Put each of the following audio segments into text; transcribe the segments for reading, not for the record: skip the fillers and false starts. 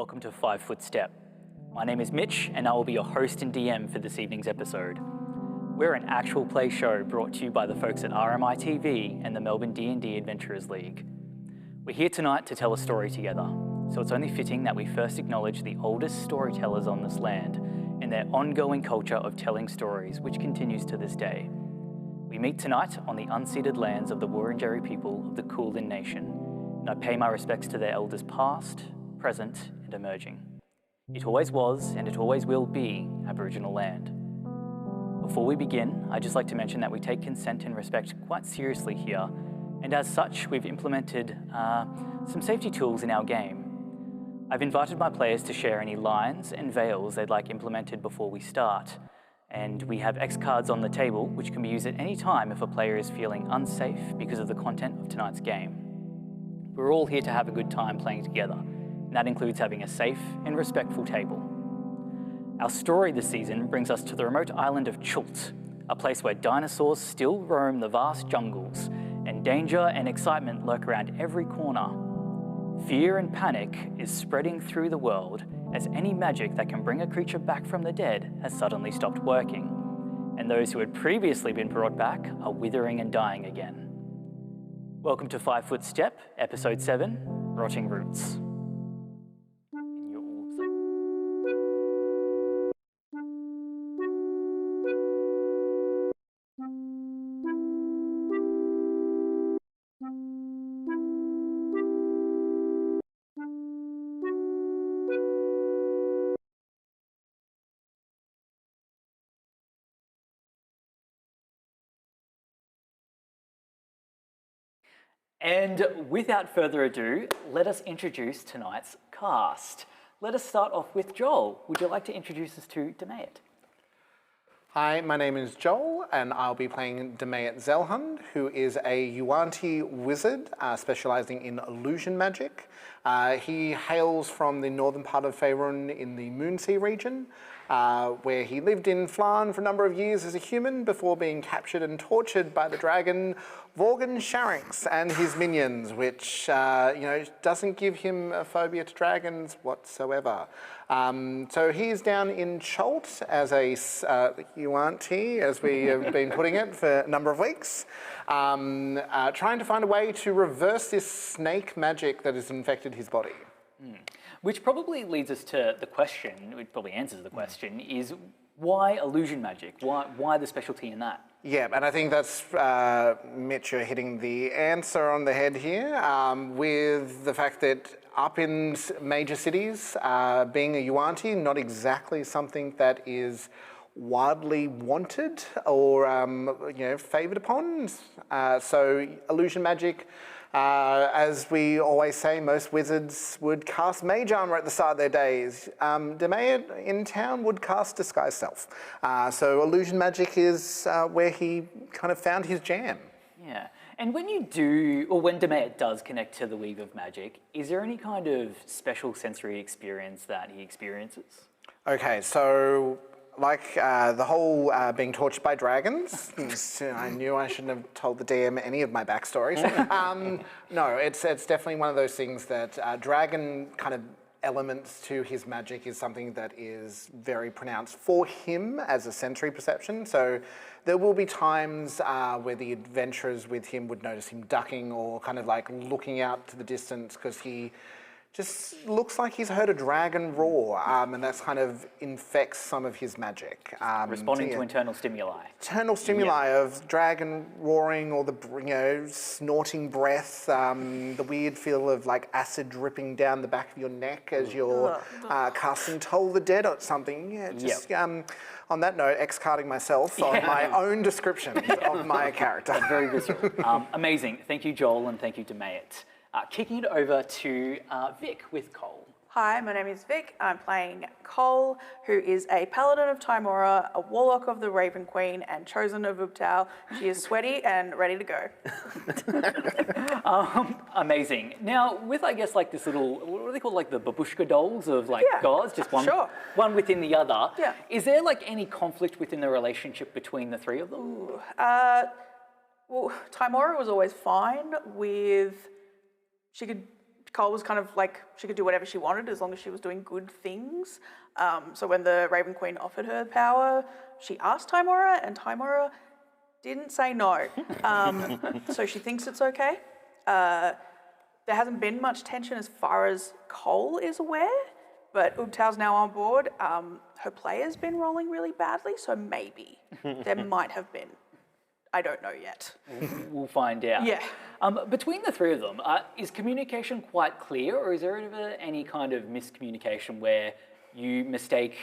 Welcome to 5 Foot Step. My name is Mitch and I will be your host and DM for this evening's episode. We're an actual play show brought to you by the folks at RMI TV and the Melbourne D&D Adventurers League. We're here tonight to tell a story together, so it's only fitting that we first acknowledge the oldest storytellers on this land and their ongoing culture of telling stories, which continues to this day. We meet tonight on the unceded lands of the Wurundjeri people of the Kulin Nation, and I pay my respects to their elders past, present, and emerging. It always was, and it always will be, Aboriginal land. Before we begin, I'd just like to mention that we take consent and respect quite seriously here, and as such, we've implemented some safety tools in our game. I've invited my players to share any lines and veils they'd like implemented before we start, and we have X cards on the table, which can be used at any time if a player is feeling unsafe because of the content of tonight's game. We're all here to have a good time playing together, and that includes having a safe and respectful table. Our story this season brings us to the remote island of Chult, a place where dinosaurs still roam the vast jungles, and danger and excitement lurk around every corner. Fear and panic is spreading through the world as any magic that can bring a creature back from the dead has suddenly stopped working, and those who had previously been brought back are withering and dying again. Welcome to 5 Foot Step, Episode 7, Rotting Roots. And without further ado, let us introduce tonight's cast. Let us start off with Joel. Would you like to introduce us to Demayet? Hi, my name is Joel, and I'll be playing Demayet Zelhund, who is a Yuan-Ti wizard specialising in illusion magic. He hails from the northern part of Faerun in the Moonsea region, where he lived in Flan for a number of years as a human before being captured and tortured by the dragon Vorgan Sharinx and his minions, which doesn't give him a phobia to dragons whatsoever. So he's down in Chult as a Yuan-Ti, as we have been putting it for a number of weeks, trying to find a way to reverse this snake magic that has infected his body. Which probably leads us to the question, which probably answers the question, is why illusion magic? Why the specialty in that? Yeah, and I think that's, Mitch, you're hitting the answer on the head here, with the fact that up in major cities, being a Yuan-Ti, not exactly something that is widely wanted or favoured upon. So illusion magic, as we always say, most wizards would cast mage armor at the start of their days. Demayet in town would cast disguise self. So illusion magic is where he kind of found his jam. Yeah, and when you do, or when Demayet does connect to the weave of magic, is there any kind of special sensory experience that he experiences? Okay, so like the whole being tortured by dragons, I knew I shouldn't have told the DM any of my backstories. No, it's definitely one of those things that dragon kind of elements to his magic is something that is very pronounced for him as a sensory perception. So there will be times where the adventurers with him would notice him ducking or kind of like looking out to the distance because he just looks like he's heard a dragon roar, and that's kind of infects some of his magic. Responding to internal stimuli. Internal stimuli of dragon roaring or the snorting breath, the weird feel of like acid dripping down the back of your neck as you're casting Toll the Dead or something. Yeah, just on that note, X-carding myself on my own description of my character. Very visceral. Amazing. Thank you, Joel, and thank you, Demayet. Kicking it over to Vic with Cole. Hi, my name is Vic. I'm playing Cole, who is a paladin of Tymora, a warlock of the Raven Queen, and chosen of Ubtao. She is sweaty and ready to go. Amazing. Now, with I guess like this little, what do they call like the babushka dolls of like gods, just one within the other. Yeah. Is there like any conflict within the relationship between the three of them? Well, Tymora was always fine with. She could Cole was kind of like she could do whatever she wanted as long as she was doing good things. So when the Raven Queen offered her power, she asked Tymora, and Tymora didn't say no. So she thinks it's okay. There hasn't been much tension as far as Cole is aware, but Ubtau's now on board. Her player's been rolling really badly, so maybe there might have been. I don't know yet. We'll find out. Yeah. Between the three of them, is communication quite clear, or is there ever any kind of miscommunication where you mistake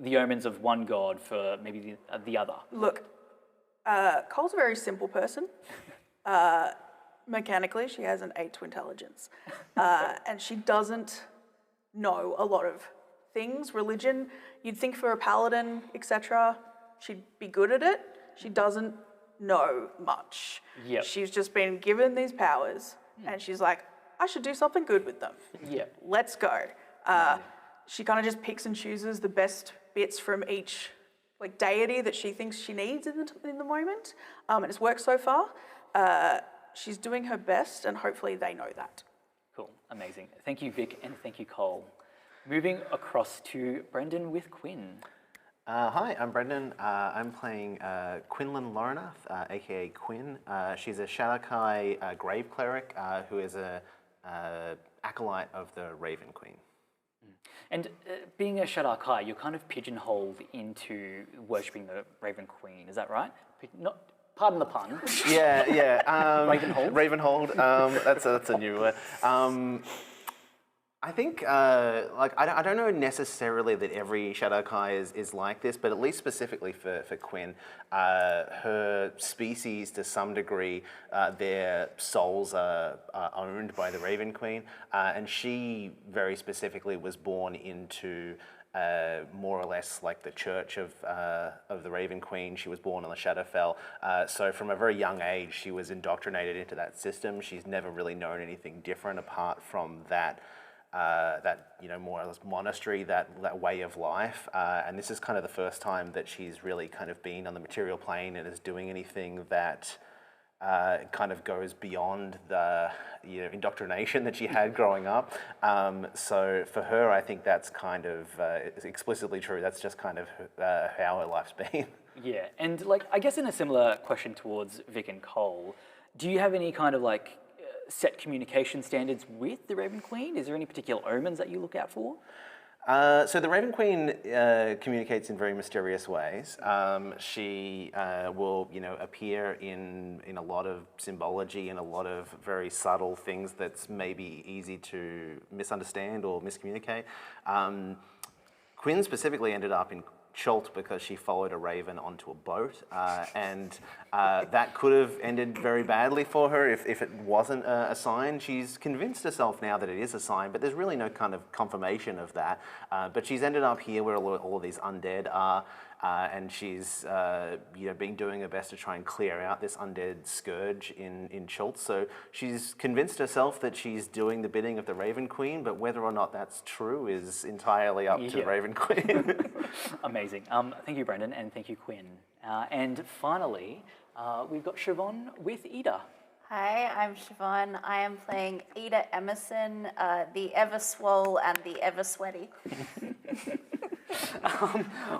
the omens of one god for maybe the other? Look, Cole's a very simple person. Mechanically, she has an 8 to intelligence. And she doesn't know a lot of things. Religion, you'd think for a paladin, etc., she'd be good at it. She doesn't know much. Yep. She's just been given these powers, and she's like, I should do something good with them. Yep. Let's go. She kind of just picks and chooses the best bits from each deity that she thinks she needs in the moment, and it's worked so far. She's doing her best, and hopefully they know that. Cool, amazing. Thank you, Vic, and thank you, Cole. Moving across to Brendan with Quinn. Hi, I'm Brendan. I'm playing Quinlan Lornath, aka Quinn. She's a Shadowkai Grave Cleric who is a acolyte of the Raven Queen. And being a Shadowkai, you're kind of pigeonholed into worshipping the Raven Queen, is that right? Pardon the pun. Yeah. Ravenhold? Ravenhold, that's a new word. I think, I don't know necessarily that every Shadowkai is like this, but at least specifically for Quinn, her species, to some degree, their souls are owned by the Raven Queen, and she very specifically was born into more or less like the Church of the Raven Queen. She was born on the Shadowfell, so from a very young age, she was indoctrinated into that system. She's never really known anything different apart from that more or less monastery, that way of life, and this is kind of the first time that she's really kind of been on the material plane and is doing anything that kind of goes beyond the indoctrination that she had growing up. So for her, I think that's kind of explicitly true. That's just kind of how her life's been. Yeah, and I guess in a similar question towards Vic and Cole, do you have any kind of set communication standards with the Raven Queen? Is there any particular omens that you look out for? So the Raven Queen communicates in very mysterious ways. She will, appear in a lot of symbology and a lot of very subtle things that's maybe easy to misunderstand or miscommunicate. Quinn specifically ended up in Chult because she followed a raven onto a boat, and that could have ended very badly for her if it wasn't a sign. She's convinced herself now that it is a sign, but there's really no kind of confirmation of that. But she's ended up here where all of these undead are, and she's been doing her best to try and clear out this undead scourge in Chult. So she's convinced herself that she's doing the bidding of the Raven Queen, but whether or not that's true is entirely up to the Raven Queen. Amazing. Thank you, Brendan, and thank you, Quinn. And finally, we've got Siobhan with Ida. Hi, I'm Siobhan. I am playing Ida Emerson, the ever swole and the ever sweaty.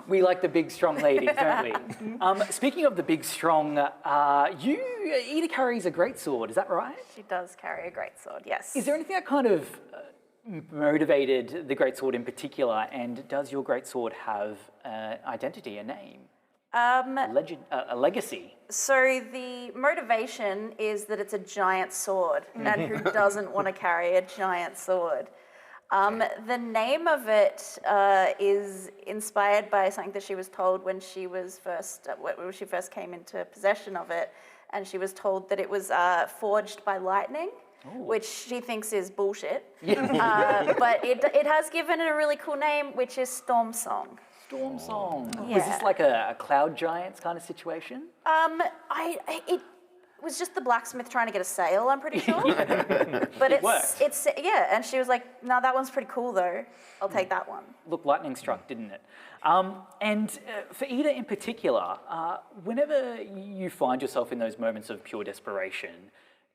We like the big, strong ladies, don't we? Speaking of the big, strong, Ida carries a greatsword, is that right? She does carry a greatsword, yes. Is there anything that kind of motivated the greatsword in particular, and does your greatsword have identity, a name? A legacy? So the motivation is that it's a giant sword, and who doesn't want to carry a giant sword? The name of it is inspired by something that she was told when she first came into possession of it, and she was told that it was forged by lightning, which she thinks is bullshit. But it has given it a really cool name, which is Storm Song. Storm Song. Yeah. Was this like a Cloud Giants kind of situation? It was just the blacksmith trying to get a sale, I'm pretty sure. But it's and she was like, no, that one's pretty cool though. I'll take that one. Look, lightning struck, didn't it? And for Ida in particular, whenever you find yourself in those moments of pure desperation,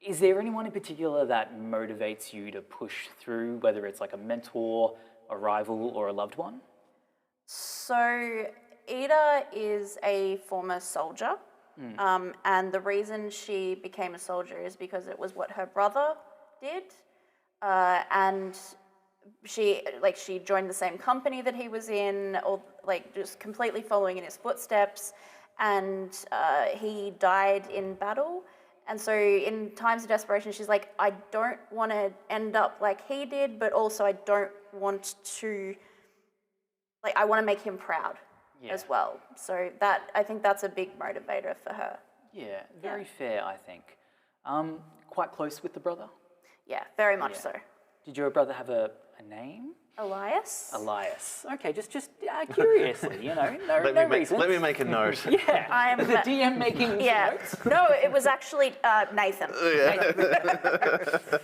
Is there anyone in particular that motivates you to push through, whether it's like a mentor, a rival, or a loved one? So Ida is a former soldier, and the reason she became a soldier is because it was what her brother did, and she joined the same company that he was in, or like just completely following in his footsteps, and he died in battle. And so in times of desperation, she's like, I don't want to end up like he did, but also I don't want to, like, I want to make him proud as well. So that, I think that's a big motivator for her. Yeah, very fair, I think. Quite close with the brother? Yeah, very much so. Did your brother have a name? Elias? Elias. Okay, just curiously, no reason. Let me make a note. Yeah, I'm the DM making notes. No, it was actually Nathan.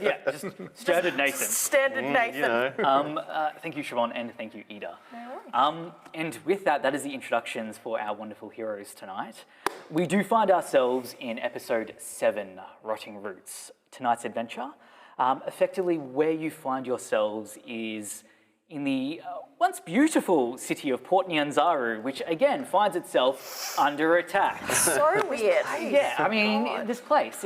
Yeah, just standard Nathan. Standard Nathan. Thank you, Siobhan, and thank you, Ida. And with that is the introductions for our wonderful heroes tonight. We do find ourselves in episode 7, Rotting Roots. Tonight's adventure, effectively where you find yourselves is in the once beautiful city of Port Nyanzaru, which again finds itself under attack. So weird. Yeah, I mean, this place,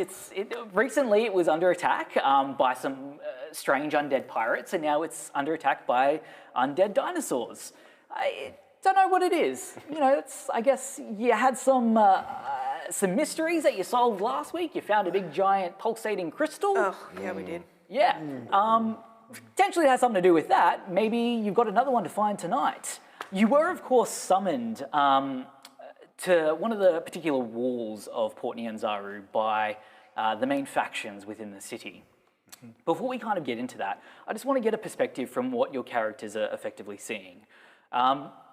recently it was under attack by some strange undead pirates, and now it's under attack by undead dinosaurs. I don't know what it is. I guess you had some mysteries that you solved last week. You found a big, giant, pulsating crystal. Oh, yeah, we did. Yeah. Potentially it has something to do with that. Maybe you've got another one to find tonight. You were, of course, summoned to one of the particular walls of Port Nyanzaru by the main factions within the city. Before we kind of get into that, I just want to get a perspective from what your characters are effectively seeing.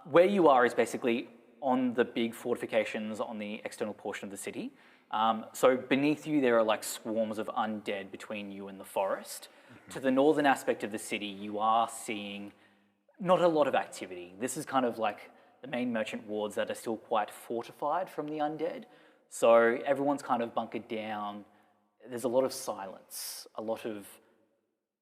Where you are is basically on the big fortifications on the external portion of the city. So beneath you, there are like swarms of undead between you and the forest. To the northern aspect of the city, you are seeing not a lot of activity. This is kind of like the main merchant wards that are still quite fortified from the undead. So everyone's kind of bunkered down. There's a lot of silence, a lot of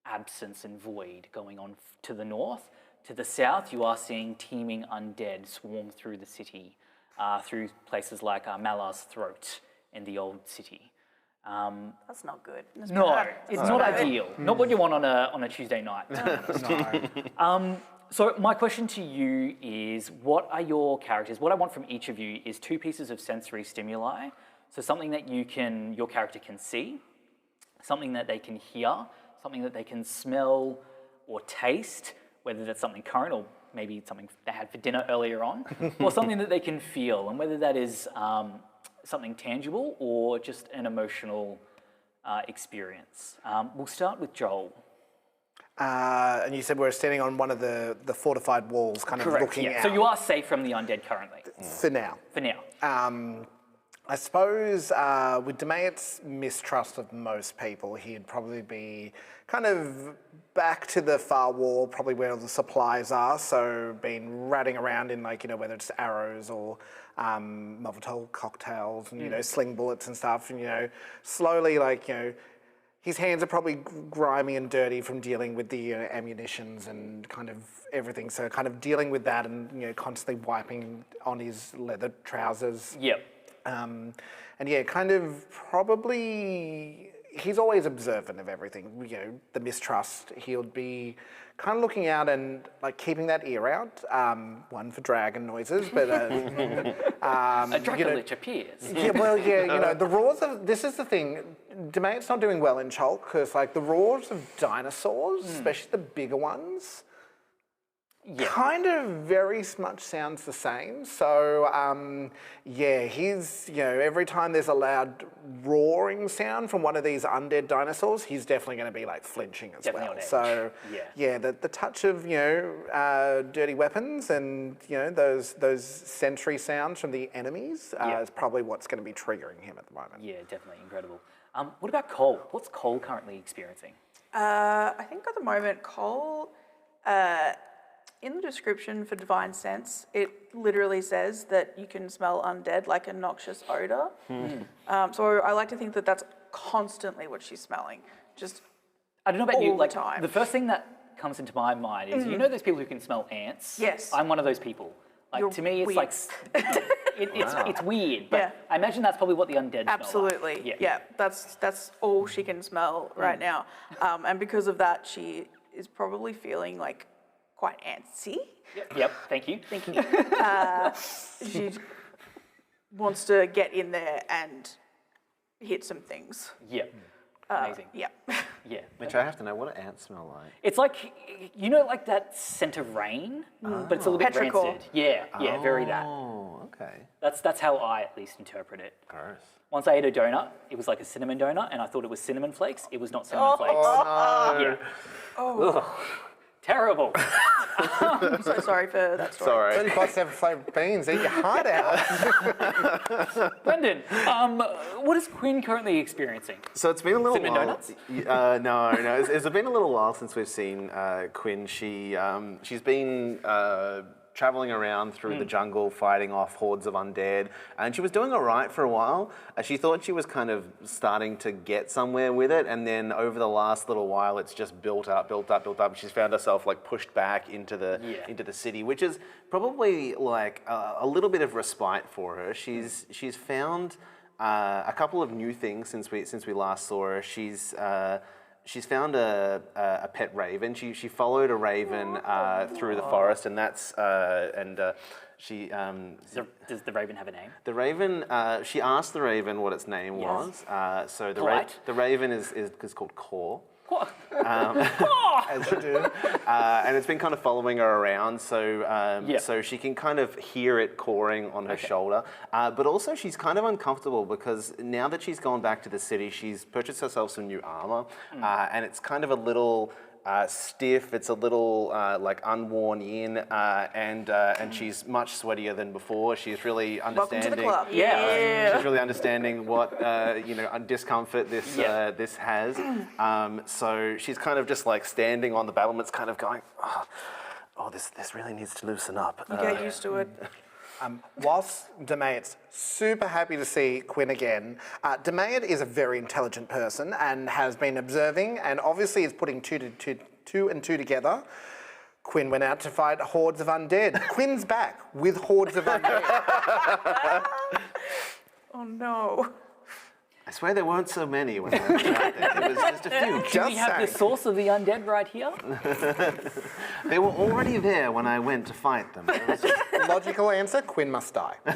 absence and void going on to the north. To the south, you are seeing teeming undead swarm through the city, through places like Malar's Throat in the old city. That's not good. It's not ideal. Not what you want on a Tuesday night. So my question to you is, what are your characters? What I want from each of you is 2 pieces of sensory stimuli. So something that your character can see, something that they can hear, something that they can smell or taste, whether that's something current or maybe it's something they had for dinner earlier on, or something that they can feel, and whether that is something tangible or just an emotional experience. We'll start with Joel. And you said we're standing on one of the fortified walls, kind of looking out. So you are safe from the undead currently? For now. For now. I suppose with Demayet's mistrust of most people, he'd probably be kind of back to the far wall, probably where all the supplies are. So been ratting around in whether it's arrows or Molotov cocktails and, sling bullets and stuff. And, slowly his hands are probably grimy and dirty from dealing with the ammunitions and kind of everything. So kind of dealing with that and, constantly wiping on his leather trousers. Yep. And kind of probably, he's always observant of everything, the mistrust. He'll be kind of looking out and keeping that ear out, one for dragon noises, but... a Dracolich appears. Yeah, well, the roars of, this is the thing, Demayet's not doing well in Chalk, because the roars of dinosaurs, especially the bigger ones, kind of very much sounds the same. So, he's, every time there's a loud roaring sound from one of these undead dinosaurs, he's definitely going to be flinching as well. So, the touch of, dirty weapons and, those sensory sounds from the enemies is probably what's going to be triggering him at the moment. Yeah, definitely incredible. What about Cole? What's Cole currently experiencing? I think at the moment, Cole... in the description for Divine Sense, it literally says that you can smell undead like a noxious odour. So I like to think that that's constantly what she's smelling. Just I don't know about you, all the like time. the first thing that comes into my mind is you know those people who can smell ants? Yes. I'm one of those people. Like You're to me, it's weird. like it's weird, but Yeah. I imagine that's probably what the undead Absolutely. smell like. Yeah. That's all she can smell right now. And because of that, she is probably feeling like quite antsy. Yep. Thank you. Thank you. She wants to get in there and hit some things. Yep. Amazing. Yeah. Yeah. Mitch, I have to know, what do ants smell like? It's like, you know, like that scent of rain, but it's a little bit Petrichor. rancid. Yeah, very that. Oh, okay. That's how I at least interpret it. Gross. Once I ate a donut, it was like a cinnamon donut, and I thought it was cinnamon flakes. It was not cinnamon flakes. Oh, no. Yeah. Ugh. Terrible. I'm so sorry for that story. Sorry. 25 flavored beans, eat your heart out. Brendan, what is Quinn currently experiencing? So it's been a little Cinnamon while. donuts? No. It's been a little while since we've seen Quinn. She's been traveling around through the jungle, fighting off hordes of undead, and she was doing all right for a while. She thought she was kind of starting to get somewhere with it, and then over the last little while, it's just built up. She's found herself like pushed back into the city, which is probably like a little bit of respite for her. She's found a couple of new things since we last saw her. She's found a pet raven. She followed a raven through the forest, and that's she. Does the raven have a name? The raven. She asked the raven what its name was. So Polite. the raven is called Core. What? As you do. And it's been kind of following her around, so Yeah. so she can kind of hear it cawing on her shoulder. But also she's kind of uncomfortable because now that she's gone back to the city, she's purchased herself some new armor, and it's kind of a little stiff. It's a little like unworn in, and she's much sweatier than before. She's really Welcome understanding. to the club. Yeah. She's really understanding what discomfort this this has. So she's kind of just like standing on the battlements, kind of going, oh, this really needs to loosen up. You get used to it. Whilst Demayet's super happy to see Quinn again, Demayet is a very intelligent person and has been observing and obviously is putting two and two together. Quinn went out to fight hordes of undead. Quinn's back with hordes of undead. Oh no. I swear there weren't so many when I went out there. It was just a few. Do we have the saying. source of the undead right here? They were already there when I went to fight them. It was just- Logical answer, Quinn must die. I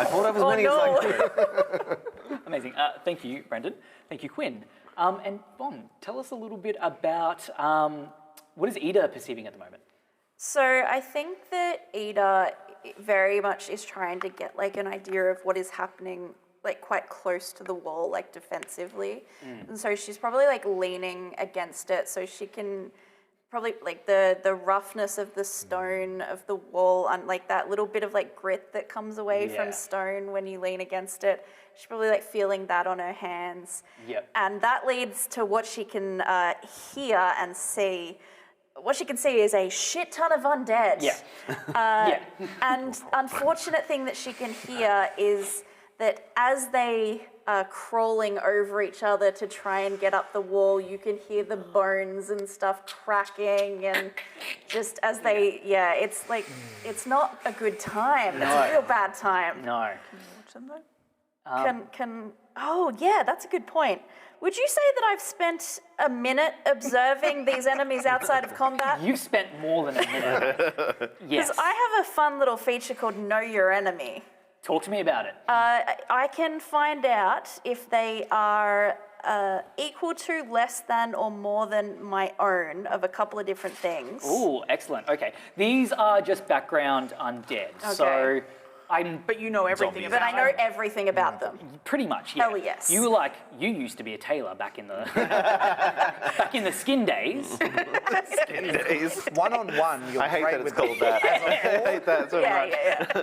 thought I was winning as I could. Amazing. Thank you, Brendan. Thank you, Quinn. And Bon, tell us a little bit about what is Ida perceiving at the moment? So I think that Ida very much is trying to get like an idea of what is happening like quite close to the wall, like defensively. And so she's probably like leaning against it so she can probably like the roughness of the stone of the wall and like that little bit of like grit that comes away Yeah. from stone when you lean against it. She's probably like feeling that on her hands. Yep. And that leads to what she can hear and see. What she can see is a shit ton of undead. Yeah. Yeah. And unfortunate thing that she can hear is that as they are crawling over each other to try and get up the wall, you can hear the bones and stuff cracking and just as they, it's like, it's not a good time. It's a real bad time. No. Oh yeah, that's a good point. Would you say that I've spent a minute observing these enemies outside of combat? You've spent more than a minute. Yes. Because I have a fun little feature called Know Your Enemy. Talk to me about it. I can find out if they are equal to, less than, or more than my own of a couple of different things. Ooh, excellent. Okay. These are just background undead. So Okay. But you know everything Zombies. But about I know them. everything about them. pretty much, yeah. Hell yes. You were like, you used to be a tailor back in the back in the skin days. One-on-one, you're I hate great that it's with called that. I hate that so Yeah, much. yeah.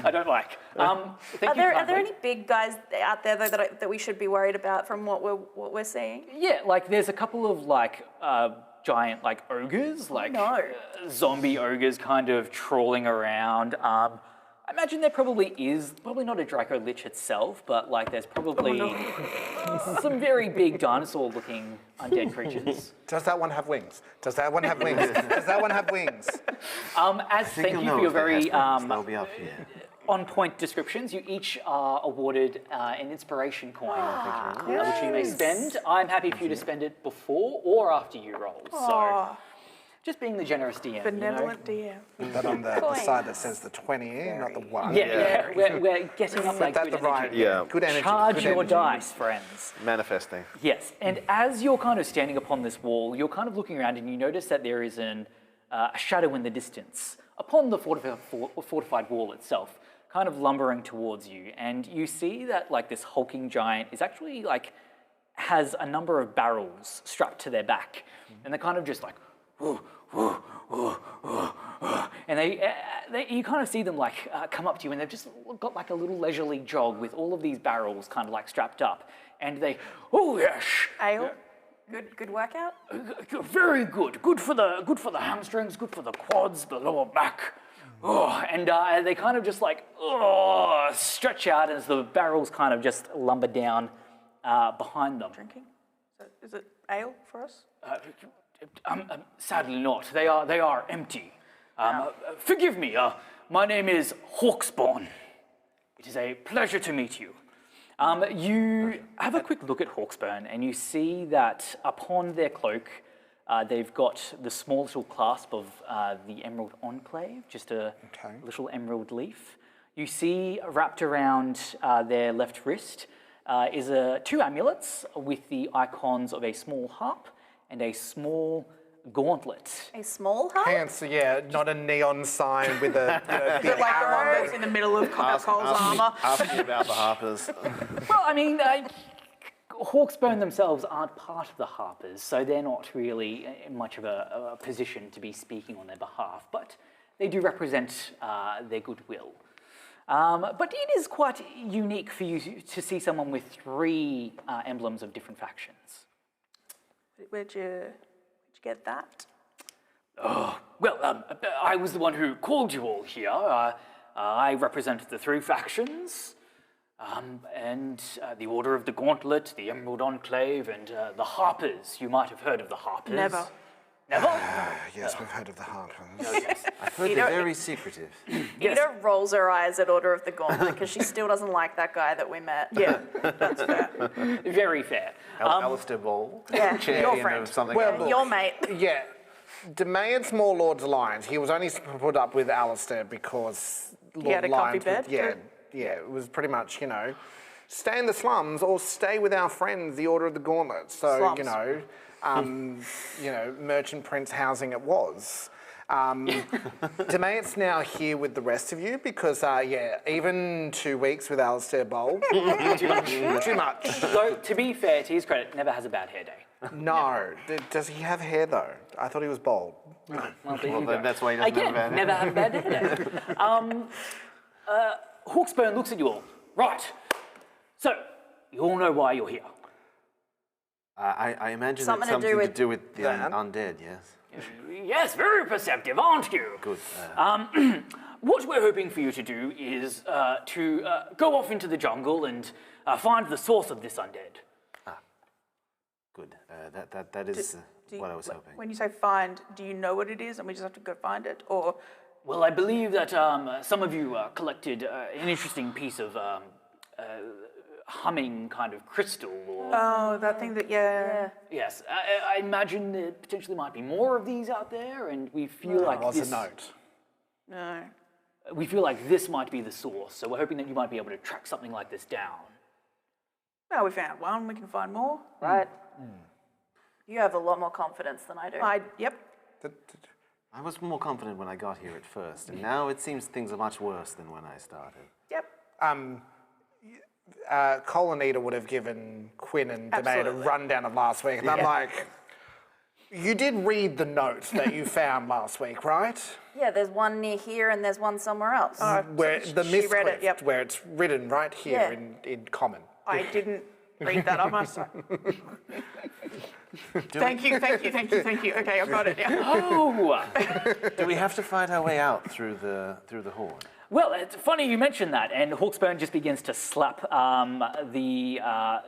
I don't like. Thank Are you there kindly. any big guys out there though, that we should be worried about from what we're seeing? Yeah, like there's a couple of like giant like ogres, like no. zombie ogres kind of trawling around. I imagine there probably is, probably not a Draco Lich itself, but like there's probably some very big dinosaur-looking undead creatures. Does that one have wings? Does that one have wings? Does that one have wings? As thank you for your very They'll be up here. on-point descriptions, you each are awarded an inspiration coin, which you may spend. I'm happy for you to spend it before or after you roll. So, just being the generous DM. Benevolent DM. But on the side that says the 20, not the 1. Yeah, we're getting up that That's good the right. energy. Yeah. Good energy. Charge good your energy. dice, friends. Manifesting. Yes, and as you're kind of standing upon this wall, you're kind of looking around and you notice that there is a shadow in the distance upon the fortified wall itself, kind of lumbering towards you. And you see that like this hulking giant is actually like has a number of barrels strapped to their back, and they're kind of just like, and you kind of see them like come up to you, and they've just got like a little leisurely jog with all of these barrels kind of like strapped up, and they, oh yes, Ale? Good workout? very good, good for the hamstrings, good for the quads, the lower back. Oh, and they kind of just like stretch out as the barrels kind of just lumber down behind them. Drinking? Is it ale for us? Sadly not. They are empty. Forgive me. My name is Hawkspawn. It is a pleasure to meet you. You have a quick look at Hawkspawn, and you see that upon their cloak, they've got the small little clasp of the Emerald Enclave, just a little emerald leaf. You see wrapped around their left wrist is two amulets with the icons of a small harp and a small gauntlet. A small hut? Pants, yeah, not a neon sign with a big Like the one arrow. that's in the middle of Cole's armour. Ask me about the Harpers. Well, I mean, Hawksbone themselves aren't part of the Harpers, so they're not really in much of a position to be speaking on their behalf, but they do represent their goodwill. But it is quite unique for you to see someone with three emblems of different factions. Where'd you get that? Well, I was the one who called you all here. I represent the three factions, and the Order of the Gauntlet, the Emerald Enclave, and the Harpers. You might have heard of the Harpers. Never. Never? Yes, we've heard of the Harpers. I've heard they're very secretive. Ida rolls her eyes at Order of the Gauntlet because she still doesn't like that guy that we met. Yeah, that's fair. Very fair. Alistair Ball. Yeah, Champion your friend. of something. Well, look, Your mate. Yeah. Demeyant's more Lord's Alliance. He was only put up with Alistair because Lord had a comfy Alliance bed? yeah, it was pretty much, stay in the slums or stay with our friends, the Order of the Gauntlet. So, Slums. Merchant Prince housing it was. Demeyant's now here with the rest of you because, even 2 weeks with Alistair Bowl, Too much. too much. So, to be fair, to his credit, never has a bad hair day. No. Does he have hair, though? I thought he was bald. Well, there Well, you go. that's why he doesn't Again, have a bad never have a bad hair day. Hawksburn looks at you all. Right. So, you all know why you're here. I imagine Something it's to do something to with do with the that. undead, yes. Yes, very perceptive, aren't you? Good. What we're hoping for you to do is to go off into the jungle and find the source of this undead. Good. That is what I was hoping. When you say find, do you know what it is and we just have to go find it? Or Well, I believe that some of you collected an interesting piece of humming kind of crystal or... oh, that thing that Yes, I imagine there potentially might be more of these out there, and we feel like That was this... a note. no. We feel like this might be the source, so we're hoping that you might be able to track something like this down. Well, we found one. We can find more. Right. You have a lot more confidence than I do. Yep. I was more confident when I got here at first, and now it seems things are much worse than when I started. Yep. Cole and Ida would have given Quinn and Demey a Absolutely. rundown of last week. And I'm like, you did read the note that you found last week, right? Yeah, there's one near here and there's one somewhere else. Where the she read it, Mistcliff, yep. where it's written right here Yeah. in common. I didn't read that, I must say. Thank you. Okay, I've got it. Yeah. Oh! Do we have to fight our way out through the horde? Well, it's funny you mention that, and Hawksbone just begins to slap the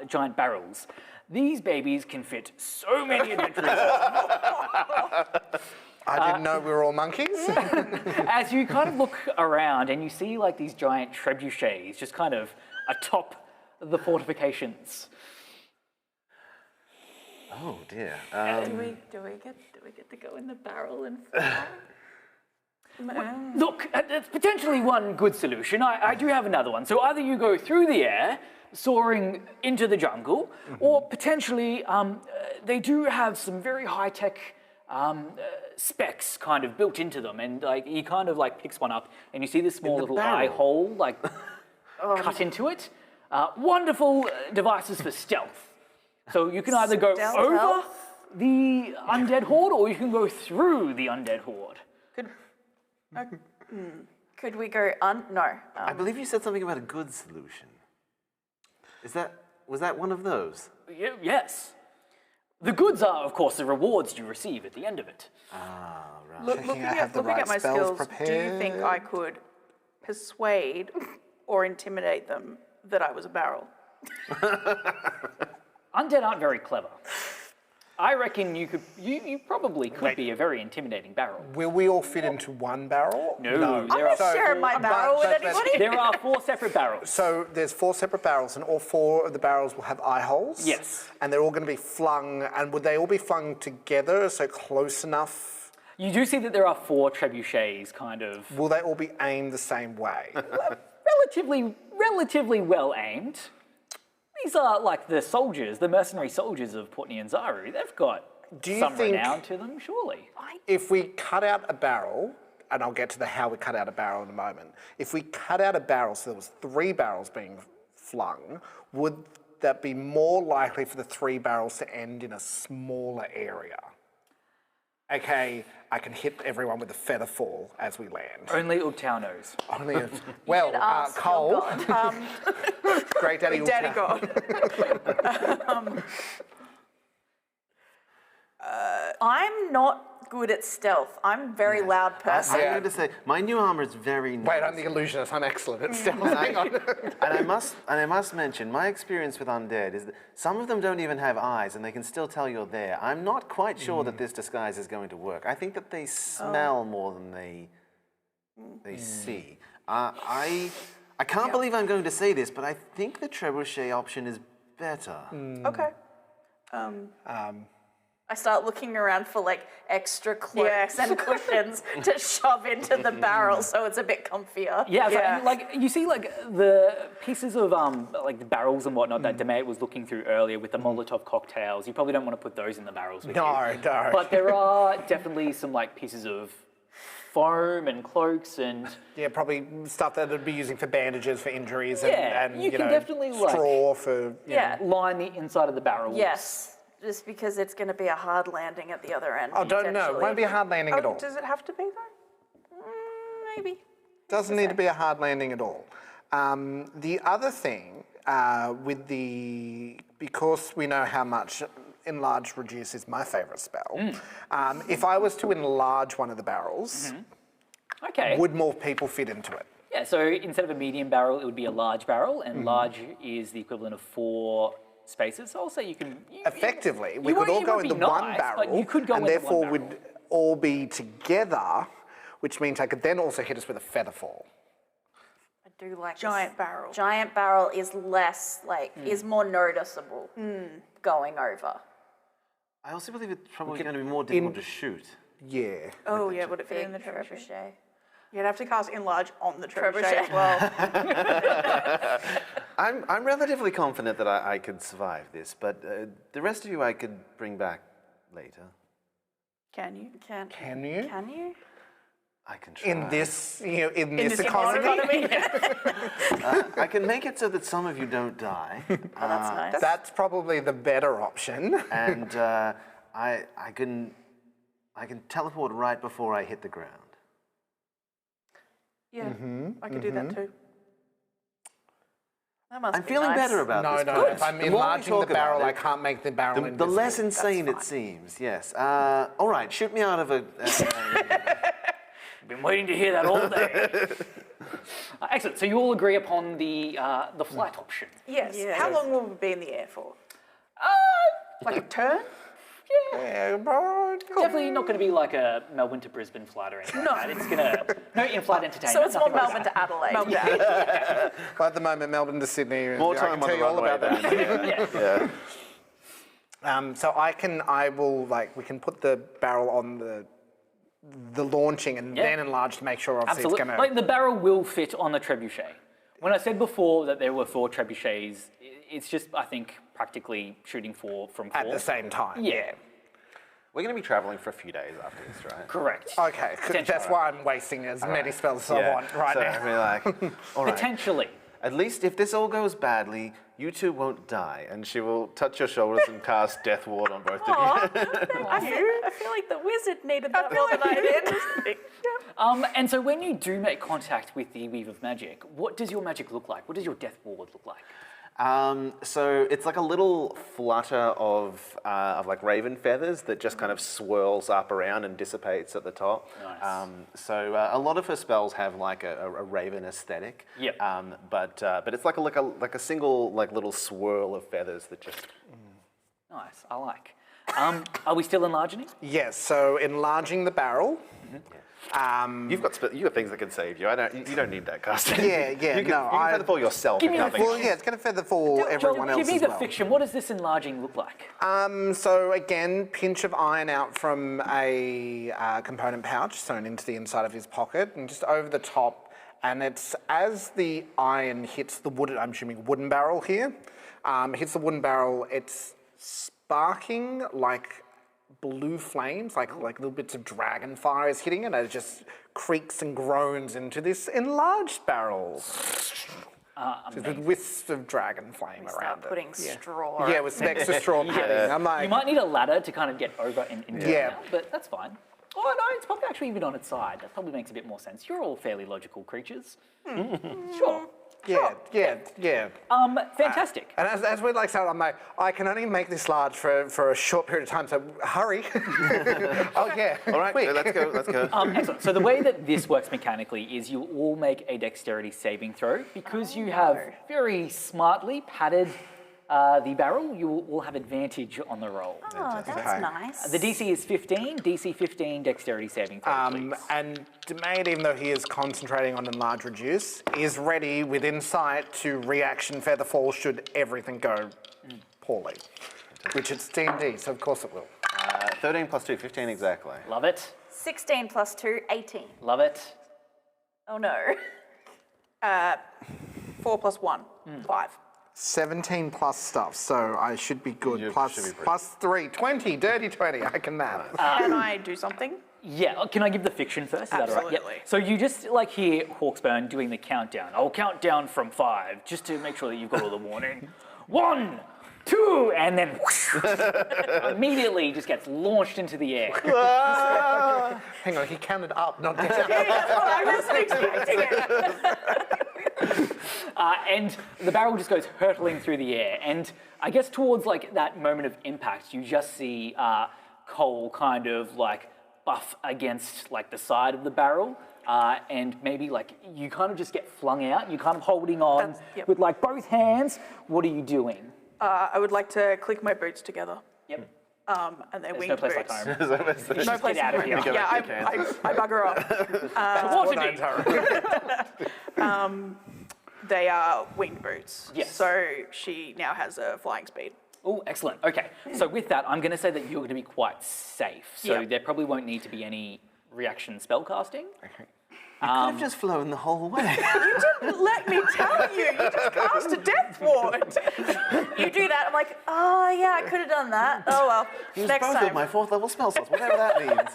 giant barrels. These babies can fit so many adventurers. I didn't know we were all monkeys. As you kind of look around and you see like these giant trebuchets just kind of atop the fortifications. Oh dear. Do we get to go in the barrel and fly? Look, it's potentially one good solution. I do have another one. So either you go through the air, soaring into the jungle, or potentially they do have some very high-tech specs kind of built into them, and like he kind of like picks one up, and you see this small little eye barrel? hole like cut into it. Wonderful devices for stealth. So you can either go Stealth? over the undead horde, or you can go through the undead horde. Could we go no. I believe you said something about a good solution. Was that one of those? Yes. The goods are, of course, the rewards you receive at the end of it. Looking I have at, the looking right at my spells skills, do you think prepared. I could persuade or intimidate them that I was a barrel? Undead aren't very clever. I reckon you probably could be a very intimidating barrel. Will we all fit into one barrel? No, I'm there not are, sharing my barrel with but- anybody. there are 4 separate barrels. So there's 4 separate barrels, and all 4 of the barrels will have eye holes. Yes. And they're all going to be flung, and would they all be flung together, so close enough? You do see that there are 4 trebuchets, kind of Will they all be aimed the same way? relatively well aimed. These are like the soldiers, the mercenary soldiers of Port Nyanzaru. They've got Do you some think- renown to them, surely. If we cut out a barrel, and I'll get to the how we cut out a barrel in a moment. If we cut out a barrel, so there was 3 barrels being flung, would that be more likely for the 3 barrels to end in a smaller area? Okay, I can hit everyone with a feather fall as we land. Only Ugtao knows. Only well, ask your Cole, god. Great Daddy, Daddy Ulta. God. I'm not good at stealth. I'm a very loud person. I'm going to say my new armor is very nice. Wait, I'm the illusionist. I'm excellent at stealth. Hang on. And I must mention, my experience with undead is that some of them don't even have eyes, and they can still tell you're there. I'm not quite sure that this disguise is going to work. I think that they smell more than they see. I can't believe I'm going to say this, but I think the trebuchet option is better. Okay. I start looking around for like extra cloaks and cushions to shove into the barrel so it's a bit comfier. Yeah, so, Yeah. and, like you see, like the pieces of like the barrels and whatnot that Demet was looking through earlier with the Molotov cocktails. You probably don't want to put those in the barrels with you. No. But there are definitely some like pieces of foam and cloaks and Yeah, probably stuff that they'd be using for bandages for injuries and, Yeah, and you can know, definitely, like- straw for Yeah. line the inside of the barrels. Yes. Just because it's going to be a hard landing at the other end. I don't know. Won't be a hard landing at all. Does it have to be though? Maybe. Doesn't need to be a hard landing at all. The other thing because we know how much enlarge reduce is my favourite spell. If I was to enlarge one of the barrels, Okay. would more people fit into it? Yeah, so instead of a medium barrel, it would be a large barrel, and large is the equivalent of 4 spaces. So I'll say you can... Effectively, we you could won't- all it go won't into be one nice, barrel, but you could go and into therefore one barrel. would all be together, which means I could then also hit us with a feather fall. I do like this. Giant barrel. Giant barrel is less, like, is more noticeable going over. I also believe it's probably going to be more difficult to shoot. Yeah. Oh yeah, would it fit in the Big trebuchet? trebuchet. You'd have to cast enlarge on the trebuchet Trebuchet. as well. I'm relatively confident that I could survive this, but the rest of you I could bring back later. Can you? Can you? Can you? I can try. In this, in this this economy? I can make it so that some of you don't die, Oh, that's nice. That's probably the better option. and I can teleport right before I hit the ground. Yeah, I could do that too. That must I'm be feeling nice. better about No, this. no, but if I'm the more we enlarging the talk barrel, about I it, can't make the barrel the invisible. less insane That's it fine. seems, yes. All right, shoot me out of a... Been waiting to hear that all day. Excellent. So you all agree upon the flight option. Yes. Yes. How long will we be in the air for? Like a turn? Yeah, bro. Definitely not going to be like a Melbourne to Brisbane flight or anything like that. It's going to no in-flight entertainment. So it's more nothing like Melbourne that. to Adelaide. Melbourne to Adelaide. Well, at the moment, Melbourne to Sydney. More I time can on tell the you all runway about that. then. Yeah. So I will we can put the barrel on the launching and Yeah. then enlarge to make sure obviously Absolutely. it's Like gonna. the barrel will fit on the trebuchet. When I said before that there were 4 trebuchets, it's just I think practically shooting 4 from 4 At the same time. Yeah. We're going to be traveling for a few days after this, right? Correct. Okay, 'cause Potentially. that's why I'm wasting as many spells as I want right so, now. I mean, like, all right. Potentially. At least if this all goes badly, you two won't die, and she will touch your shoulders and cast Death Ward on both of you. I feel like the wizard needed that more than I did. And so when you do make contact with the Weave of Magic, what does your magic look like? What does your Death Ward look like? So it's like a little flutter of like raven feathers that just kind of swirls up around and dissipates at the top. Nice. So a lot of her spells have like a raven aesthetic. Yep. But it's like a single like little swirl of feathers that just. Nice, I like. Are we still enlarging it? Yes, so enlarging the barrel. You've got things that can save you. You don't need that casting. Yeah, You can I- feather fall yourself. Give if me a nothing Well, else. yeah, it's going to feather fall everyone Joel, else give me as the well. fiction. What does this enlarging look like? So again, pinch of iron out from a component pouch sewn into the inside of his pocket and just over the top. And it's as the iron hits the wooden, I'm assuming wooden barrel here, hits the wooden barrel, it's sparking like blue flames, like little bits of dragon fire is hitting it, and it just creaks and groans into this enlarged barrel. With wisps of dragon flame around Start it. putting straw. Yeah, with some extra straw padding. I'm like, You might need a ladder to kind of get over and into it Yeah. now, but that's fine. Oh no, it's probably actually even on its side. That probably makes a bit more sense. You're all fairly logical creatures. Sure. yeah. Fantastic. And as we like said, I'm like, I can only make this large for a short period of time, so hurry. Oh yeah. All right, quick. let's go. Let's go. Excellent. So the way that this works mechanically is you all make a dexterity saving throw. Because you have very smartly padded the barrel, you will all have advantage on the roll. Oh, that's Okay. nice. The DC is 15, DC 15 dexterity saving throw, please. And Demade, even though he is concentrating on enlarge reduce, is ready within sight to reaction feather fall should everything go poorly. Which it's D&D, so of course it will. 13 plus 2, 15 exactly. Love it. 16 plus 2, 18. Love it. Oh no. 4 plus 1, 5. 17 plus stuff, so I should be good. You Plus should be pretty- plus 3, 20, dirty 20, I can math. Can I do something? Yeah, can I give the fiction first? Is that all right? Absolutely. Yep. So you just like hear Hawksburn doing the countdown. I'll count down from 5 just to make sure that you've got all the warning. 1, 2, and then whoosh, immediately just gets launched into the air. Hang on, he counted up, not down. I wasn't expecting it. And the barrel just goes hurtling through the air. And I guess towards like that moment of impact, you just see Cole kind of like buff against like the side of the barrel. And maybe like you kind of just get flung out. You're kind of holding on That's- yep. with like both hands. What are you doing? I would like to click my boots together. Yep. And they're There's winged no place boots. like home. No place out of in here. Yeah, I bugger off. What to do? They are winged boots. Yes. So she now has a flying speed. Oh, excellent. Okay. So with that, I'm going to say that you're going to be quite safe. So Yeah. there probably won't need to be any reaction spell casting. Could have just flown the whole way. You didn't let me tell you. You just cast a death ward. You do that, I'm like, oh yeah, I could have done that. Oh well, Use next both time. of my 4th level spell slots, whatever that means.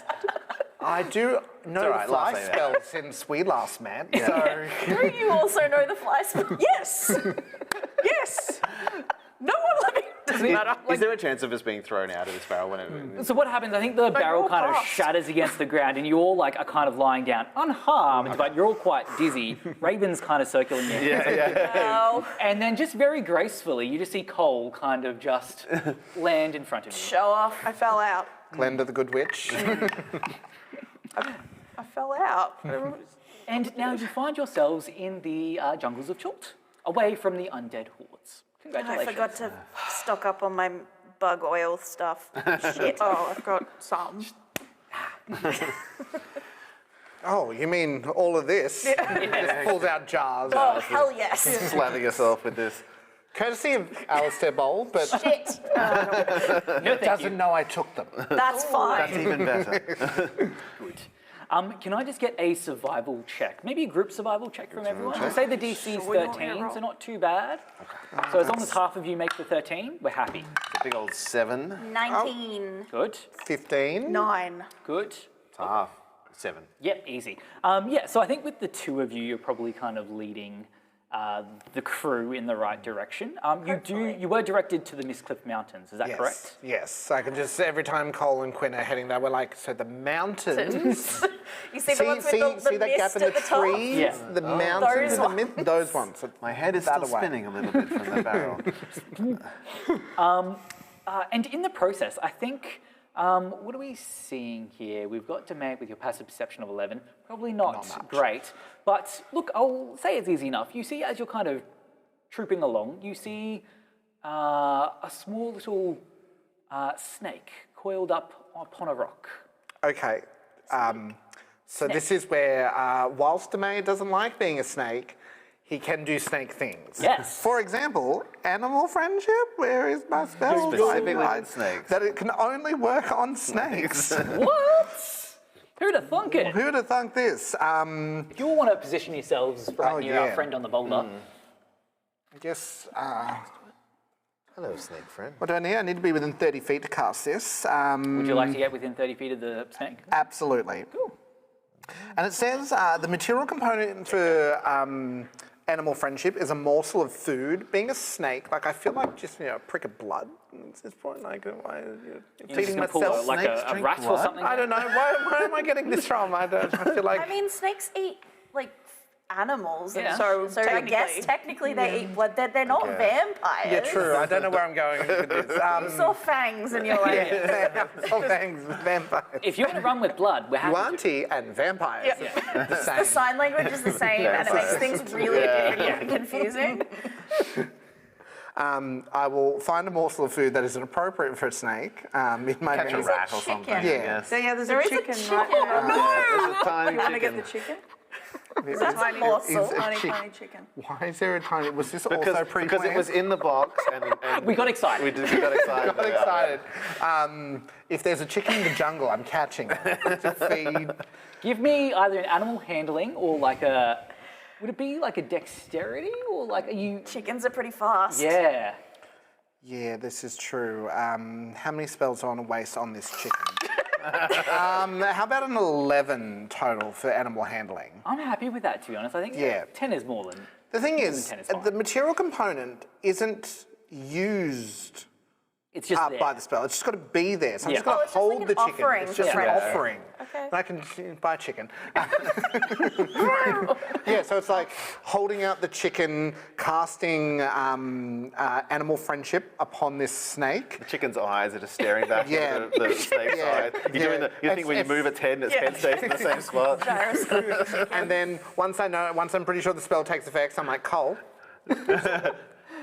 I do know all right, fly last say that. spells since we last met, so... Do you also know the fly spell? Yes. Yes. No one let me. Doesn't matter. Is there a chance of us being thrown out of this barrel whenever? So what happens, I think the barrel you're kind of past. shatters against the ground and you all like are kind of lying down unharmed, but you're all quite dizzy. Raven's kind of circling you. Oh, And then just very gracefully, you just see Cole kind of just land in front of you. show off. I fell out. Glenda the Good Witch. I fell out. And now you find yourselves in the jungles of Chult, away from the undead hordes. Congratulations. I forgot to stock up on my bug oil stuff. Shit. Oh, I've got some. Oh, you mean all of this? Just pulls out jars. Oh, hell yes. Slapping yourself with this. Courtesy of Alistair Bowl, but Shit. No, thank doesn't you. know I took them. That's fine. That's even better. Good. Can I just get a survival check? Maybe a group survival check from everyone? We'll say the DC is Sure, you're not 13, gonna so not too bad. So as long as half of you make the 13, we're happy. It's a big old 7. 19. Good, 15. 9. good. It's half. 7. Yep, easy. Yeah, so I think with the two of you, you're probably kind of leading the crew in the right direction. You were directed to the Mistcliff Mountains, is that Yes. correct? Yes. I can just, every time Cole and Quinn are heading there, we're like, so the mountains. You see the ones with the see that gap mist in the at the top? trees? Yeah. The mountains Those in the mid, those ones. My head is That still away. spinning a little bit from the barrel. And in the process, I think, what are we seeing here? We've got Demay with your passive perception of 11. Probably not great. But look, I'll say it's easy enough. You see, as you're kind of trooping along, you see a small little snake coiled up upon a rock. Okay. So this is where, whilst Demay doesn't like being a snake, he can do snake things. Yes. For example, animal friendship. Where is my spell? Specifically I- with snakes. That it can only work on snakes. What? Who'd have thunk it? Who'd have thunk this? If you all want to position yourselves right near our yeah. friend on the boulder, I guess, Hello, snake friend. what do I need? I need to be within 30 feet to cast this. would you like to get within 30 feet of the snake? Absolutely. Cool. And it says the material component for animal friendship is a morsel of food. Being a snake, like I feel like just a prick of blood at this point. Like, why You're just feeding gonna pull myself? like snakes a drink rat or blood? something? I don't know. Where am I getting this from? I feel like. I mean, snakes eat, like, animals. Yeah. So, So I guess technically they eat blood. They're not vampires. Yeah, true. I don't know where I'm going with this. You saw fangs and you're like, Oh, thanks, vampires. If you want to run with blood, we're happy to. Yuanti and vampires. Yeah. The same. the sign language is the same and it makes things really difficult and confusing. I will find a morsel of food that is appropriate for a snake. In my Catch a maze. rat or something. chicken. Yeah. Yes. So yeah, there's There a is a chicken chicken. right there. There's a tiny You want to get chicken. the chicken? That's a morsel. Tiny, tiny chicken. Why is there a tiny? Was this also Because pre-planned? it was in the box and We got excited. we got excited. Got excited. If there's a chicken in the jungle, I'm catching it to feed. Give me either an animal handling or like a. Would it be like a dexterity or like are you? Chickens are pretty fast. Yeah. Yeah, this is true. How many spells do I want to waste on this chicken? How about an 11 total for animal handling? I'm happy with that, to be honest. I think Yeah. 10 is more than. The thing is, 10 is fine. the material component isn't used It's just up there. by the spell. It's just got to be there. So I'm Yeah. just going Oh, to it's just like hold an the chicken. offering It's for just an friends. offering. Okay. And I can buy chicken. Yeah, so it's like holding out the chicken, casting animal friendship upon this snake. The chicken's eyes are just staring back Yeah. at the snake's Yeah. eyes. You're doing you think when you move its head, its head stays in the same spot. And then once I'm pretty sure the spell takes effect, I'm like, Cole,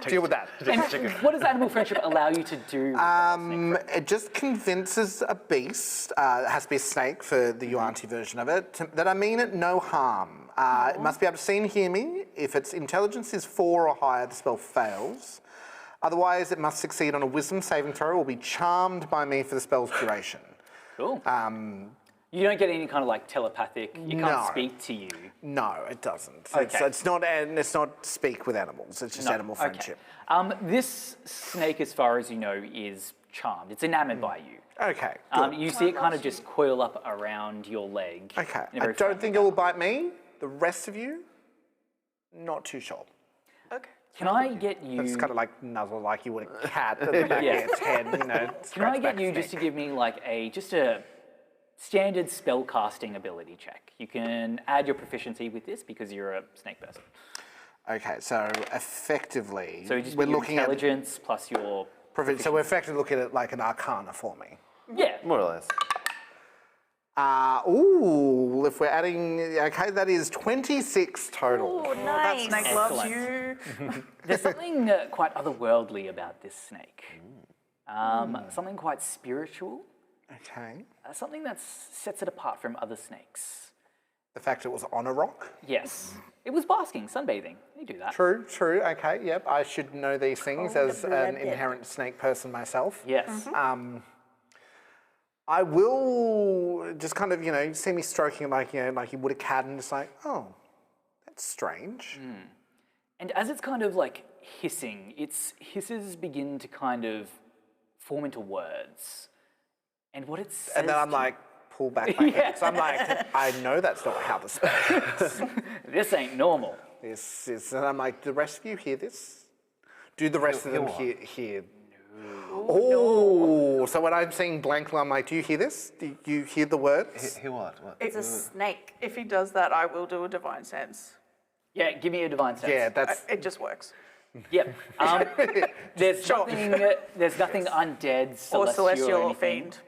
deal with that. And what does animal friendship allow you to do? with that snake? It just convinces a beast, it has to be a snake for the Yuanti version of it, that I mean it no harm. It must be able to see and hear me. If its intelligence is 4 or higher, the spell fails. Otherwise, it must succeed on a wisdom saving throw or be charmed by me for the spell's duration. Cool. You don't get any kind of like telepathic. You No. can't speak to you. No, it doesn't. Okay. It's not speak with animals. It's just animal Okay. friendship. This snake, as far as you know, is charmed. It's enamored by you. Okay, good. You see it kind of just coil up around your leg. Okay, in a I very don't friendly think it will bite me. The rest of you, not too sure. Okay. Can I get you? It's kind of like nuzzle like you would a cat at the back Yeah. of its head, you know. Can I get you just to give me like a standard spell casting ability check? You can add your proficiency with this because you're a snake person. Okay, so effectively, So just we're your looking at intelligence plus your so we're effectively looking at it like an arcana for me. yeah. More or less. Ooh, if we're adding, okay, that is 26 total. Oh, nice. That snake loves Excellent. you. There's something quite otherworldly about this snake. Something quite spiritual. Okay. Something that sets it apart from other snakes. The fact it was on a rock. Yes. It was basking, sunbathing. You do that. True, true. Okay, yep. I should know these things as an Cold-blooded. inherent snake person myself. Yes. I will just kind of, see me stroking it like you would a cat and just like, oh, that's strange. And as it's kind of like hissing, its hisses begin to kind of form into words. And what it says And then I'm to- like, pull back my head. So I'm like, I know that's not how the spell works. this ain't normal. This is, and I'm like, do the rest of you hear this? Do the rest of them hear? Oh, so when I'm saying blankly, I'm like, do you hear this? Do you hear the words? Hear what? It's a snake. If he does that, I will do a divine sense. Yeah, give me a divine sense. Yeah, that's It just works. Yep. There's nothing. There's nothing undead, Or celestial, celestial or anything. fiend.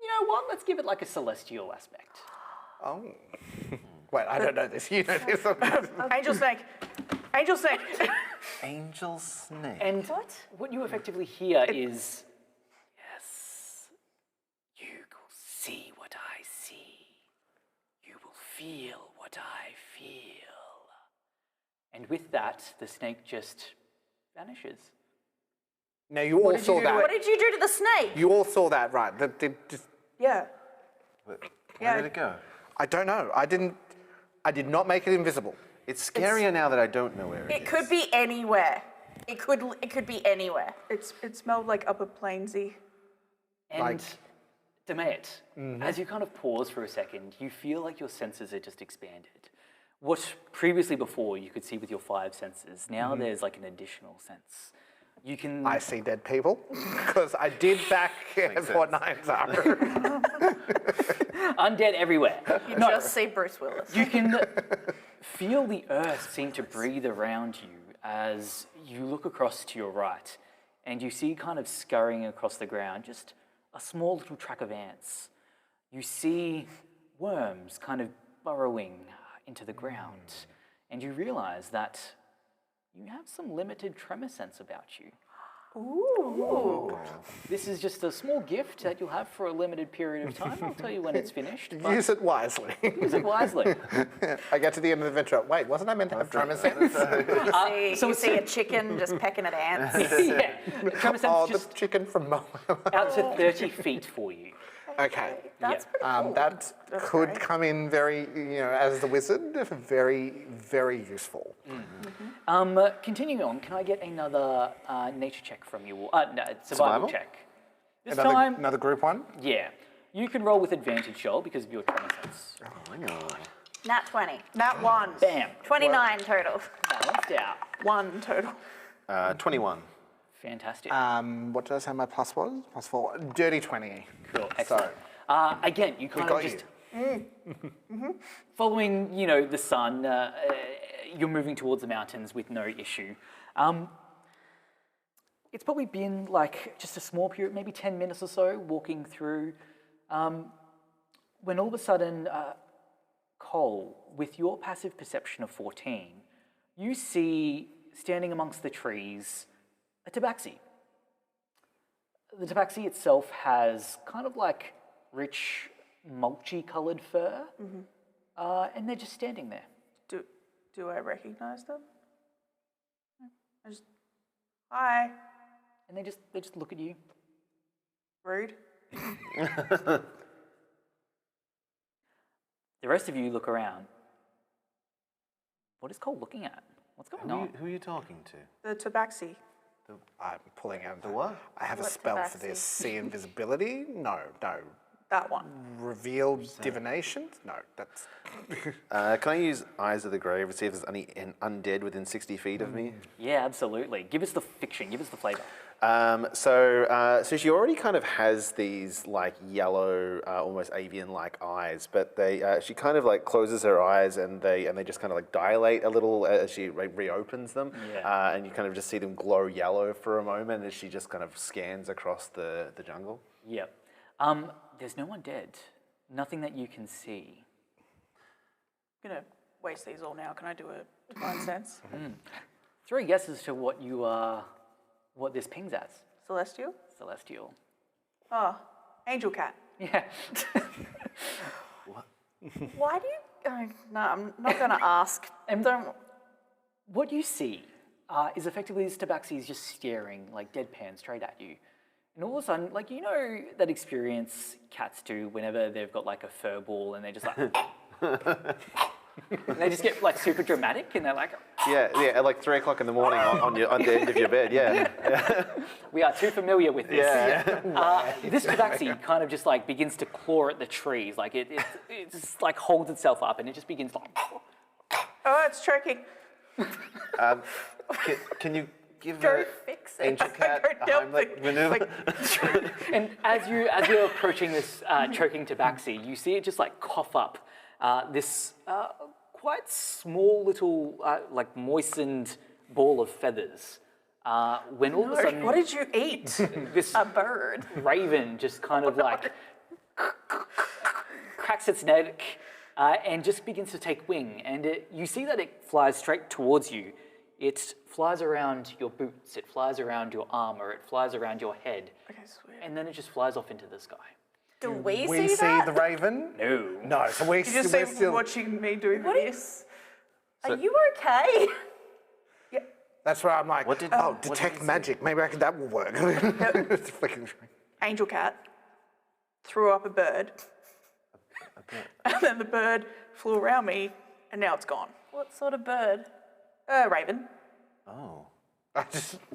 You know what? Let's give it like a celestial aspect. oh. Wait, I don't know this. You know this. Angel snake. Angel snake. Angel snake. And what you effectively hear is, yes, you will see what I see. You will feel what I feel. And with that, the snake just vanishes. Now you all did you saw do to that. What did you do to the snake? You all saw that, right? Yeah. Where did it go? I don't know. I did not make it invisible. It's scarier now that I don't know where it is. It could be anywhere. It could be anywhere. It smelled like Upper Plainsy. And Like- Demet, as you kind of pause for a second, you feel like your senses are just expanded. What previously before you could see with your 5 senses, now there's like an additional sense. You can. I see dead people because I did back what nines are. Undead everywhere. You just see Bruce Willis. You can feel the earth seem to breathe around you as you look across to your right and you see kind of scurrying across the ground just a small little track of ants. You see worms kind of burrowing into the ground and you realize that you have some limited tremor sense about you. Ooh. This is just a small gift that you'll have for a limited period of time. I'll tell you when it's finished. But Use it wisely. use it wisely. I get to the end of the adventure. Wait, wasn't I meant to have tremor sense? So you it's see a chicken just pecking at ants. yeah. Tremor sense Oh, just the chicken from Moana. out to 30 feet for you. Okay. That's pretty cool. That could come in very, as the wizard, very, very useful. Continuing on, can I get another nature check from you? No, survival Survival? check. This time, Another group one. yeah. You can roll with advantage, Joel, because of your tremor sense. Nat 20. Nat 1. Bam. 29 total. Balanced out. 1 total. 21. Fantastic. What did I say my plus was? Plus 4. Dirty 20. Cool. Excellent. Again, you kind of got just following, the sun. You're moving towards the mountains with no issue. It's probably been like just a small period, maybe 10 minutes or so, walking through. When all of a sudden, Cole, with your passive perception of 14, you see standing amongst the trees a tabaxi. The tabaxi itself has kind of like rich, mulchy-coloured fur, and they're just standing there. Do I recognize them? Hi. And they just look at you. Rude. The rest of you look around. What is Cole looking at? What's going on? Who are you talking to? The tabaxi. I'm pulling out. The what? I have a What spell for tabaxi? this. See invisibility? No. That one. Reveal divination? No, that's... Can I use Eyes of the Grave to see if there's any undead within 60 feet of me? Yeah, absolutely. Give us the fiction. Give us the flavour. So she already kind of has these like yellow, almost avian-like eyes, but she kind of like closes her eyes and they just kind of like dilate a little as she reopens them, Yeah. and you kind of just see them glow yellow for a moment as she just kind of scans across the jungle. Yep. There's no one dead. Nothing that you can see. I'm gonna waste these all now. Can I do a divine sense? 3 guesses to what you what this pings as. Celestial? Celestial. Oh, angel cat. Yeah. Why do you? Oh, no, I'm not going to ask. Don't. What you see is effectively this tabaxi is just staring like deadpan straight at you. And all of a sudden, like, you know that experience cats do whenever they've got like a fur ball and they're just like, and they just get like super dramatic and they're like, Yeah, at like 3 o'clock in the morning on the end of your bed. Yeah. we are too familiar with this. Yeah. This tabaxi kind of just like begins to claw at the trees, like it just like holds itself up and it just begins like. Oh, it's choking. Can you give Go a fix it. angel cat a Don't Heimlich maneuver? And as you're approaching this choking tabaxi, you see it just like cough up this quite small little like moistened ball of feathers. When all of a sudden, What did you eat? this A bird. raven just kind of like cracks its neck and just begins to take wing. And you see that it flies straight towards you. It flies around your boots, it flies around your armor, it flies around your head, Okay, sweet. and then it just flies off into the sky. Do we We see see that? the raven. No. No, so we're, You just we're say still. watching me doing this. Are you okay? That's where I'm like, What did- oh, what did detect you say? magic. Maybe that will work. It's flicking. Angel cat threw up a bird. And then the bird flew around me, and now it's gone. What sort of bird? Raven. Oh,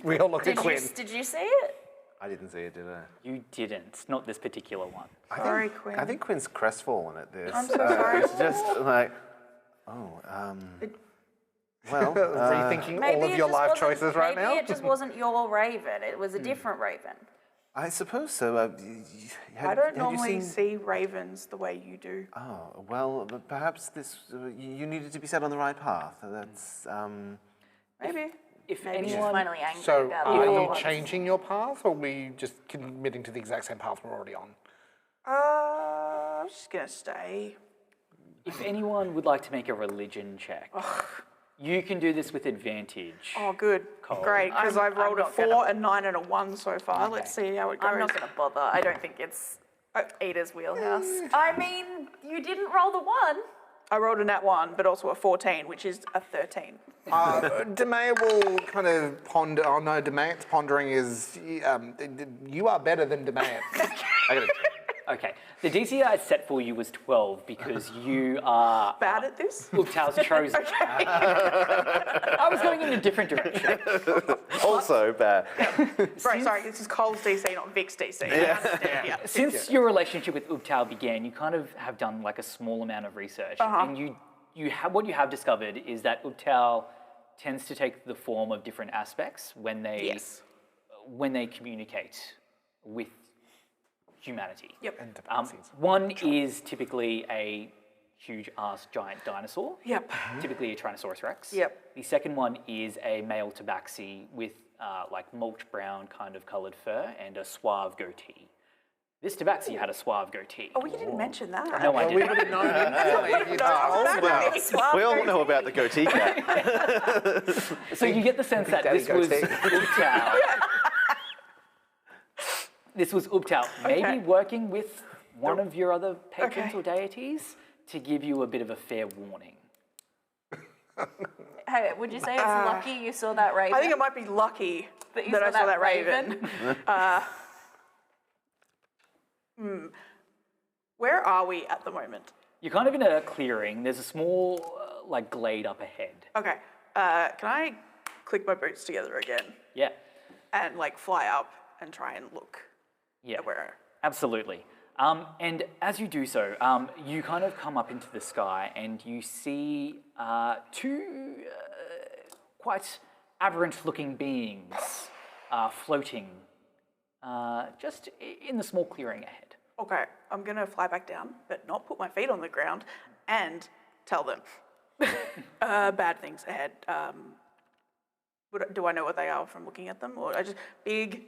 We all look at Did Quinn. did you see it? I didn't see it, did I? You didn't, not this particular one. Sorry, Quinn. I think Quinn's crestfallen at this. I'm so sorry. It's just like, well, Rethinking all of it your just life wasn't- choices right now. Maybe it just wasn't your raven. It was a different raven. I suppose so. I don't normally see ravens the way you do. Oh, well, but perhaps this you needed to be set on the right path. That's Maybe. If Maybe she's anyone, finally angry So, about are it. you changing your path, or are we just committing to the exact same path we're already on? I'm just gonna stay. if anyone would like to make a religion check, you can do this with advantage. Oh, good. Cool. Great, because I'm- I've rolled I'm a not 4, gonna- a 9, and a 1 so far. Let's see how it goes. I'm not going to bother. I don't think it's Ada's wheelhouse. I mean, you didn't roll the 1. I rolled a nat 1, but also a 14, which is a 13. Demea will kind of ponder. Oh no, Demea's pondering is you are better than Demea. I gotta. Okay, the DC I set for you was 12 because you are Bad at this? Ubtal's chosen. I was going in a different direction. Also bad. Right, sorry, this is Cole's DC, not Vic's DC. Yeah. Since your relationship with Ubtal began, you kind of have done like a small amount of research, and you have what you have discovered is that Ubtal tends to take the form of different aspects when they Yes. communicate with humanity. Yep. One is typically a huge ass giant dinosaur. Yep. Typically a Tyrannosaurus Rex. Yep. The second one is a male tabaxi with like mulch brown kind of coloured fur and a suave goatee. This tabaxi had a suave goatee. Oh, you didn't mention that. No, I Well, we didn't. would have known instantly if you told. We all know about the goatee cat. So you get the sense that Daddy this was goatee. Ubtal. This was Ubtal, maybe Okay. working with one of your other patrons Okay. or deities to give you a bit of a fair warning. Hey, would you say it's lucky you saw that raven? I think it might be lucky That you that I saw saw that that raven. Where are we at the moment? You're kind of in a clearing. There's a small like glade up ahead. Okay, can I click my boots together again Yeah, and like fly up and try and look yeah, at where? absolutely. And as you do so, you kind of come up into the sky and you see two quite aberrant-looking beings floating just in the small clearing ahead. Okay, I'm gonna fly back down, but not put my feet on the ground and tell them bad things ahead. Do I know what they are from looking at them, or I just big,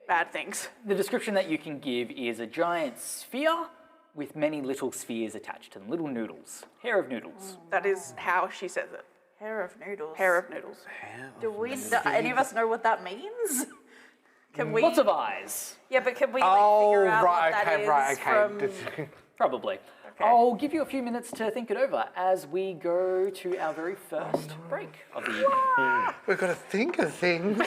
bad things. The description that you can give is a giant sphere with many little spheres attached to them, little noodles, hair of noodles. That is how she says it. Hair of noodles. Hair of noodles. Do any of us know what that means? Can we? Lots of eyes, Yeah, but can we like, Oh, figure out right, what that okay, is right, okay. from? probably. I'll give you a few minutes to think it over as we go to our very first break of the evening. We've got to think of things.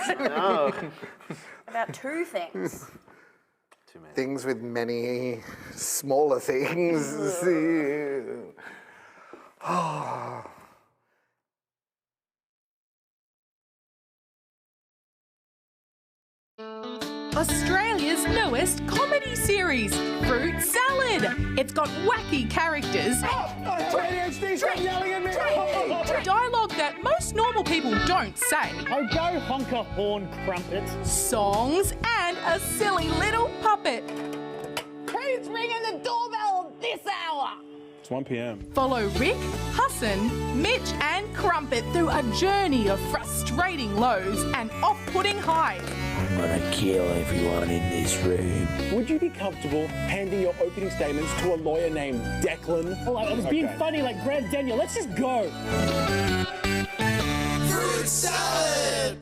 About two things. Things with many smaller things. Oh. Australia's newest comedy series, Fruit Salad. It's got wacky characters, dialogue that most normal people don't say, Oh, go honker horn crumpet. songs, and a silly little puppet. Who's ringing the doorbell this hour? It's 1 p.m. Follow Rick, Hassan, Mitch, and Crumpet through a journey of frustrating lows and off-putting highs. I'm gonna kill everyone in this room. Would you be comfortable handing your opening statements to a lawyer named Declan? Oh, I was being funny like Grant Daniel. Let's just go. Fruit salad!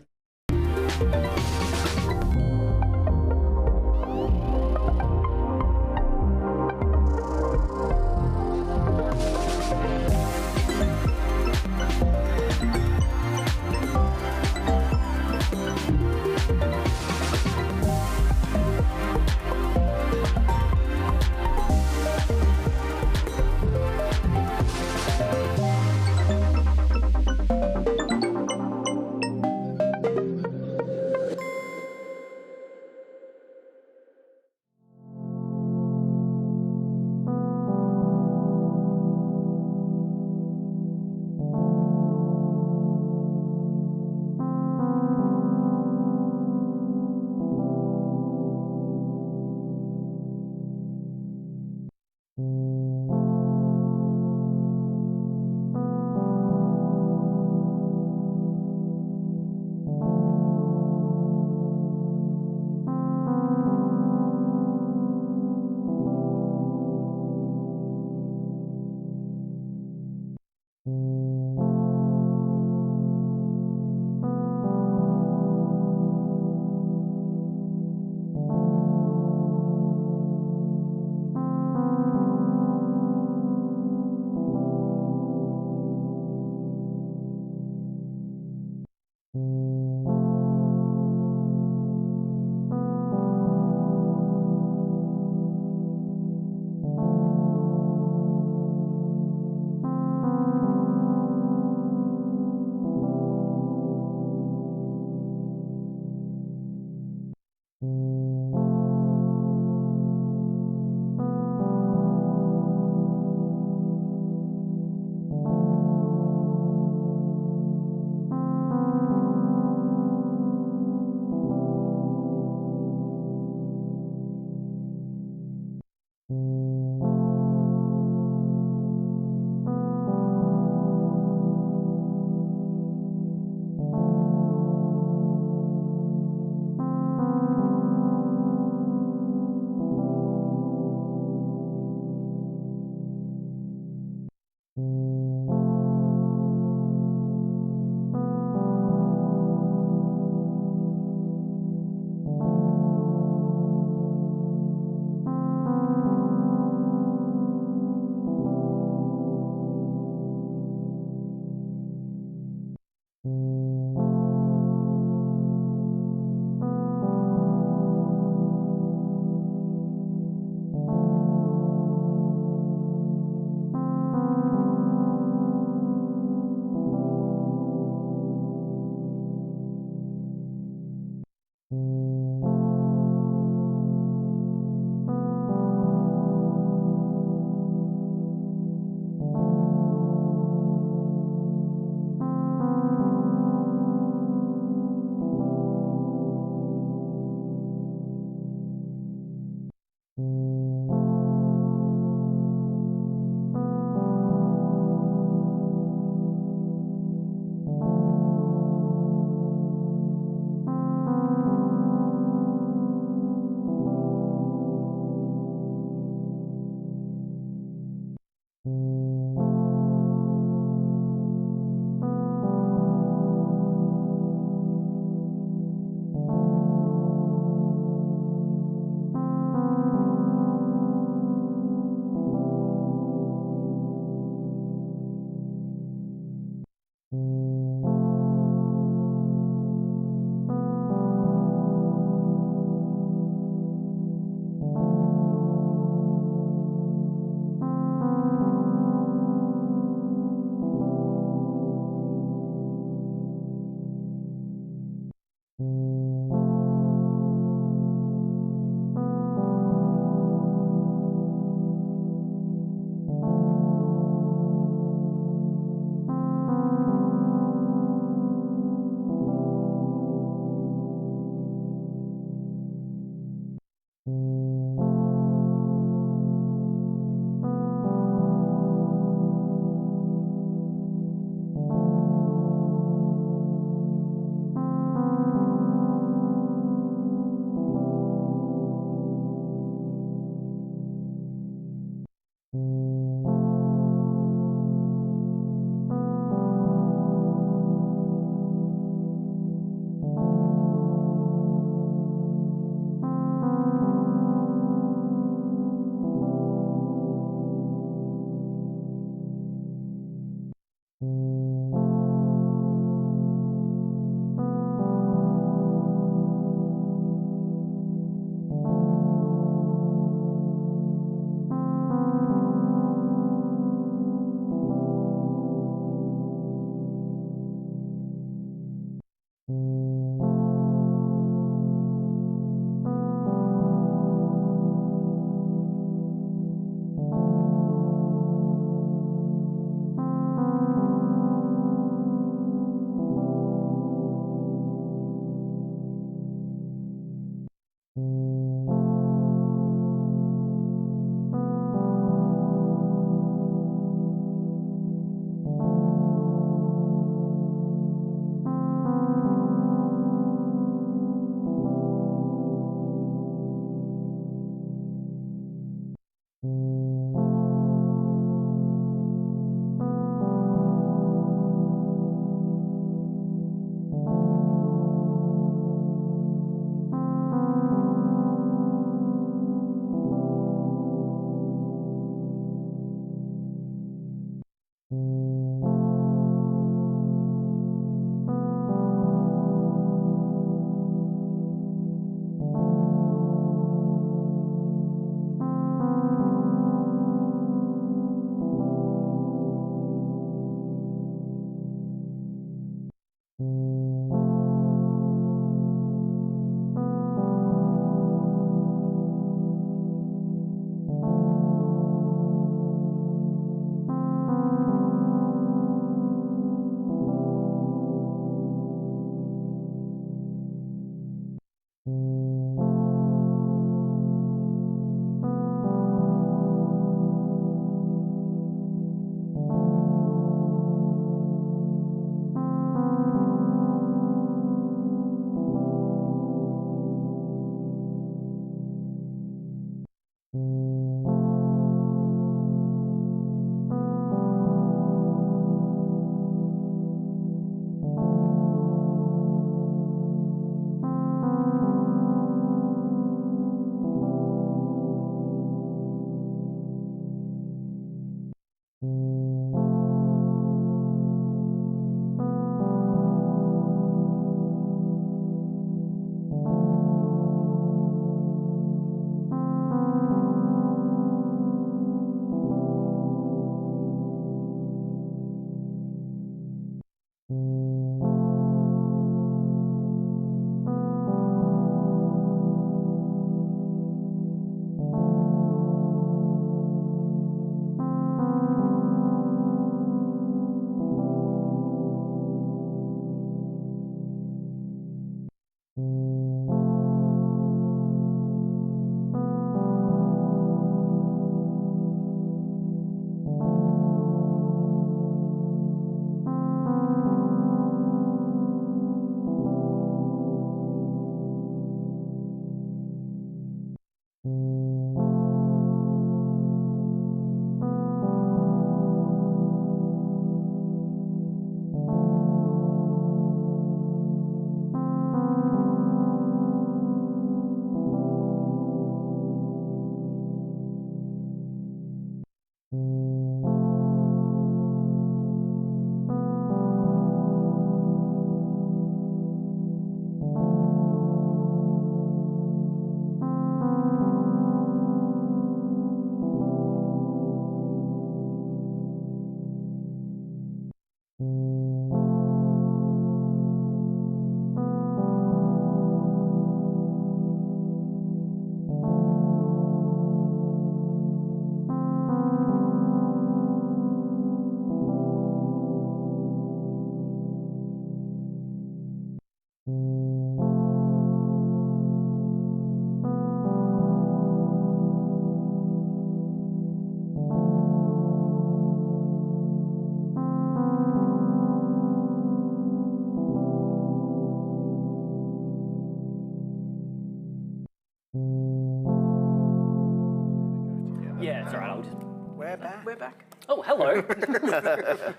Yeah, it's all right. I'll just. We're back. We're back. Oh, hello.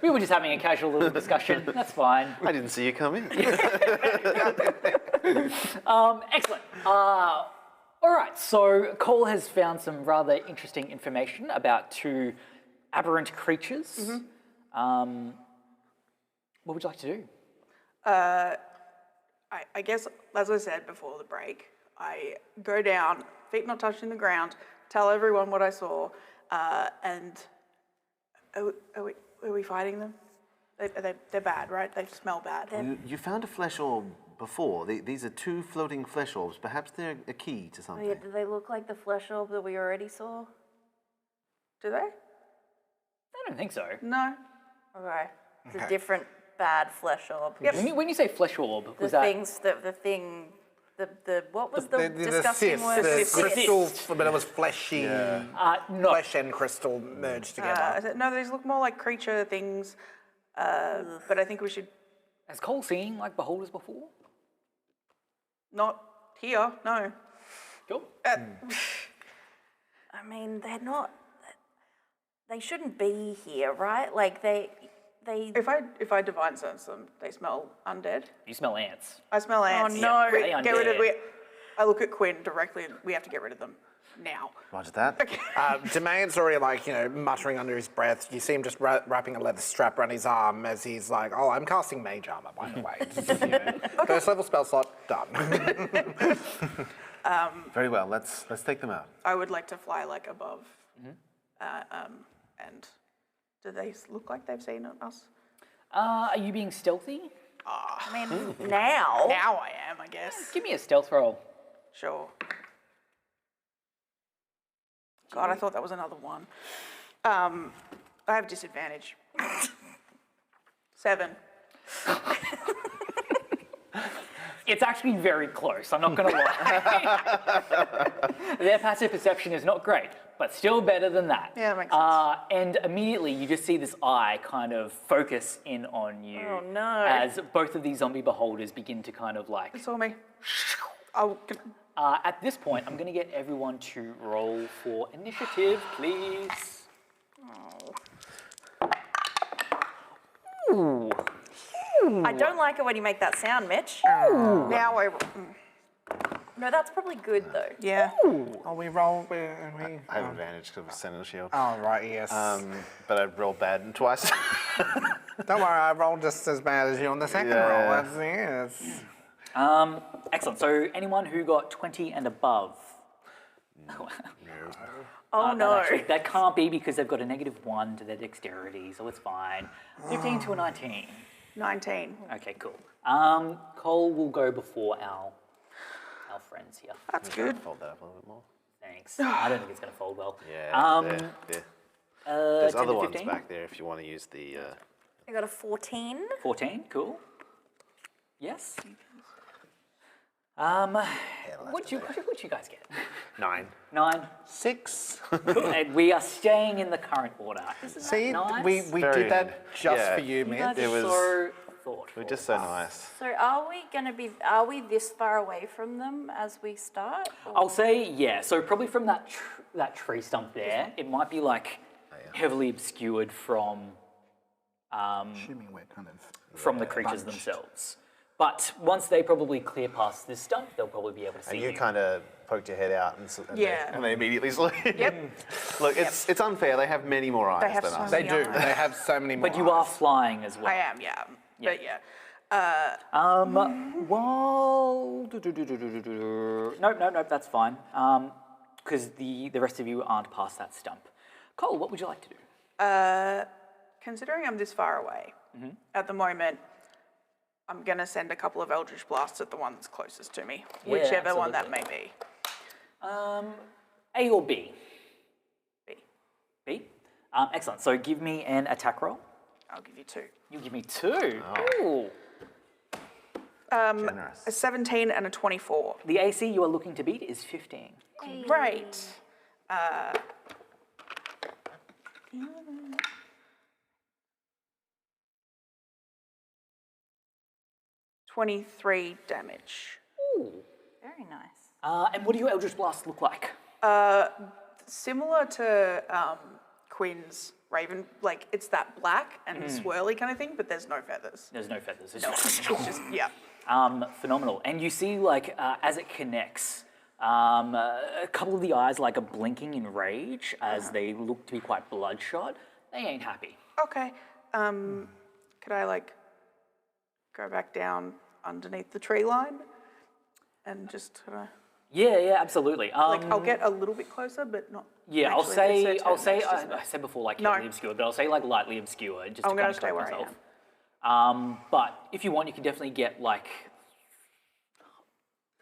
We were just having a casual little discussion. That's fine. I didn't see you come in. Excellent. All right. So Cole has found some rather interesting information about two aberrant creatures. What would you like to do? I guess, as I said before the break, I go down, feet not touching the ground, tell everyone what I saw, and are we fighting them? They're bad, right? They smell bad. You found a flesh orb before. These are two floating flesh orbs. Perhaps they're a key to something. Yeah, do they look like the flesh orb that we already saw? Do they? I don't think so. No. Okay. It's a different bad flesh orb. When you say flesh orb, The was that? things, what was the The disgusting cyst, word? the Cyst. crystal, but it was fleshy. No. Flesh and crystal merged together. No, these look more like creature things, but I think we should Has Cole seen like beholders before? not here, no. Cool. I mean, they're not. They shouldn't be here, right? Like they. If I divine sense them, they smell undead. You smell ants. I smell ants. no. We- They get rid of. undead. I look at Quinn directly. And we have to get rid of them now. Roger that. Demain's already muttering under his breath. You see him just wrapping a leather strap around his arm as he's like, "Oh, I'm casting mage armor, by the way." Just, first level spell slot done. Very well. Let's take them out. I would like to fly like above. And do they look like they've seen us? Are you being stealthy? I mean, now. Now I am, I guess. Give me a stealth roll. Sure. God, I thought that was another one. I have disadvantage. 7. It's actually very close, I'm not going to lie. Their passive perception is not great, but still better than that. Yeah, that makes sense. And immediately you just see this eye kind of focus in on you. Oh, no. As both of these zombie beholders begin to kind of like... It's all me. Oh, at this point, I'm going to get everyone to roll for initiative, please. Ooh. I don't like it when you make that sound, Mitch. now I. No, that's probably good though. Yeah. Oh, we roll. I have advantage because of Sentinel Shield. Oh, right, yes. But I rolled bad twice. Don't worry, I rolled just as bad as you on the second Yeah. roll. Yes. Excellent. So anyone who got 20 and above? Oh no. That can't be because they've got a -1 to their dexterity, so it's fine. 15 to a 19. 19. Okay, cool. Cole will go before our friends here. That's good. Fold that up a little bit more. Thanks. I don't think it's going to fold well. Yeah. There. There's 10 other to ones 15? back there if you want to use the. I got a 14. 14, cool. Yes. What'd you guys get? 9. 9. 6. Cool. And we are staying in the current order. Isn't See, that nice? we Very did that good. just Yeah. for you, You Mitch. guys It are was- so thoughtful. We're just so nice. So are we this far away from them as we start? Or- I'll say yeah. So probably from that tree stump there, it might be like heavily obscured from Assuming we're kind of from the creatures themselves. But once they probably clear past this stump, they'll probably be able to see And you you. kind of poked your head out and, Yeah. and they immediately sleep. Yep. Look, it's unfair. They have many more eyes They have than so us. They many do. eyes. They have so many more. But you are eyes. flying as well. I am, yeah. But yeah. Well, nope, that's fine. Because the rest of you aren't past that stump. Cole, what would you like to do? Considering I'm this far away, at the moment, I'm going to send a couple of Eldritch Blasts at the one that's closest to me, Yeah, whichever one that may absolutely. be. A or B? B. B? Excellent. So give me an attack roll. I'll give you 2. You give me 2. Ooh. Generous. A 17 and a 24. The AC you are looking to beat is 15. Great. 23 damage. Ooh. Very nice. And what do your Eldritch Blasts look like? Similar to Quinn's Raven, like it's that black and swirly kind of thing, but there's no feathers. There's no feathers. It's It's just, yeah. phenomenal. And you see, like, as it connects, a couple of the eyes, like, are blinking in rage as they look to be quite bloodshot. They ain't happy. Okay. Could I like go back down underneath the tree line and just Yeah, absolutely. like I'll get a little bit closer, but not. Yeah, actually, it's their turn, it's just- I said before, like, No. heavily obscured, but I'll say, like, lightly obscured, just I'm to gonna kind of stay stop where I myself. But if you want, you can definitely get, like,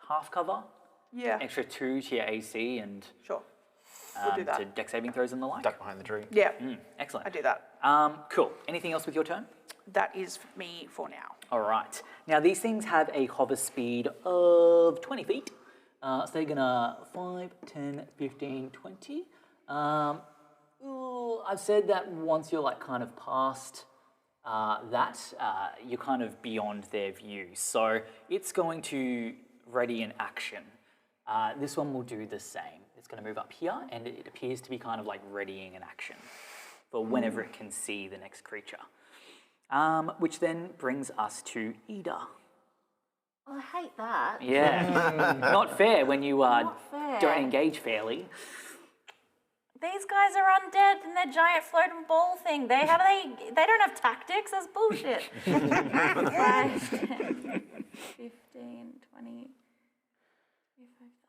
half cover, Yeah. extra 2 to your AC, and Sure. We'll do that. to deck saving throws and the like. Duck behind the tree. Yeah. Excellent. I do that. Cool. Anything else with your turn? That is me for now. All right. Now, these things have a hover speed of 20 feet. So they're gonna 5, 10, 15, 20. I've said that once you're like kind of past you're kind of beyond their view. So it's going to ready an action. This one will do the same. It's going to move up here, and it appears to be kind of like readying an action for whenever it can see the next creature. Which then brings us to Ida. Well, I hate that. Yeah, not fair when you Not fair. don't engage fairly. These guys are undead in their giant floating ball thing. They don't have tactics. That's bullshit. 5, 10, 15, 20.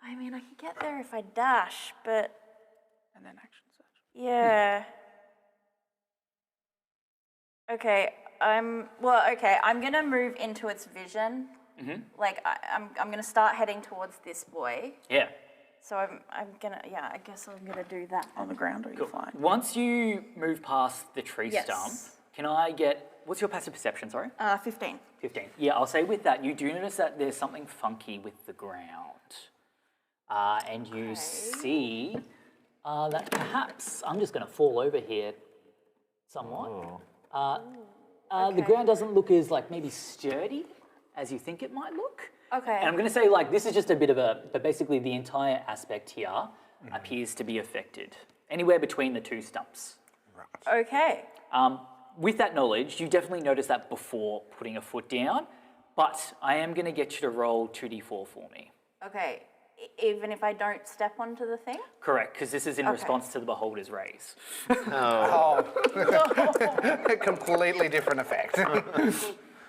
I mean, I could get there if I dash, but And then action search. yeah. Okay, I'm gonna move into its vision. Like I'm gonna start heading towards this boy. Yeah. So I guess I'm gonna do that. On the ground, or are you flying? Once you move past the tree Yes. stump, can I get what's your passive perception, sorry? 15. 15. Yeah, I'll say with that, you do notice that there's something funky with the ground. And you see that perhaps, I'm just going to fall over here somewhat. The ground doesn't look as like maybe sturdy as you think it might look. Okay. And I'm going to say like this is just a bit of but basically the entire aspect here appears to be affected. Anywhere between the two stumps. Okay. With that knowledge, you definitely notice that before putting a foot down, but I am going to get you to roll 2d4 for me. Okay. Even if I don't step onto the thing? Correct, because this is in response to the beholder's raise. Completely different effect.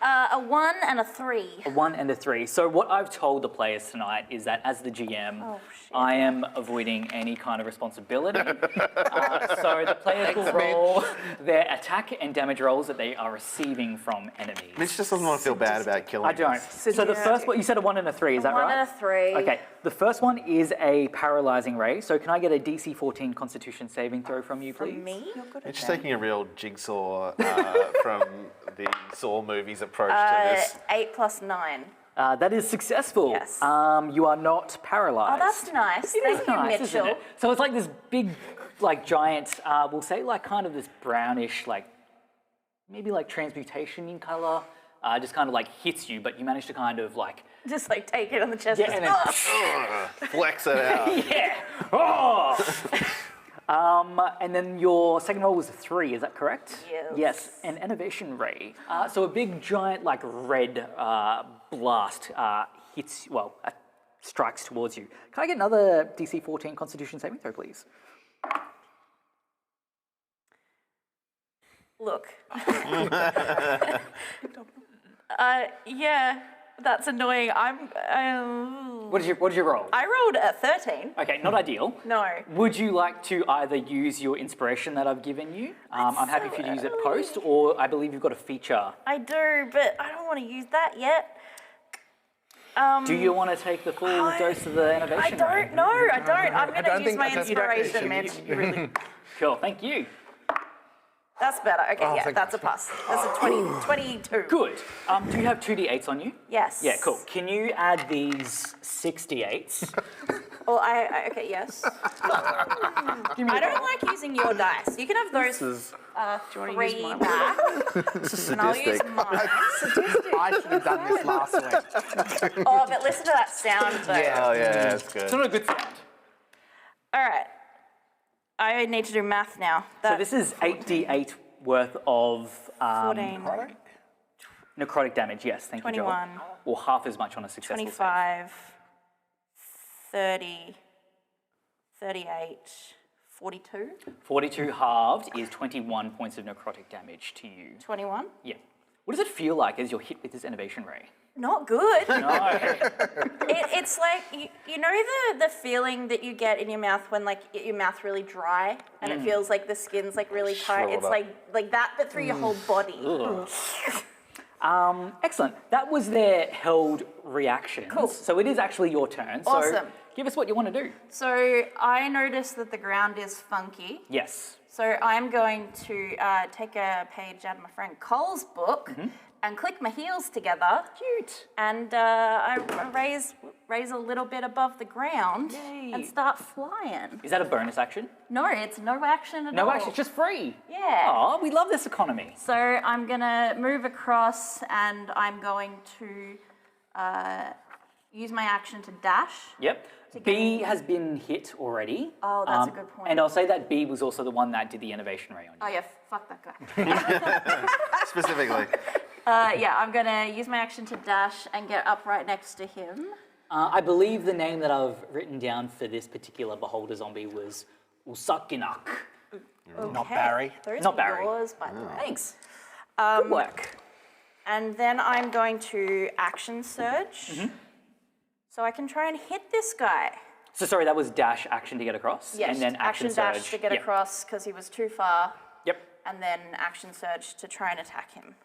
A 1 and a 3. A 1 and a 3. So what I've told the players tonight is that as the GM, I am avoiding any kind of responsibility. So the players will roll their attack and damage rolls that they are receiving from enemies. Mitch just doesn't want to feel bad about killing. I don't. So the first one, you said a 1 and a 3, is that right? 1 and a 3. Okay, the first one is a paralyzing ray. So can I get a DC 14 Constitution saving throw from you, please? From me? Mitch is taking a real jigsaw from the Saw movies approach to this. 8 plus 9. That is successful. Yes. You are not paralyzed. Oh, that's nice. It is Thank you, nice, isn't Mitchell. it? So it's like this big, like giant, we'll say like kind of this brownish, like maybe like transmutation in color, just kind of like hits you, but you manage to kind of like, Just like take it on the chest. yeah, and then, Flex it out. yeah, oh! And then your second roll was a 3, is that correct? Yes. Yes, an innovation ray. So a big giant like red blast hits, strikes towards you. Can I get another DC 14 Constitution saving throw, please? Look. Yeah, that's annoying. What did you roll? I rolled a 13. Okay, not ideal. No. Would you like to either use your inspiration that I've given you? I'm happy for you to use it post, or I believe you've got a feature. I do, but I don't want to use that yet. Do you want to take the full dose of the innovation? I don't know. I don't. I'm going to use think my that's inspiration, practice. Mitch. Sure, thank you. That's better. Okay, yeah, thank that's a plus. That's a 22. Good. Do you have 2d8s on you? Yes. Yeah, cool. Can you add these 6 d8s? Well, okay, yes. I don't like using your dice. You can have those Do you want to 3 use mine? back, and I'll use mine. I should have done this last week. Oh, but listen to that sound, though. Oh yeah, that's good. It's not a good sound. All right. I need to do math now. So this is 8d8 worth of 14, necrotic damage, yes, thank you, 21, Joel. Or half as much on a successful 25, 30, 38, 42, save. 42 halved is 21 points of necrotic damage to you. 21. Yeah. What does it feel like as you're hit with this innovation ray? Not good. No. It's like, you know the feeling that you get in your mouth when like your mouth's really dry and it feels like the skin's like really tight. It's like that, but through your whole body. Excellent. That was their held reactions. Cool. So it is actually your turn. So Awesome. give us what you want to do. So I noticed that the ground is funky. Yes. So I'm going to take a page out of my friend Cole's book and click my heels together. Cute. And I raise a little bit above the ground and start flying. Is that a bonus action? No, it's no action at all. No action, it's just free. Yeah. Oh, we love this economy. So I'm gonna move across and I'm going to use my action to dash. Yep. B has been hit already. Oh, that's a good point. And I'll say that B was also the one that did the innovation ray on you. Oh yeah, fuck that guy. Specifically. Yeah, I'm gonna use my action to dash and get up right next to him. I believe the name that I've written down for this particular beholder zombie was Usakinak. Not Barry. Those Not are Barry. yours, by the way. Thanks. Good work. And then I'm going to action surge. So I can try and hit this guy. So sorry, that was dash action to get across? Yes, And then action dash surge. to get Yep. across because he was too far. Yep. And then action surge to try and attack him.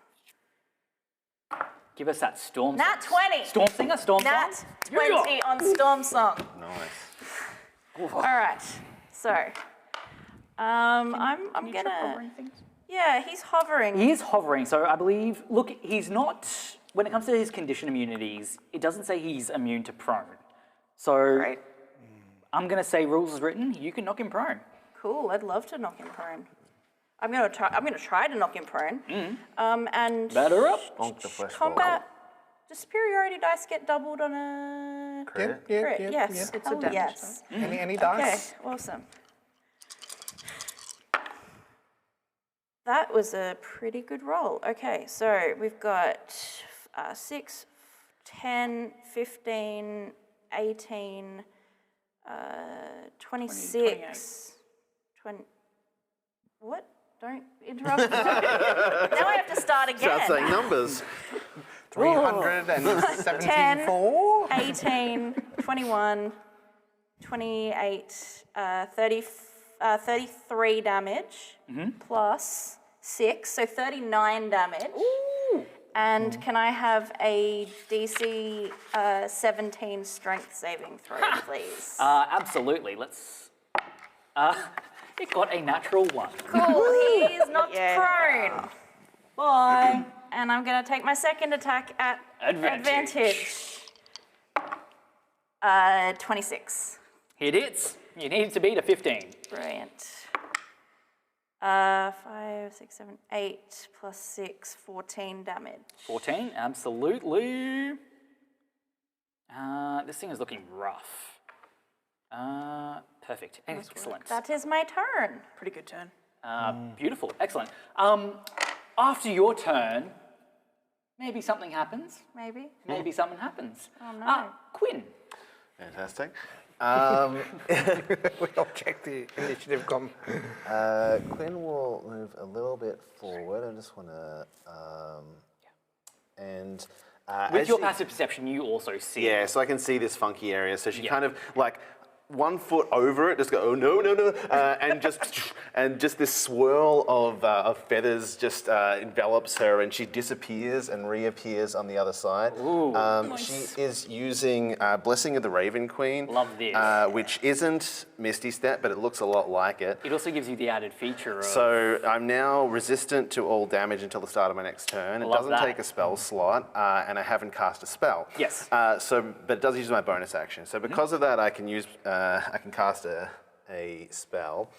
Give us that storm Nat song. 20. Storm singer, storm Nat song? 20 on Storm Song. Nice. All right. So, I'm Can you trip over gonna. anything? Yeah, he's hovering. He is hovering, so I believe, look, he's not, when it comes to his condition immunities, it doesn't say he's immune to prone. So Right. I'm going to say rules as written, you can knock him prone. Cool. I'd love to knock him prone. I'm gonna try to knock him prone. And Batter up. Bonk the flesh ball. combat. Does superiority dice get doubled on a Crit? crit? Yeah, Yes. It's a Oh, damage yes. Any Okay. dice? Awesome. That was a pretty good roll. Okay, so we've got 6, 10, 15, 18, 26, 20. What? Don't interrupt. Now I have to start Start saying again. numbers. 374. 18, 21, 28, 33 damage plus 6, so 39 damage. And can I have a DC 17 strength saving throw, please? Absolutely, let's... it got a natural 1. Cool, he's not Yeah. prone. Bye. And I'm going to take my second attack at advantage. 26. Hit hits. You need to beat a 15. Brilliant. 5, 6, 7, 8 plus 6, 14 damage. 14, absolutely. This thing is looking rough. Perfect. Excellent. That is my turn. Pretty good turn. Beautiful. Excellent. After your turn, maybe something happens. Maybe. Maybe something happens. Oh, no. Quinn. Fantastic. We all check the initiative com. Quinn will move a little bit forward. I just want to, and With as your she- passive perception, you also see. yeah, so I can see this funky area. So she Yeah. kind of like 1 foot over it, just go, oh no, no, no, and just this swirl of feathers just envelops her, and she disappears and reappears on the other side. She is using Blessing of the Raven Queen. Love this. Which isn't Misty Step, but it looks a lot like it. It also gives you the added feature of... So I'm now resistant to all damage until the start of my next turn. It Love doesn't that. take a spell slot, and I haven't cast a spell. Yes. But it does use my bonus action. So because of that, I can use, I can cast a spell.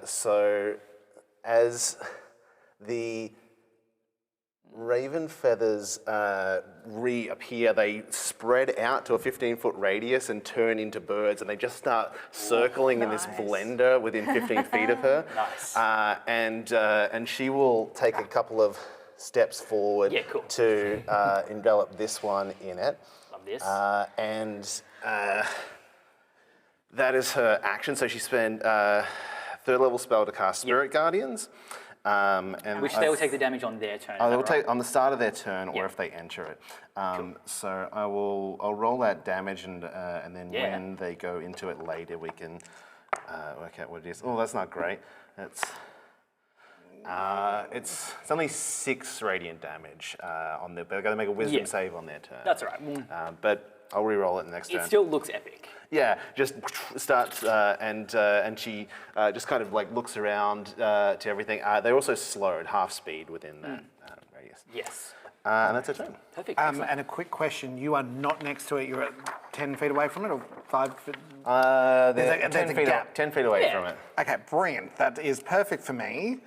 So as the raven feathers reappear, they spread out to a 15-foot radius and turn into birds, and they just start circling in this blender within 15 feet of her. Nice. And she will take a couple of steps forward Yeah, cool. to envelop this one in it. Love this. That is her action. So she spent third level spell to cast Spirit Guardians. And Which they will take the damage on their turn. Oh, is they will that right? take on the start of their turn, or Yeah. if they enter it. So I'll roll that damage, and then Yeah. when they go into it later, we can work out what it is. Oh, that's not great. It's only 6 radiant damage on their. They're going to make a Wisdom Yeah. save on their turn. That's all right. But I'll re-roll it next It turn. still looks epic. Yeah, just starts and she just kind of like looks around to everything. They're also slowed, half speed within that radius. Yes. And that's her turn. Perfect. Excellent. And a quick question: you are not next to it. You're at 10 feet away from it, or 5 feet? They're There's a 10 feet, gap. 10 feet away Yeah. from it. Okay, brilliant. That is perfect for me.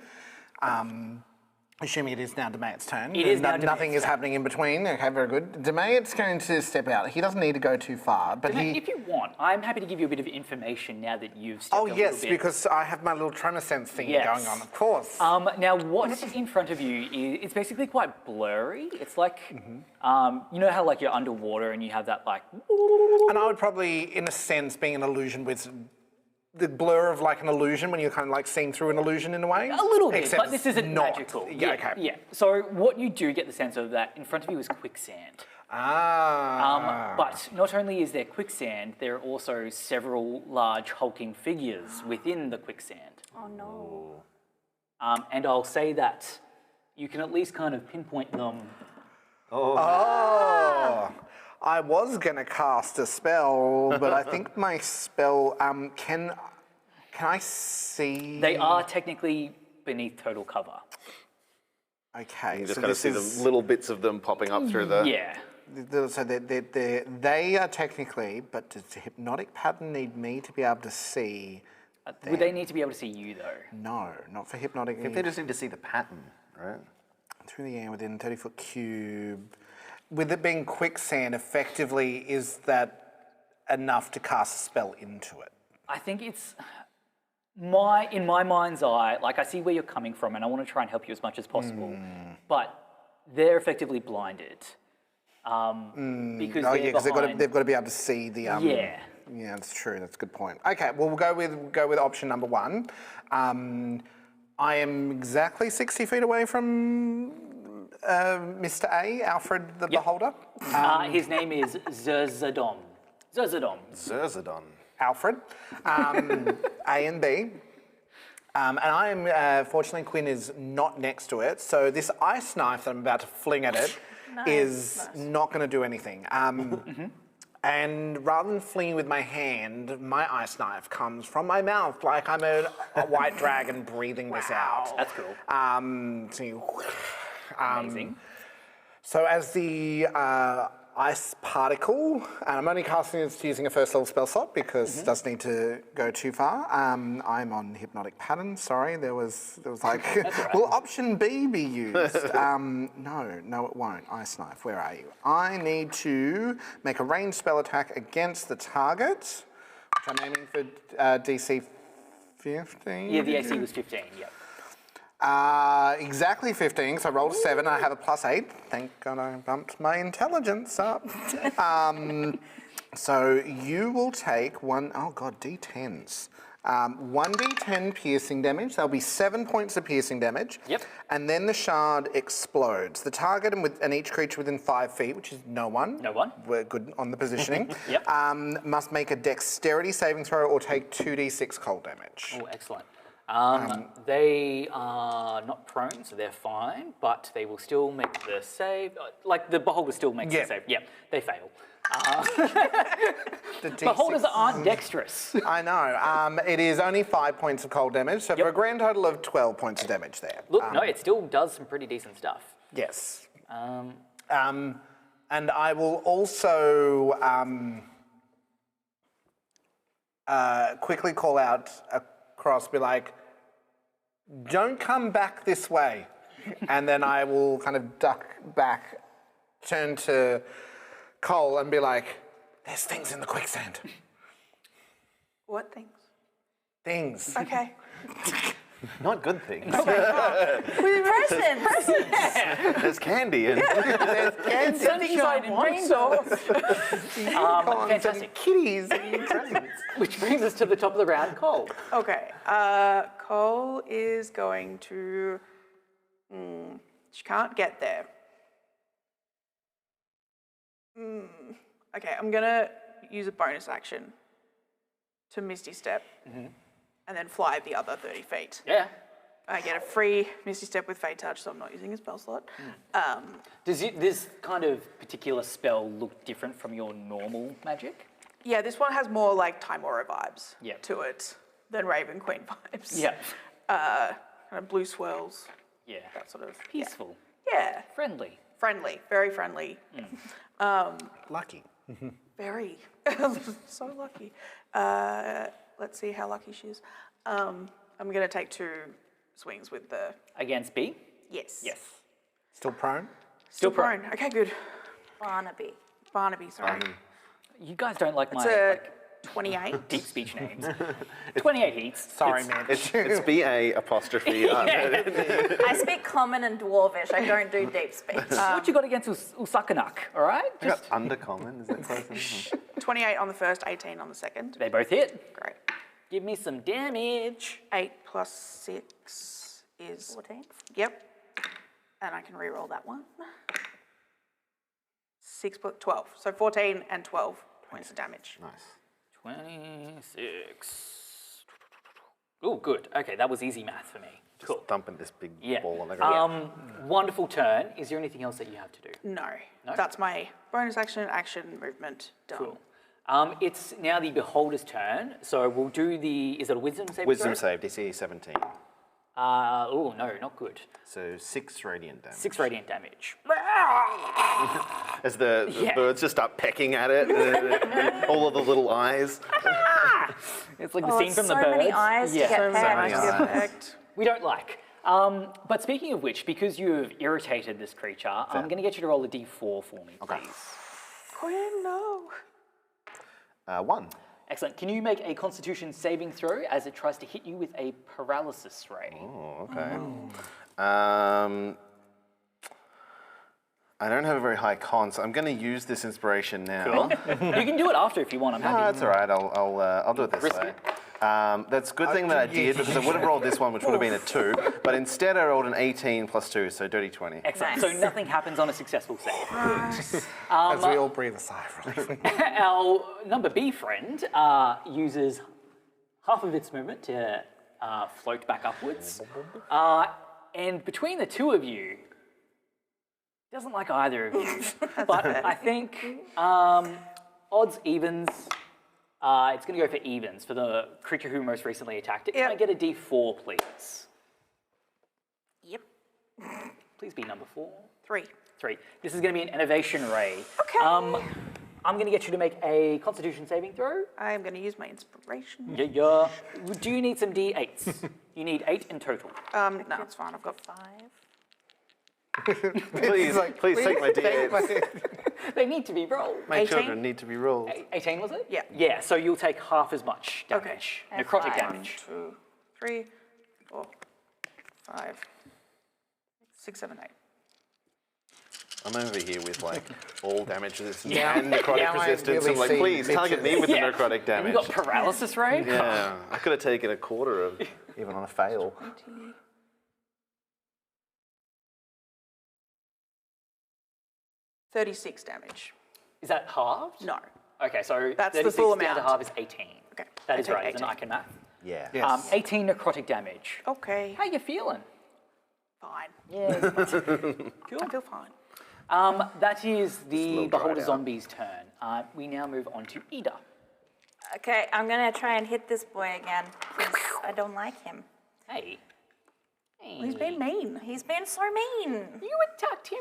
Assuming it is now Demayet's turn. It is now Nothing Demayet's is happening in between. Okay, very good. Demayet's going to step out. He doesn't need to go too far, but he... If you want, I'm happy to give you a bit of information now that you've stepped Oh, a little yes, bit. because I have my little tremor sense thing Yes. going on, of course. Now, what's in front of you is it's basically quite blurry. It's like, you know how like you're underwater and you have that like, And I would probably, in a sense, being an illusion with the blur of like an illusion when you're kind of like seeing through an illusion in a way. a little bit, Except but this isn't not. magical. Yeah, okay. Yeah. So what you do get the sense of that in front of you is quicksand. But not only is there quicksand, there are also several large hulking figures within the quicksand. Oh no. And I'll say that you can at least kind of pinpoint them. Oh, I was gonna cast a spell, but I think my spell, can I see? They are technically beneath total cover. Okay. You just so kind of this see is, the little bits of them popping up through the. Yeah. So they are technically, but does the hypnotic pattern need me to be able to see? Would they need to be able to see you though? No, not for hypnotic. I think they just need to see the pattern, right? Through the air within 30-foot cube. With it being quicksand, effectively, is that enough to cast a spell into it? I think it's in my mind's eye, like I see where you're coming from and I want to try and help you as much as possible, but they're effectively blinded. Because Because they've got to be able to see the. Yeah. Yeah, that's true. That's a good point. Okay, well we'll go with option number one. I am exactly 60 feet away from Mr. A, Alfred the Beholder. His name is Zerzadon. Zerzadon. Alfred, A and B. And I am, fortunately, Quinn is not next to it, so this ice knife that I'm about to fling at it is not going to do anything. And rather than flinging with my hand, my ice knife comes from my mouth like I'm a white dragon breathing this out. That's cool. Amazing. So as the ice particle, and I'm only casting this using a first level spell slot because it doesn't need to go too far. I'm on hypnotic pattern. Sorry, there was like, will option B be used? No, it won't. Ice knife, where are you? I need to make a ranged spell attack against the target, which I'm aiming for DC 15. Yeah, the AC was 15, yeah. Exactly 15, so I rolled a 7 and I have a +8. Thank God I bumped my intelligence up. So you will take D10s. 1d10 piercing damage. There'll be 7 points of piercing damage. Yep. And then the shard explodes. The target and each creature within 5 feet, which is no one. No one. We're good on the positioning. Yep. Must make a dexterity saving throw or take 2d6 cold damage. Oh, excellent. They are not prone, so they're fine, but they will still make the save. Like the beholder still makes the save. Yeah, they fail. Beholders aren't dexterous. I know. It is only 5 points of cold damage, so for a grand total of 12 points of damage there. Look, no, it still does some pretty decent stuff. Yes. And I will also quickly call out across, be like, don't come back this way. And then I will kind of duck back, turn to Cole and be like, there's things in the quicksand. What things? Things. Okay. Not good things. Presents. There's candy and There's Sunshine and rainbow. Fantastic. kitties and presents. Which brings us to the top of the round, Cole. Okay. Cole is going to. She can't get there. Okay, I'm gonna use a bonus action to Misty Step, and then fly the other 30 feet. Yeah. I get a free Misty Step with Fade Touch, so I'm not using a spell slot. Does this kind of particular spell look different from your normal magic? Yeah, this one has more like Time Aura vibes Yep. to it than Raven Queen vibes. Yeah. Kind of blue swirls, Yeah. that sort of Peaceful. Yeah, Friendly. friendly, very friendly. Lucky. Very. So lucky. Let's see how lucky she is. I'm going to take 2 swings with the... Against B? Yes. Yes. Still prone? Still prone. Okay, good. Barnaby. Barnaby, sorry. You guys don't like It's my a 28. deep speech names. 28 heats. Sorry, It's- man. it's BA apostrophe. I speak Common and Dwarvish. I don't do deep speech. What you got against Usakanak, all right? I got undercommon, is that close? 28 on the first, 18 on the second. They both hit. Great. Give me some damage. 8 plus 6 is... 14. Yep. And I can re-roll that one. 6 plus 12. So 14 and 12 points of damage. Nice. 26. Oh, good. Okay, that was easy math for me. Cool. Dumping this big Yeah. ball on the ground. Wonderful turn. Is there anything else that you have to do? No. No? That's my bonus action, movement, done. Cool. It's now the Beholder's turn, so we'll do the, is it a Wisdom save? Wisdom save, DC 17. Oh, no, not good. So 6 radiant damage. 6 radiant damage. As the Yeah. birds just start pecking at it, and all of the little eyes. It's like the scene from the so birds. many eyes to Yeah. get many pecked. eyes. We don't like. But speaking of which, because you have irritated this creature, I'm going to get you to roll a d4 for me, please. Quinn, no. 1. Excellent. Can you make a Constitution saving throw as it tries to hit you with a paralysis ray? Oh, okay. I don't have a very high con, so I'm going to use this inspiration now. Cool. You can do it after if you want. I'm happy. No, that's all right. I'll do it this Risk way. it. That's a good thing that I did because I would have rolled this one, which would have been a 2, but instead I rolled an 18 plus 2, so dirty 20. Excellent. Nice. So nothing happens on a successful save. As we all breathe a sigh of relief. Our number B friend uses half of its movement to float back upwards. And between the two of you, doesn't like either of you. But I think odds, evens, it's going to go for evens for the creature who most recently attacked it. Can I Yep. get a d4, please? Yep. Please be number 4. 3. 3. This is going to be an innovation ray. Okay. I'm going to get you to make a Constitution saving throw. I'm going to use my inspiration. Yeah. Do you need some d8s? You need 8 in total. No, it's fine. I've got 5. Please take my D8. They need to be rolled. My 18? children need to be rolled. 18 was it? Yeah. Yeah, so you'll take half as much damage. Okay. Necrotic 5. damage. 2, 3, 4, 5, 6, 7, 8. I'm over here with like all damage resistance Yeah. and necrotic Yeah, I resistance. really I'm like, see please target me with Yeah. the necrotic You damage. got paralysis ray? Yeah, I could have taken a quarter of even on a fail. 36 damage. Is that halved? No. Okay, so That's the 36 full down to amount. half is 18. Okay. That is I take right, isn't it? 18. I can math. Yeah. Yes. 18 necrotic damage. Okay. How you feeling? Fine. Yeah. I feel fine. That is the little dried Beholder out. Zombie's turn. We now move on to Ida. Okay, I'm gonna try and hit this boy again because I don't like him. Hey. He's been mean. He's been so mean. You attacked him.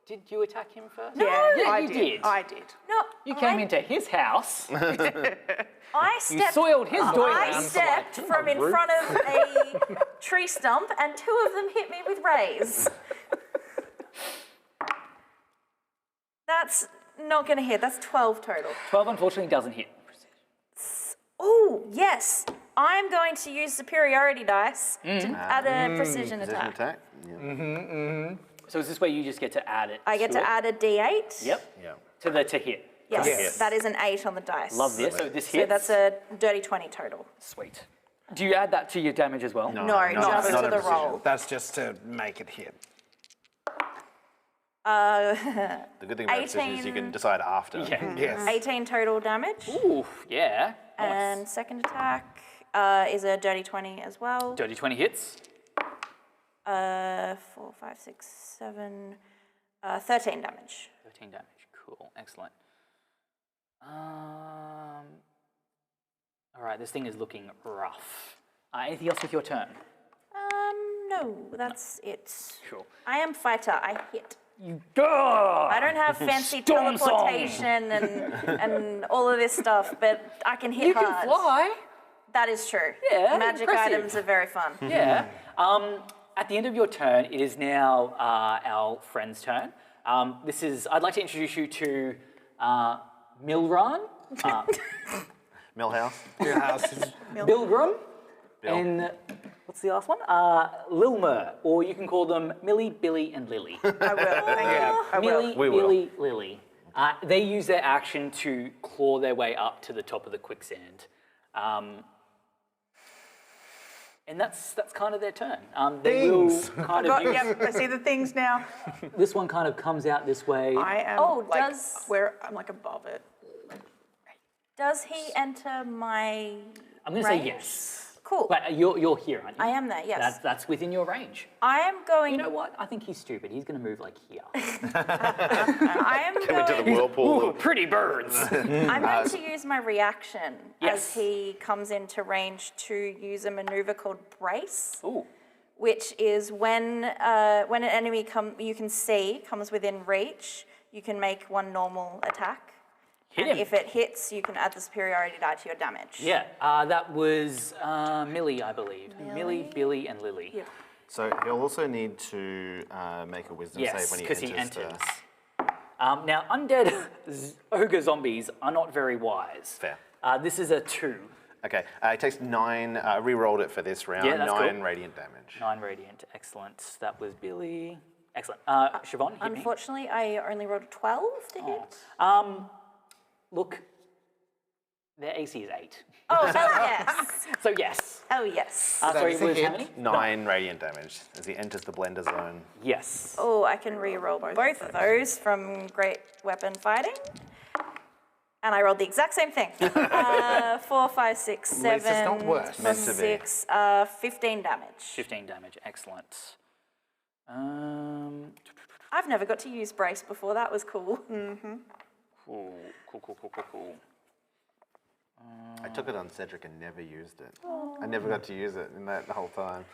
Did you attack him first? No. Yeah, I you did. I did. No, You came into his house. I stepped. soiled his doily. I stepped from in front of a tree stump, and 2 of them hit me with rays. That's not gonna hit. That's 12 total. 12 unfortunately doesn't hit. Oh yes, I'm going to use superiority dice to add a precision Precision attack. attack? Yeah. So is this where you just get to add it? I get to it? add a d8. Yep. Yeah. To the to hit. Yes, Yes. that is an 8 on the dice. Love this. So this So hits. that's a dirty 20 total. Sweet. Do you add that to your damage as well? No, not just in to the precision. roll. That's just to make it hit. The good thing about precision is you 18. can decide after. Yeah. Yes. 18 total damage. Ooh, yeah. Nice. And second attack is a dirty 20 as well. Dirty 20 hits. 4, 5, 6, 7, 13 damage. 13 damage. Cool. Excellent. All right, this thing is looking rough. Anything else with your turn? No, that's it. Sure. I am fighter. I hit. You go! I don't have fancy Storm song. teleportation and all of this stuff, but I can hit You hard. can fly. That is true. Yeah, Magic impressive. items are very fun. Yeah. At the end of your turn, it is now our friend's turn. I'd like to introduce you to Milran, Millhouse? Your house is Bilgrim, Bill. and what's the last one? Lilmer, or you can call them Millie, Billy, and Lily. I will. Thank you. I will. Millie, We will. Billy, Lily. They use their action to claw their way up to the top of the quicksand. And that's kind of their turn. They will kind of use, Yep, I see the things now. this one kind of comes out this way. I am Oh, like does- where I'm like above it. Does he enter my I'm going to say range? yes. Cool. But you're here, aren't you? I am there, yes. That's within your range. I am going. You know what? I think he's stupid. He's going to move like here. I am Into the going. whirlpool. Ooh, pretty birds. I'm going to use my reaction Yes. as he comes into range to use a maneuver called brace, Ooh. which is when an enemy you can see comes within reach, you can make one normal attack. Hit And him. if it hits, you can add the superiority die to your damage. Yeah, that was Millie, I believe. Millie, Billy, and Lily. Yeah. So he'll also need to make a wisdom Yes, save when because he he enters. enters. Now, undead ogre zombies are not very wise. Fair. This is a 2. Okay, it takes 9, re-rolled it for this round, Yeah, that's 9 cool. radiant damage. 9 radiant, excellent. That was Billy. Excellent. Siobhan, hit me. Unfortunately, I only rolled a 12 to hit. Look, their AC is 8. Oh, hell yes. So yes. Oh, yes. Sorry, is it a was how hit. many? 9 radiant damage as he enters the blender zone. Yes. Oh, I can re-roll both of those from great weapon fighting. And I rolled the exact same thing. 4, 5, 6, 7, least it's not worse. Meant to be. 6, 15 damage. 15 damage, excellent. I've never got to use brace before. That was cool. Cool. I took it on Cedric and never used it. I never got to use it in that whole time.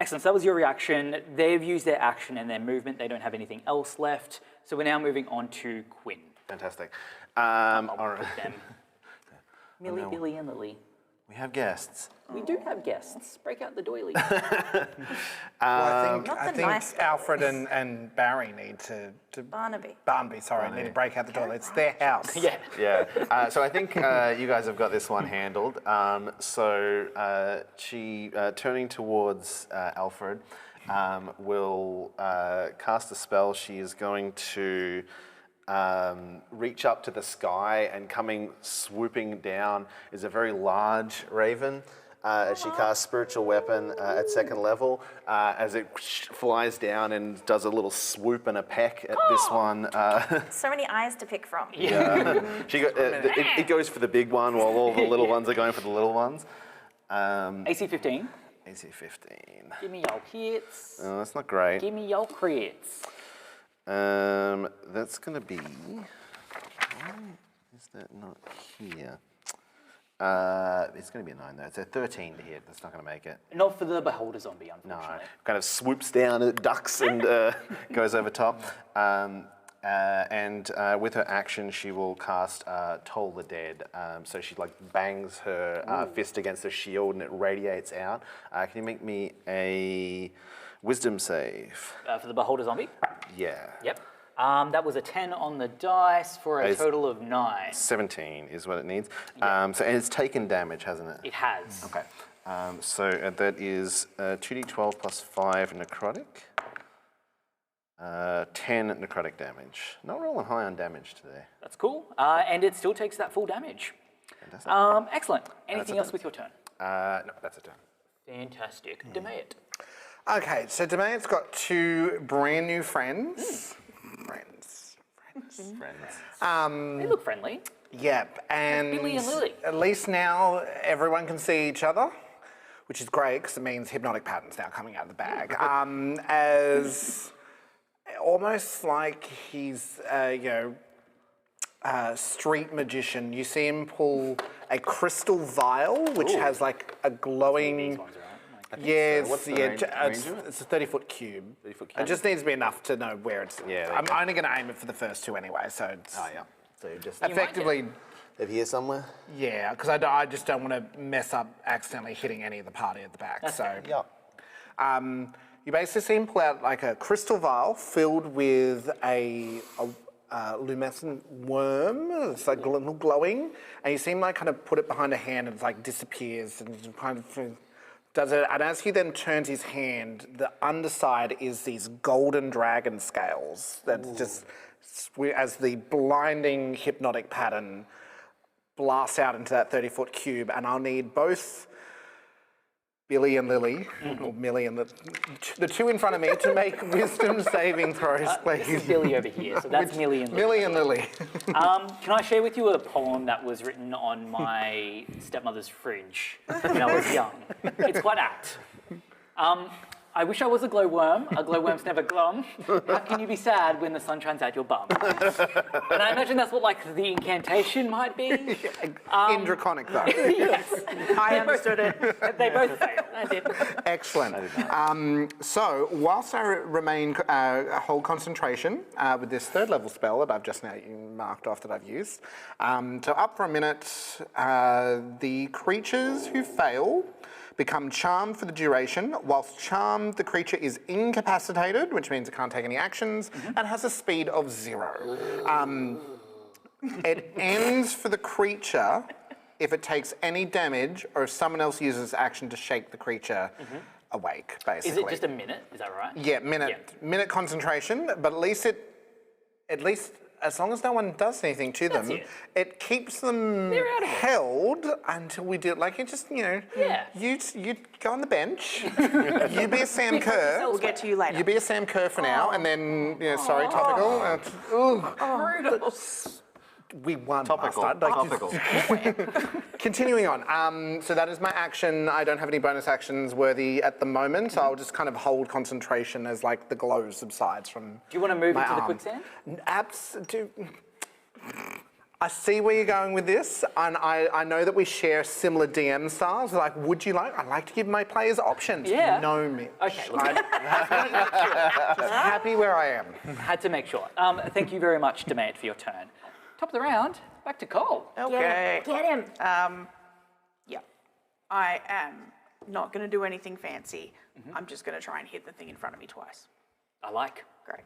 Excellent. So that was your reaction. They've used their action and their movement. They don't have anything else left. So we're now moving on to Quinn. Fantastic. I'll All right. put them. Millie, Billy, and Lily. We have guests. We do have guests. Break out the doily. I Not the think nice Alfred and Barry need to Barnaby. need to break out the door. It's their house. Yeah. Yeah. So I think you guys have got this one handled. She, turning towards Alfred, will cast a spell. She is going to reach up to the sky, and coming swooping down is a very large raven. As she casts Spiritual Weapon at 2nd level, as it flies down and does a little swoop and a peck at this one. So many eyes to pick from. It goes for the big one while all the little ones are going for the little ones. AC 15. AC 15. Give me your hits. Oh, that's not great. Give me your crits. That's going to be... Why is that not here? It's going to be a 9 though. It's a 13 to hit. That's not going to make it. Not for the Beholder zombie, No. unfortunately. Kind of swoops down, it ducks and goes over top. With her action, she will cast Toll the Dead. So she bangs her fist against the shield and it radiates out. Can you make me a wisdom save? For the Beholder zombie? Yeah. Yep. That was a 10 on the dice for a It's- total of 9. 17 is what it needs. And it's taken damage, hasn't it? It has. Okay. That is 2d12 plus 5 necrotic. 10 necrotic damage. Not rolling high on damage today. That's cool. And it still takes that full damage. Fantastic. Excellent. Anything else with your turn? No, that's a turn. Fantastic. Demayet. Okay, so Demae's got 2 brand new friends. Friends. Friends. They look friendly. Yep, and Billy and Lily. at least now everyone can see each other, which is great because it means hypnotic patterns now coming out of the bag. As almost like he's, street magician. You see him pull a crystal vial, which has like a glowing. These ones, right? Yes, What's the yeah, range of it? it's a 30-foot cube. 30-foot It cube. just needs to be enough to know where it's. Yeah, there I'm you go. only going to aim it for the first 2 anyway, so it's Oh, yeah. So you just... effectively, Live here somewhere? yeah, because I just don't want to mess up accidentally hitting any of the party at the back. So Yeah. you basically see him pull out like a crystal vial filled with a luminescent worm. It's like glowing, and you see him like kind of put it behind a hand and it's like disappears and just kind of does it. And as he then turns his hand, the underside is these golden dragon scales that just, as the blinding hypnotic pattern blasts out into that 30-foot cube. And I'll need both Billy and Lily, or Millie and the 2 in front of me, to make wisdom saving throws, This is please. Billy over here, so that's Millie and Lily. Millie and Lily. Can I share with you a poem that was written on my stepmother's fridge when I was young? It's quite apt. I wish I was a glowworm. A glowworm's never glum. How can you be sad when the sun shines out your bum? And I imagine that's what like the incantation might be. In Draconic, though. Yes. I understood it. They both failed. I did. Excellent. So, whilst I hold concentration with this third level spell that I've just now marked off that I've used, so up for a minute, the creatures who fail become charmed for the duration. Whilst charmed, the creature is incapacitated, which means it can't take any actions, and has a speed of 0. It ends for the creature if it takes any damage or if someone else uses action to shake the creature awake, basically. Is it just a minute? Is that right? Yeah, minute concentration, but at least as long as no one does anything to them, it keeps them held until we do. Like, you just, you go on the bench, you be a Sam Kerr. We'll get to you later. You be a Sam Kerr for now, and then, sorry, topical. Brutal. We won. Topical. Topical. Continuing on. So that is my action. I don't have any bonus actions worthy at the moment, so I'll just kind of hold concentration as like the glow subsides from. Do you want to move my into the arm. quicksand? I see where you're going with this, and I know that we share similar DM styles. Like, I'd like to give my players options. Yeah. No, Mitch. Okay. Just happy where I am. Had to make sure. Thank you very much, Demate, for your turn. Top of the round, back to Cole. Okay. Get him. Yeah. I am not going to do anything fancy. I'm just going to try and hit the thing in front of me twice. I like. Great.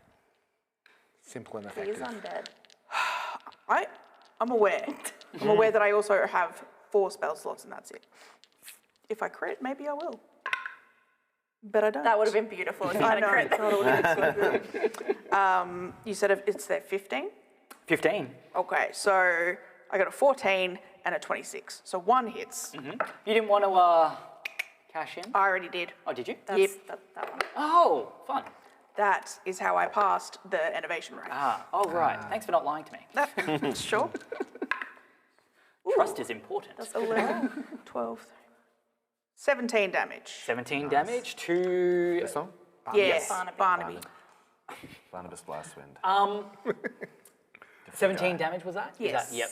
Simple and He's effective. undead. I'm aware. I'm aware that I also have 4 spell slots and that's it. If I crit, maybe I will. But I don't. That would have been beautiful if you I had a know. crit. That would have been so good. You said it's there 15? 15. Okay, so I got a 14 and a 26. So 1 hits. You didn't want to cash in? I already did. Oh, did you? Yep. That one. Oh, fun. That is how I passed the innovation rate. Oh, right. Thanks for not lying to me. Sure. Trust is important. 11, 12, 17 damage. 17 damage to... This one? Yes, Barnaby. Barnaby. Barnabas Blastwind. 17 damage, was that? Is Yes. that, yep.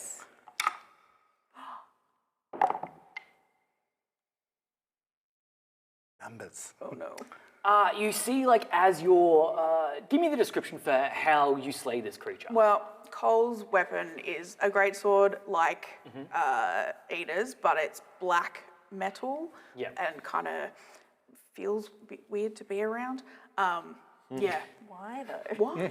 Numbers. Oh no. You see, like, as you're... give me the description for how you slay this creature. Well, Cole's weapon is a greatsword like Eda's, but it's black metal Yep. and kind of feels a bit weird to be around. Yeah. Why though? Why?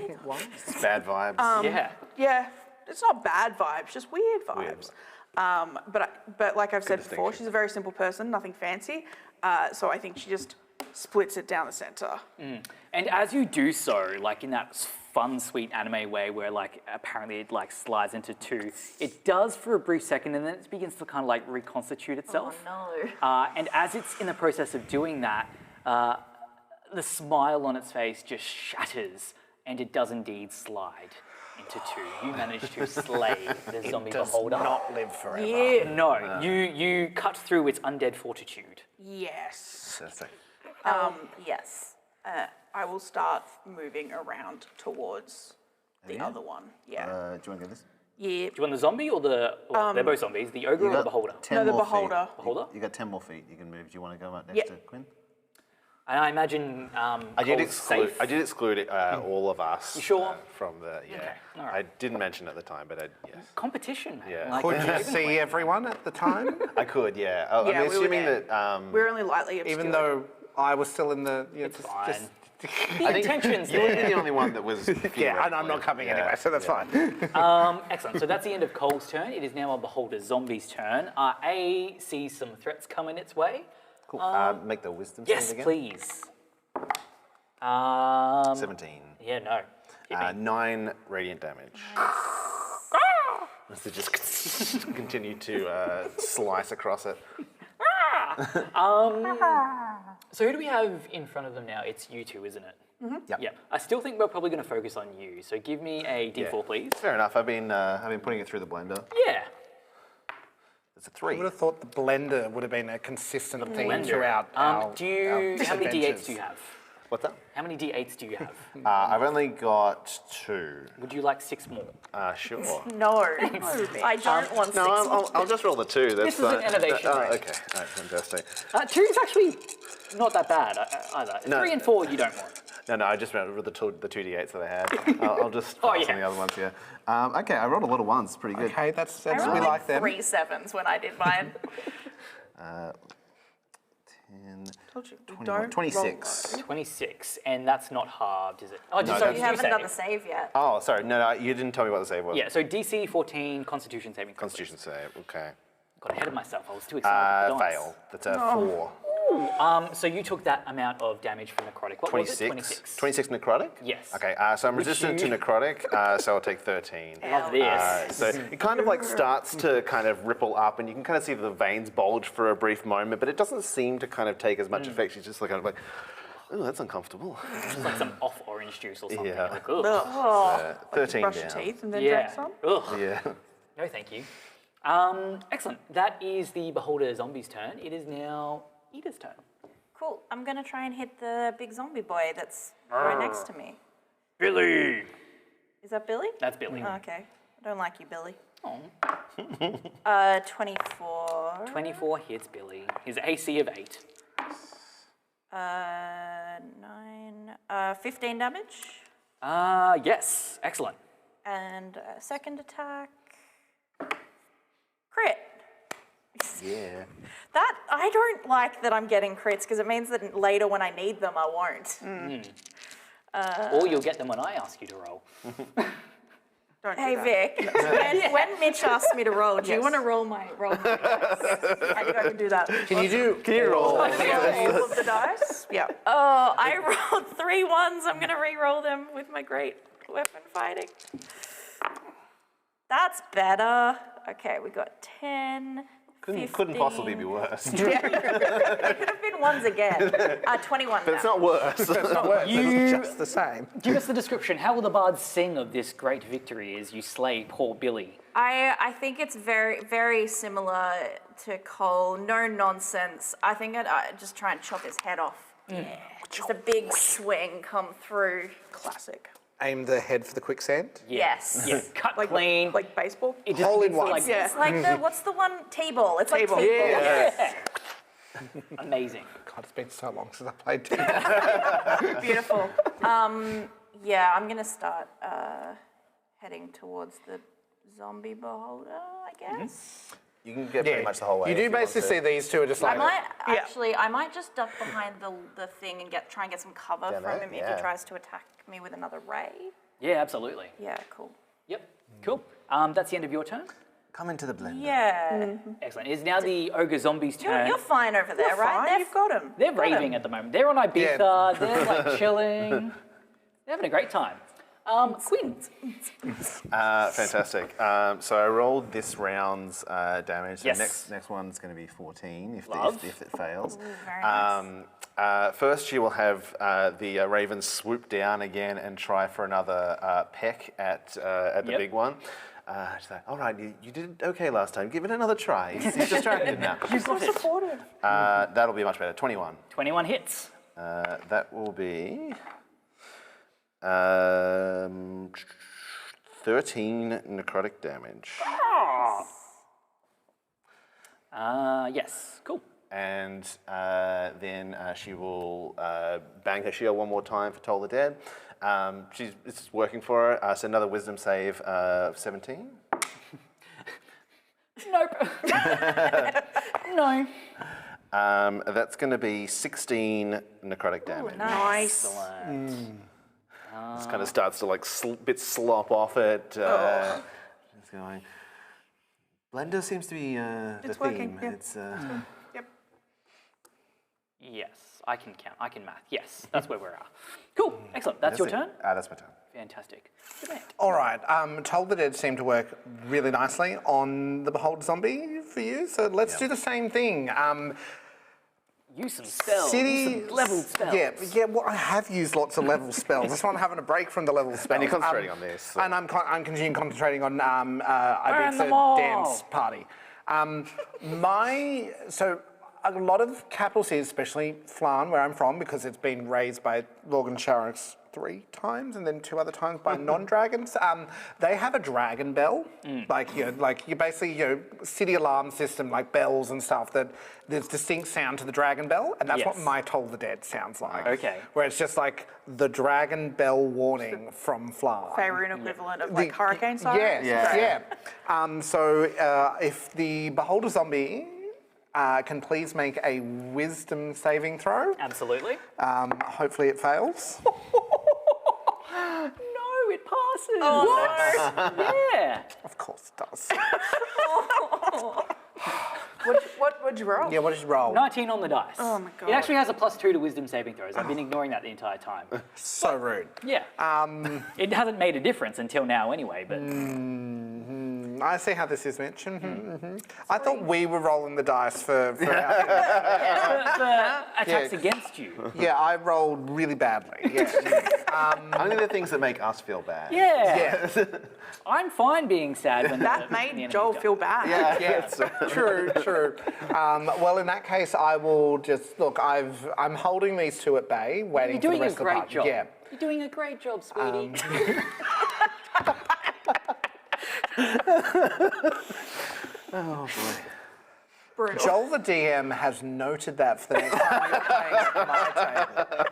Bad vibes. Yeah. Yeah, it's not bad vibes, just weird vibes. But like I've said before, she's a very simple person, nothing fancy. So I think she just splits it down the center. And as you do so, like in that fun, sweet anime way where like apparently it like slides into 2, it does for a brief second and then it begins to kind of like reconstitute itself. Oh no. And as it's in the process of doing that, the smile on its face just shatters and it does indeed slide into 2. You manage to slay the zombie beholder. Not live forever. Yeah. No, you cut through its undead fortitude. Yes. Yes. I will start moving around towards the other one. Yeah. Do you want to get this? Yeah. Do you want the zombie or the... Well, they're both zombies. The ogre or the beholder? 10 No, the more beholder. Feet. Beholder? You got 10 more feet you can move. Do you want to go up next Yep. to Quinn? And I imagine I did Cole's safe. exclude all of us. You sure? From the all right. I didn't mention at the time, but yes, Competition. Yeah. Like, Could you see everyone at the time? I could. Yeah, Yeah, I'm we were assuming there. that. We're only lightly obscured. Even though I was still in the... It's fine. Just, The intention's you would be there. the only one that was. yeah, and I'm not coming anyway, so that's fine. Excellent. So that's the end of Cole's turn. It is now a beholder zombie's turn. A sees some threats coming its way. Cool. Make the wisdom Yes, save again. please. 17. Yeah, no. Hit me. 9 radiant damage. As they just continue to slice across it. So who do we have in front of them now? It's you two, isn't it? Yep. Yeah. I still think we're probably going to focus on you. So give me a D4, please. Fair enough. I've been putting it through the blender. Yeah. It's a I 3. would have thought the blender would have been a consistent theme blender. throughout our How many D8s adventures. do you have? What's that? How many D8s do you have? I've only got 2. Would you like 6 more? Sure. No, I don't want No, six. I'll just roll the 2. That's This is an innovation, Oh, right? okay. All right, fantastic. 2 is actually not that bad either. No. 3 and 4 you don't want. No, I just remembered the 2d8s that I had. I'll just pass yeah. on the other ones here. Okay, I rolled a lot of 1s. Pretty good. Okay, that's I we rolled like them. 3 7s when I did mine. 10, Told you, 21, don't 26. 26, and that's not halved, is it? Oh, No, so You haven't done the save yet. Oh, sorry. No, you didn't tell me what the save was. Yeah, so DC 14, Constitution saving. throw. Constitution save. Okay. Got ahead of myself. I was too excited. Fail. That's a 4. So you took that amount of damage from necrotic. What was it? 26. 26 necrotic? Yes. Okay, so I'm resistant to necrotic, so I'll take 13. Love this. So it kind of like starts to kind of ripple up, and you can kind of see the veins bulge for a brief moment, but it doesn't seem to kind of take as much effect. She's just like, kind of like, oh, that's uncomfortable. Just like some off orange juice or something. Yeah. Like, ugh. Oh, 13 brush down. your teeth and then Yeah. drink some. Ugh. Yeah. No, thank you. Excellent. That is the Beholder zombie's turn. It is now Eda's turn. Cool. I'm gonna try and hit the big zombie boy that's right next to me. Billy. Is that Billy? That's Billy. Oh, okay. I don't like you, Billy. Oh. 24. 24 hits Billy. His AC of 8. 15 damage. Yes. Excellent. And second attack. Crit. Yeah. That, I don't like that I'm getting crits because it means that later when I need them, I won't. Or you'll get them when I ask you to roll. Don't Hey, do that. Vic, when Mitch asked me to roll, do you want to roll my dice? I think I can do that. Can you roll? All of the dice? Yeah. Oh, I rolled 3 1s. I'm going to re-roll them with my great weapon fighting. That's better. Okay, we got 10, Couldn't possibly be worse. It could have been 1s again. 21 But it's now. not worse. It's not worse. It's just the same. Give us the description. How will the bards sing of this great victory as you slay poor Billy? I think it's very, very similar to Cole. No nonsense. I think I'd just try and chop his head off. Yeah. Just a big swing come through. Classic. Aim the head for the quicksand. Yes. Yeah, cut clean. Like baseball? It just Hole in needs to, one. like, Yeah. It's like the, what's the one? T-ball. It's like T-ball. T-ball. Yeah. Amazing. God, it's been so long since I played tennis. Beautiful. Yeah, I'm gonna start heading towards the zombie beholder, I guess. You can get pretty much the whole way. You if do want basically to. see these two are just I like. might I might just duck behind the thing and try and get some cover Down from there? him if Yeah. he tries to attack me with another ray. Yeah, absolutely. Yeah, cool. Yep. Cool. That's the end of your turn. Come into the blender. Yeah. Excellent. It is now the ogre zombie's turn. You're fine over there, right? Fine, They're you've got him. They're raving at the moment. They're on Ibiza. They're like chilling. They're having a great time. Quinn. Fantastic. So I rolled this round's damage. So Yes. next one's going to be 14 if Love. if it fails. very nice. First, you will have the raven swoop down again and try for another peck at the Yep. big one. She's like, all right, you did okay last time. Give it another try. He's distracted now. You've got it. Supportive. That'll be much better. 21. 21 hits. That will be 13 necrotic damage. Yes. Cool. And then she will bang her shield one more time for Toll the Dead. It's working for her. So another wisdom save of 17. Nope. No. That's going to be 16 necrotic damage. Nice. Excellent. This kind of starts to like bit slop off it. Just going. Blender seems to be the It's theme. working, yeah. It's Yep. Yes, I can count. I can math. Yes, that's where we're at. Cool. Excellent. That's your turn. That's my turn. Fantastic. All right. Toll the Dead seemed to work really nicely on the Behold zombie for you, so let's do the same thing. Use some spells. City Use some leveled spells. Yeah. Well, I have used lots of level spells. That's why I'm having a break from the level spells. And you're concentrating on this. So. And I'm continuing concentrating on Ibiza them all. Dance Party. So a lot of capital cities, especially Flan, where I'm from, because it's been raised by Logan Sharrox 3 times and then 2 other times by non-dragons. They have a dragon bell, like you basically city alarm system, like bells and stuff. That there's distinct sound to the dragon bell, and that's what My Toll the Dead sounds like. Okay. Where it's just like the dragon bell warning from Flan. Faerun equivalent of like hurricane sirens. Yeah. So if the Beholder Zombie can please make a wisdom saving throw. Absolutely. Hopefully it fails. No, it passes. Oh, Yeah. Of course it does. What'd you roll? Yeah, what did you roll? 19 on the dice. Oh my God. It actually has a +2 to wisdom saving throws. I've been ignoring that the entire time. So rude. Yeah. It hasn't made a difference until now anyway, but I see how this is, Mitch. I thought we were rolling the dice for our... attacks against you. Yeah, I rolled really badly. Yeah. Only the things that make us feel bad. Yeah. I'm fine being sad when That the made enemy Joel dies. feel bad. Yeah, true. Well, in that case, I will just look. I'm holding these two at bay, waiting You're for the doing a rest of the great party. job. Yeah. You're doing a great job, sweetie. Oh boy. Brutal. Joel, the DM, has noted that for the next time you're playing at my table.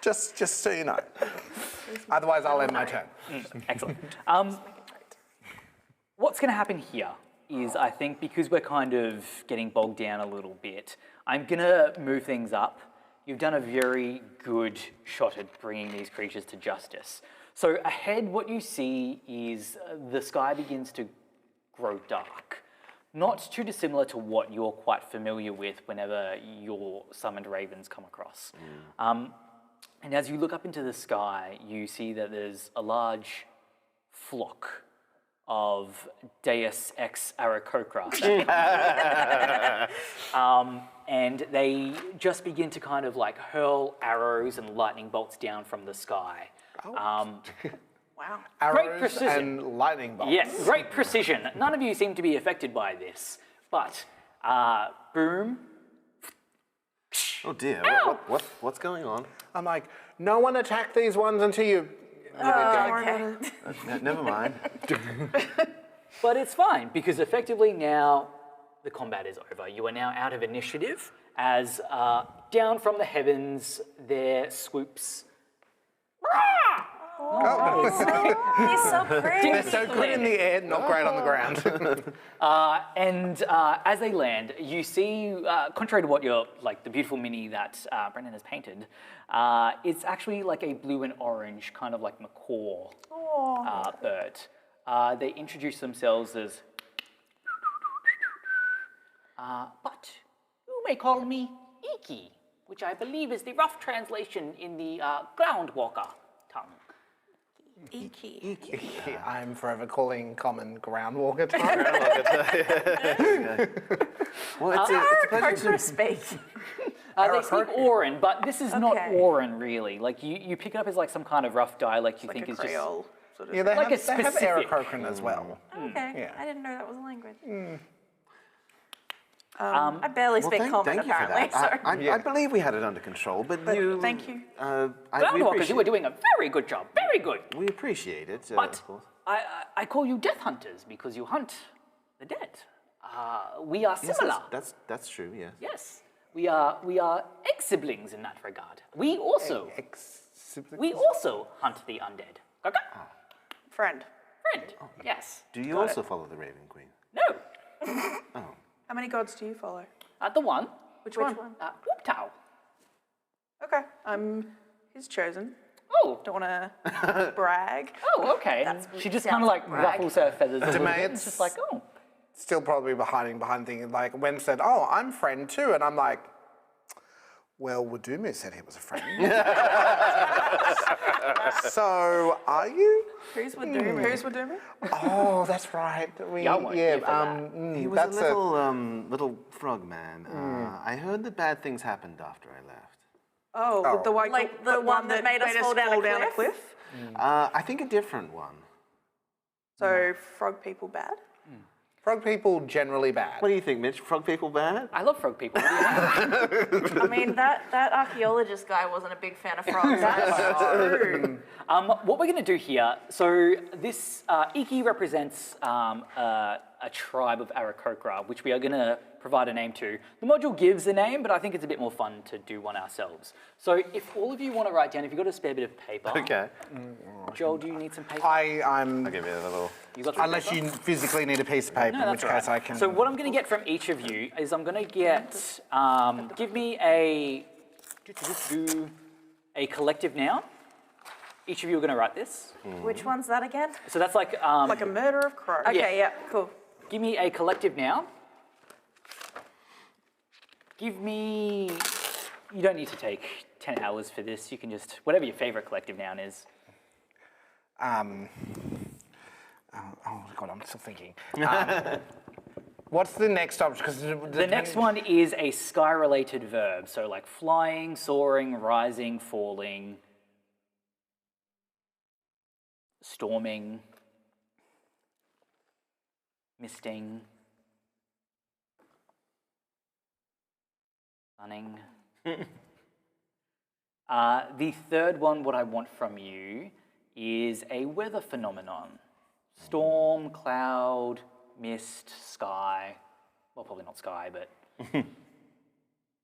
Just so you know. Otherwise, I'll end my turn. Excellent. What's going to happen here is, I think, because we're kind of getting bogged down a little bit, I'm going to move things up. You've done a very good shot at bringing these creatures to justice. So ahead, what you see is the sky begins to grow dark. Not too dissimilar to what you're quite familiar with whenever your summoned ravens come across. And as you look up into the sky, you see that there's a large flock of Deus Ex Aarakocra. And they just begin to kind of like hurl arrows and lightning bolts down from the sky. Wow. Arrows precision. and lightning bolts. Yes, great precision. None of you seem to be affected by this, but boom. Oh dear. What's going on? I'm like, no one attack these ones until you... Okay. Never mind. But it's fine, because effectively now the combat is over. You are now out of initiative as down from the heavens there swoops... He's so pretty. They're so good in the air, not great on the ground. And as they land, you see, contrary to what you're, like the beautiful mini that Brendan has painted, it's actually like a blue and orange, kind of like macaw bird. They introduce themselves as, but you may call me Iki, which I believe is the rough translation in the groundwalker tongue. Iki. I'm forever calling common groundwalker time. Well, it's a pleasure Aarakocra speak. They speak Auran, but this is not Okay. Auran really. Like you pick it up as like some kind of rough dialect you Like think a is Creole sort of. Yeah, they Like have, a they have specific- Aarakocra as well. Okay. Yeah. I didn't know that was a language. I barely Well, speak thank common, you for apparently. that. So. I believe we had it under control, but you... Thank you. we Groundwalkers, you were doing a very good job, very good. We appreciate it, But of course. I call you death hunters because you hunt the dead. We are Yes, similar. that's true, yes. Yes, we are ex-siblings in that regard. We also hunt the undead. Okay? Friend. Friend. Yes. Do you also follow the Raven Queen? No. How many gods do you follow? The one. Which one? Whooptow. Okay. I'm his chosen. Oh. Don't want to brag. Oh, okay. She just kind of like ruffles her feathers a little bit. It's just like, oh. Still probably hiding behind things like Wen said, oh, I'm friend too. And I'm like, well, Wadumu said he was a friend. So, are you? Who's Wadumi? Who's Wadumi? Oh, that's right. Yeah, I won't give her He was that's a little frog man. I heard that bad things happened after I left. Oh, with the white Like the one that made us fall down a cliff? I think a different one. So frog people bad? Frog people generally bad. What do you think, Mitch? Frog people bad? I love frog people. What do you think? I mean, that archaeologist guy wasn't a big fan of frogs. What we're going to do here, so this Iki represents a tribe of Aarakocra, which we are going to provide a name to. The module gives a name, but I think it's a bit more fun to do one ourselves. So if all of you want to write down, if you've got a spare bit of paper. Okay. Joel, do you need some paper? I'm. I'll give you a little. You got some Unless paper? you physically need a piece of paper, No, in which that's case all I right. can. So what I'm going to get from each of you is I'm going to get, give me a collective noun. Each of you are going to write this. Which one's that again? So that's like, Like a murder of crows. Okay, yeah, cool. give me a collective noun. Give me, you don't need to take 10 hours for this. You can just, whatever your favorite collective noun is. Oh God, I'm still thinking. What's the next option? Because The next one is a sky-related verb. So like flying, soaring, rising, falling, storming, misting, sunning. The third one, what I want from you, is a weather phenomenon. Storm, cloud, mist, sky. Well, probably not sky, but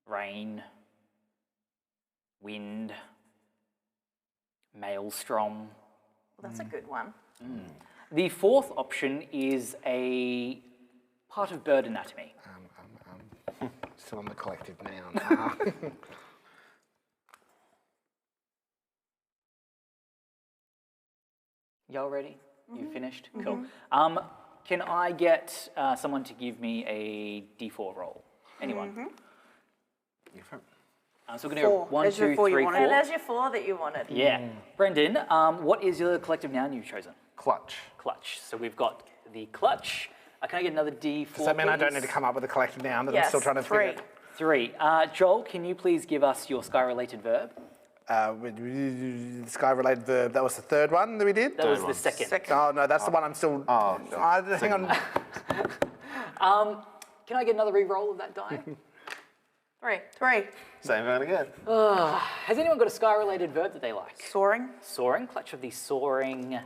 rain, wind, maelstrom. Well, that's a good one. The fourth option is a part of bird anatomy. still on the collective noun. Y'all ready? You finished? Cool. Can I get someone to give me a D4 roll? Anyone? So we're going to go 1, There's your 2, four you 3, wanted. 4. And there's your 4 that you wanted. Yeah. Brendan, what is your collective noun you've chosen? Clutch. Clutch. So we've got the clutch. Can I get another D4, Does that mean I don't please? need to come up with a collective noun that I'm Yes, still trying to 3. figure? 3. Joel, can you please give us your sky-related verb? Sky-related verb. That was the third one that we did? That was the second. Oh, no, that's the one I'm still... hang on. Can I get another re-roll of that die? 3. Same one again. Has anyone got a sky-related verb that they like? Soaring. Soaring, clutch of the soaring.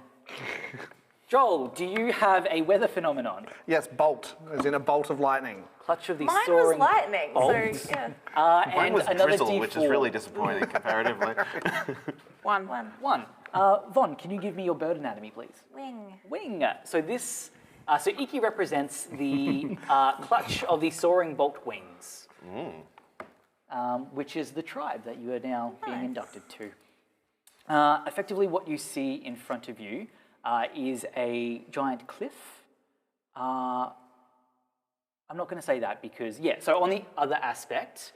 Joel, do you have a weather phenomenon? Yes, bolt, as in a bolt of lightning. Clutch of the Mine was soaring. lightning, bolt. so yeah. Mine And was another drizzle, D4. which is really disappointing comparatively. 1. 1. Von, can you give me your bird anatomy, please? Wing. Wing. So this, so Iki represents the clutch of the soaring bolt wings, which is the tribe that you are now being inducted to. Effectively, what you see in front of you is a giant cliff. I'm not going to say that because, yeah, so on the other aspect,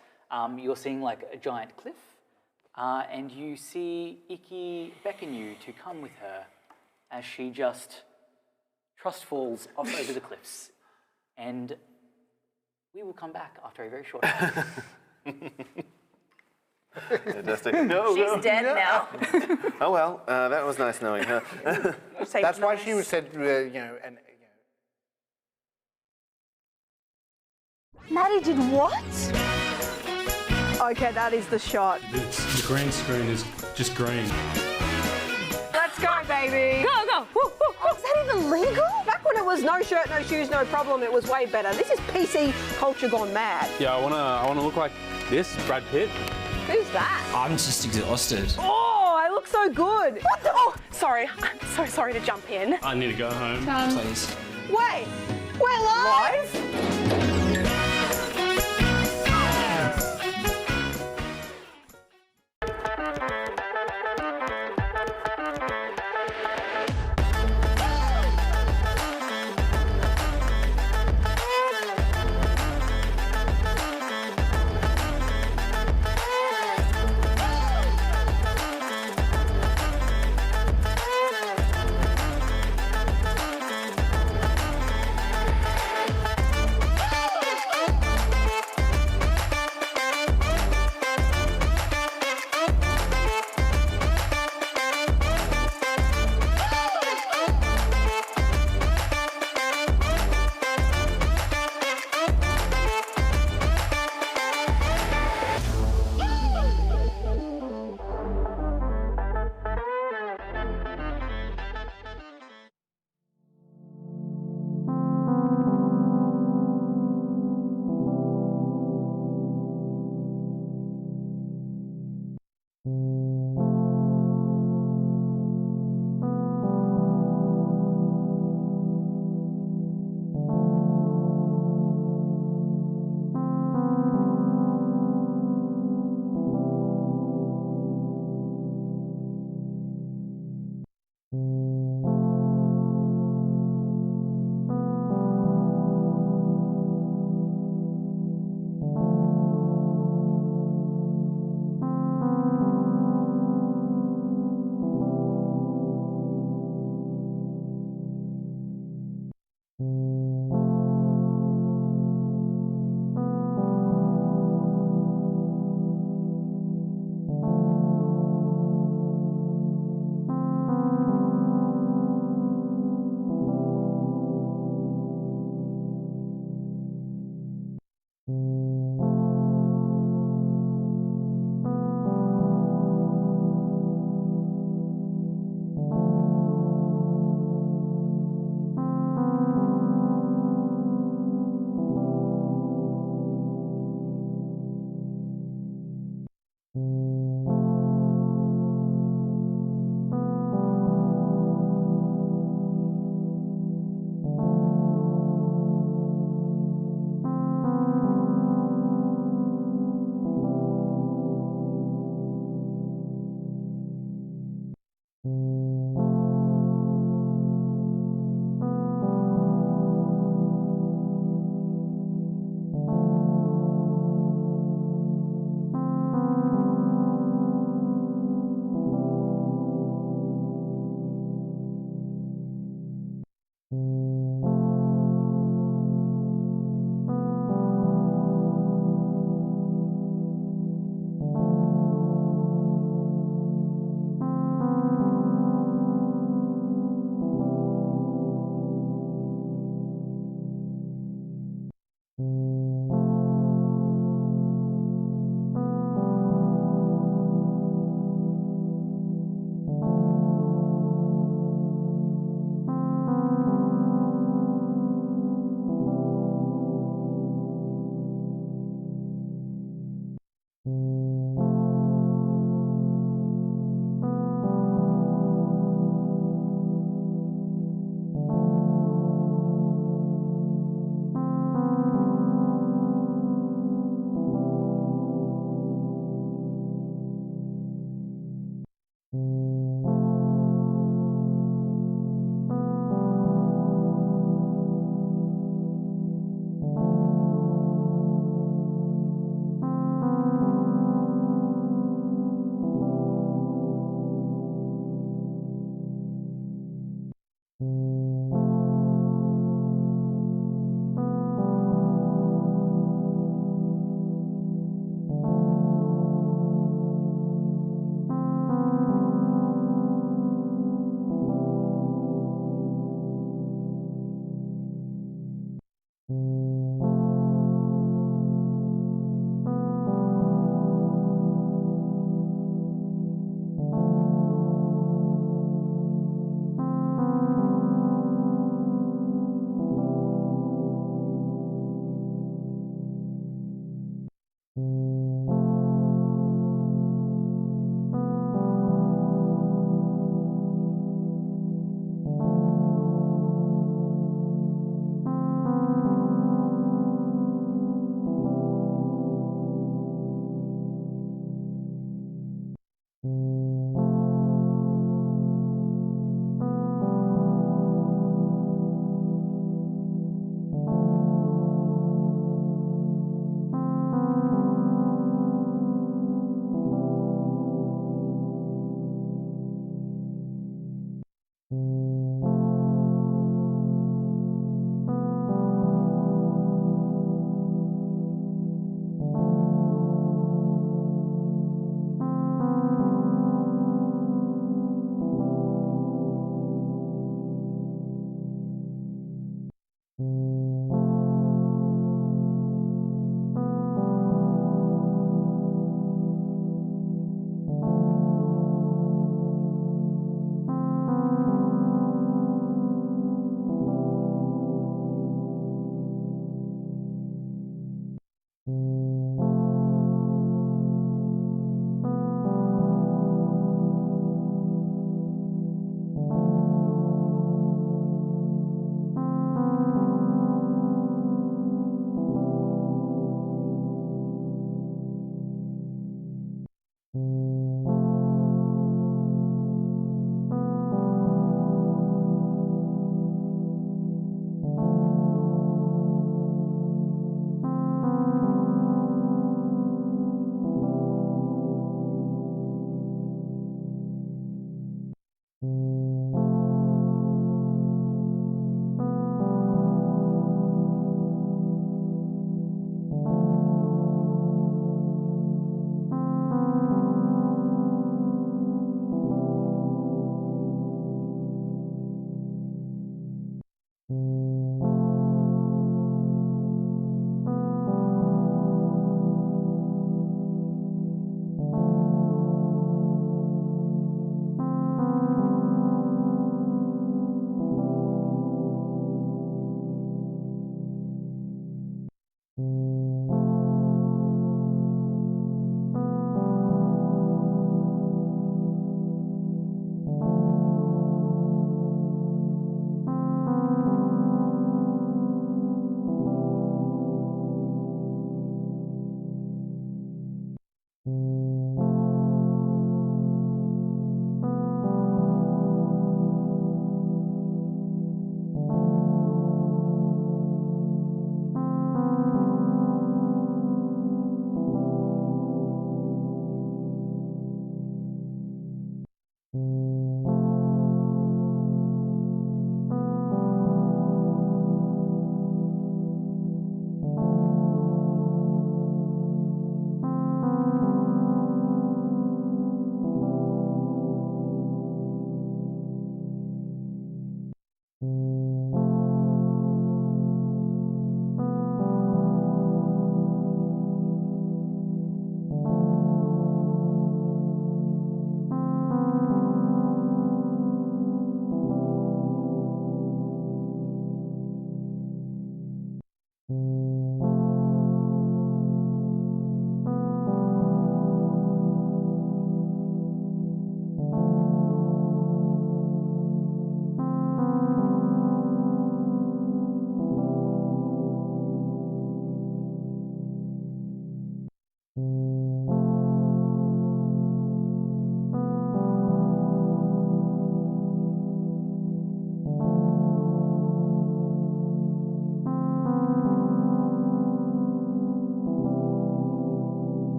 you're seeing like a giant cliff, and you see Iki beckon you to come with her as she just trust falls off over the cliffs. And we will come back after a very short time. Fantastic. No, She's dead now. Oh well, that was nice knowing her. That's why she was said, Maddie did what? Okay, that is the shot. The green screen is just green. Let's go, baby. Go, go. Woo, woo, woo. Is that even legal? Back when it was no shirt, no shoes, no problem, it was way better. This is PC culture gone mad. Yeah, I wanna look like this, Brad Pitt. Who's that? I'm just exhausted. Oh, I look so good. What the? Oh, sorry. I'm so sorry to jump in. I need to go home. Please. Wait, we're live?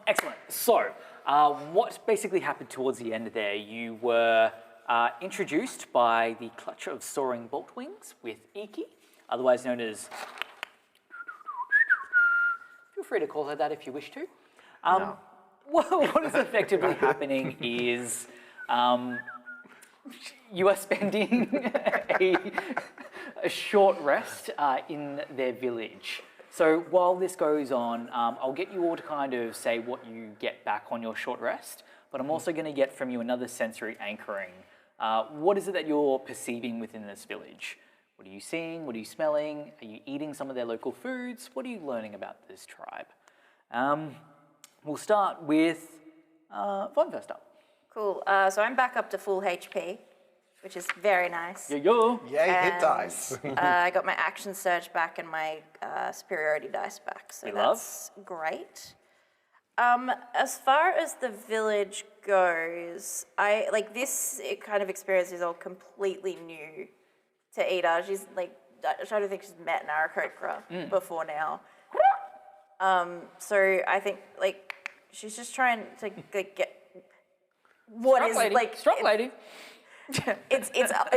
Excellent. So, what basically happened towards the end there? You were introduced by the clutch of soaring boltwings with Iki, otherwise known as. Feel free to call her that if you wish to. No. What is effectively happening is you are spending a short rest in their village. So while this goes on, I'll get you all to kind of say what you get back on your short rest, but I'm also going to get from you another sensory anchoring. What is it that you're perceiving within this village? What are you seeing? What are you smelling? Are you eating some of their local foods? What are you learning about this tribe? We'll start with Von first up. Cool. So I'm back up to full HP, which is very nice. Yo. Yay, hit dice. I got my action surge back and my superiority dice back, so that's great. As far as the village goes, this kind of experience is all completely new to Ida. She's like, I don't think she's met an Aarakocra before now. So I think she's just trying to get what is strong lady. It's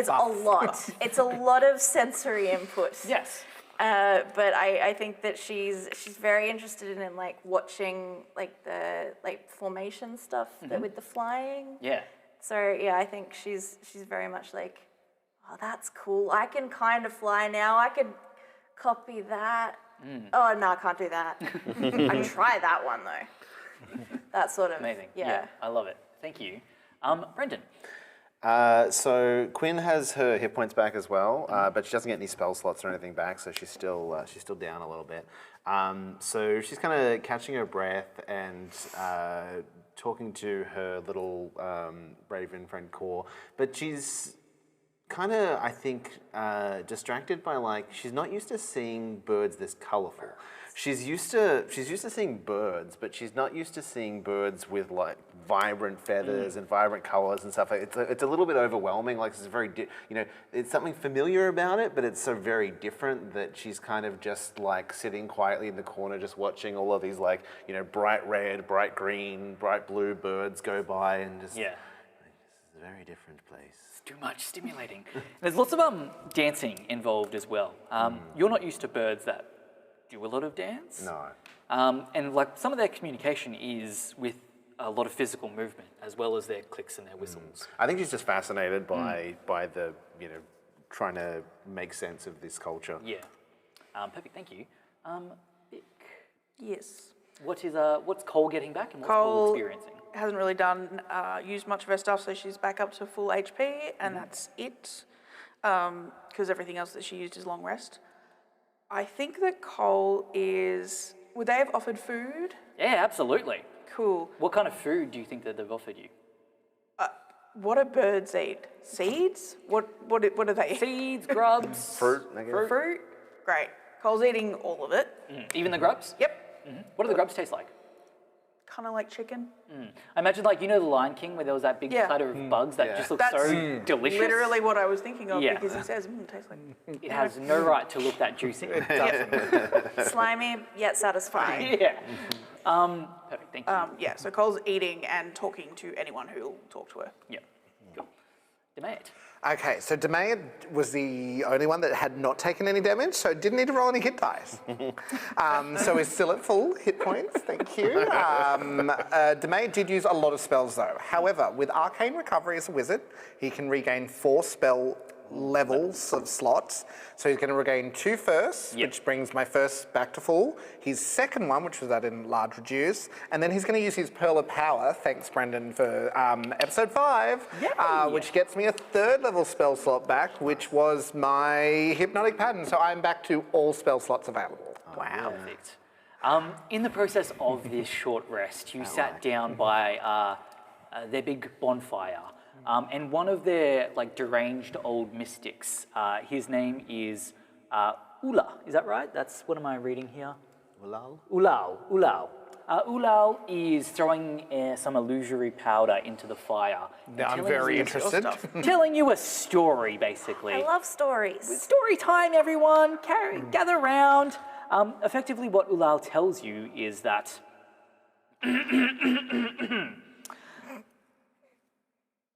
a lot. It's a lot of sensory input. Yes. But I think that she's very interested in watching the formation stuff with the flying. Yeah. So yeah, I think she's very much like, oh, that's cool. I can kind of fly now. I could copy that. Oh no, I can't do that. I can try that one though. That sort of amazing. Yeah, I love it. Thank you, Brendan. So Quinn has her hit points back as well, but she doesn't get any spell slots or anything back, so she's still down a little bit. So she's kind of catching her breath and talking to her little raven friend Core, but she's kind of, I think, distracted by she's not used to seeing birds this colourful. She's used to seeing birds, but she's not used to seeing birds with vibrant feathers and vibrant colours and stuff. It's a little bit overwhelming. It's very, it's something familiar about it, but it's so very different that she's kind of just sitting quietly in the corner, just watching all of these bright red, bright green, bright blue birds go by and just. Yeah. This is a very different place. It's too much stimulating. There's lots of dancing involved as well. You're not used to birds that do a lot of dance. No. And some of their communication is with a lot of physical movement as well as their clicks and their whistles. I think she's just fascinated by the trying to make sense of this culture. Yeah. Perfect. Thank you. Vic, Yes. what's Cole getting back and what's Cole Cole experiencing? hasn't really used much of her stuff, so she's back up to full HP, and that's it. Because everything else that she used is long rest. I think that Cole is. Would they have offered food? Yeah, absolutely. Cool. What kind of food do you think that they've offered you? What do birds eat? Seeds? What do they eat? Seeds, grubs, Fruit, I guess. Fruit? Great. Cole's eating all of it. Even the grubs? Yep. What do the grubs taste like? Kind of like chicken. I imagine the Lion King where there was that big platter of bugs that just looked so delicious. Literally what I was thinking of Yeah. because he says, tastes like. It has no right to look that juicy. It doesn't. slimy yet satisfying. Yeah. Perfect, thank you. Yeah, so Cole's eating and talking to anyone who'll talk to her. Yeah. Cool. Demayet. Okay, so Demayet was the only one that had not taken any damage, so didn't need to roll any hit dice. So he's still at full hit points, thank you. Demayet did use a lot of spells though. However, with Arcane Recovery as a wizard, he can regain 4 spell levels of slots. So he's going to regain 2 first, which brings my first back to full. His second one, which was at enlarged reduce, and then he's going to use his Pearl of Power, thanks Brendan for episode 5, which gets me a 3rd level spell slot back, which was my Hypnotic Pattern. So I'm back to all spell slots available. Wow. Perfect. In the process of this short rest, you sat down by their big bonfire. And one of their deranged old mystics, his name is Ula. Is that right? What am I reading here? Ulal? Ulal. Ulal is throwing some illusory powder into the fire. Now I'm very interested. Telling you a story, basically. I love stories. Story time, everyone. Gather round. Effectively, what Ulal tells you is that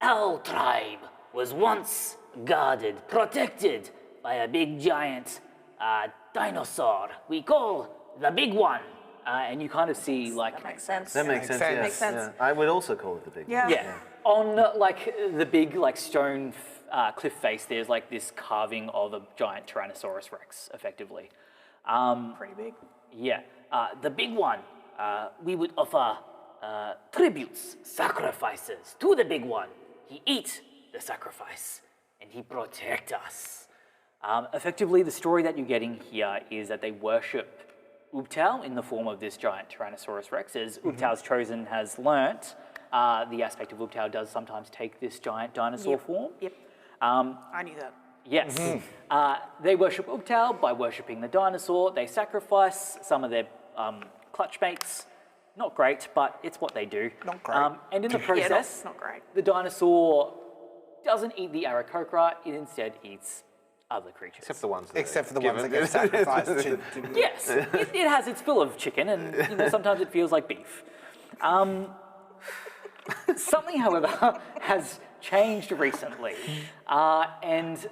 our tribe was once guarded, protected by a big giant dinosaur we call the Big One. And you kind of see like... That makes sense. That makes sense, yes. Makes sense. Yeah. I would also call it the big one. Yeah. On like the big like stone cliff face, there's like this carving of a giant Tyrannosaurus Rex, effectively. Pretty big. Yeah. The Big One, we would offer tributes, sacrifices to the Big One. He eat the sacrifice and he protect us. Effectively, the story that you're getting here is that they worship Ubtao in the form of this giant Tyrannosaurus Rex. As Ubtao's Chosen has learnt, the aspect of Ubtao does sometimes take this giant dinosaur form. Yep. I knew that. Yes. They worship Ubtao by worshipping the dinosaur. They sacrifice some of their clutch mates. Not great, but it's what they do. Not great. And in the process, not great. the dinosaur doesn't eat the Aarakocra, it instead eats other creatures. Except the ones that Except for the ones that get sacrificed to... Yes, it has its fill of chicken, and sometimes it feels like beef. Something, however, has changed recently, and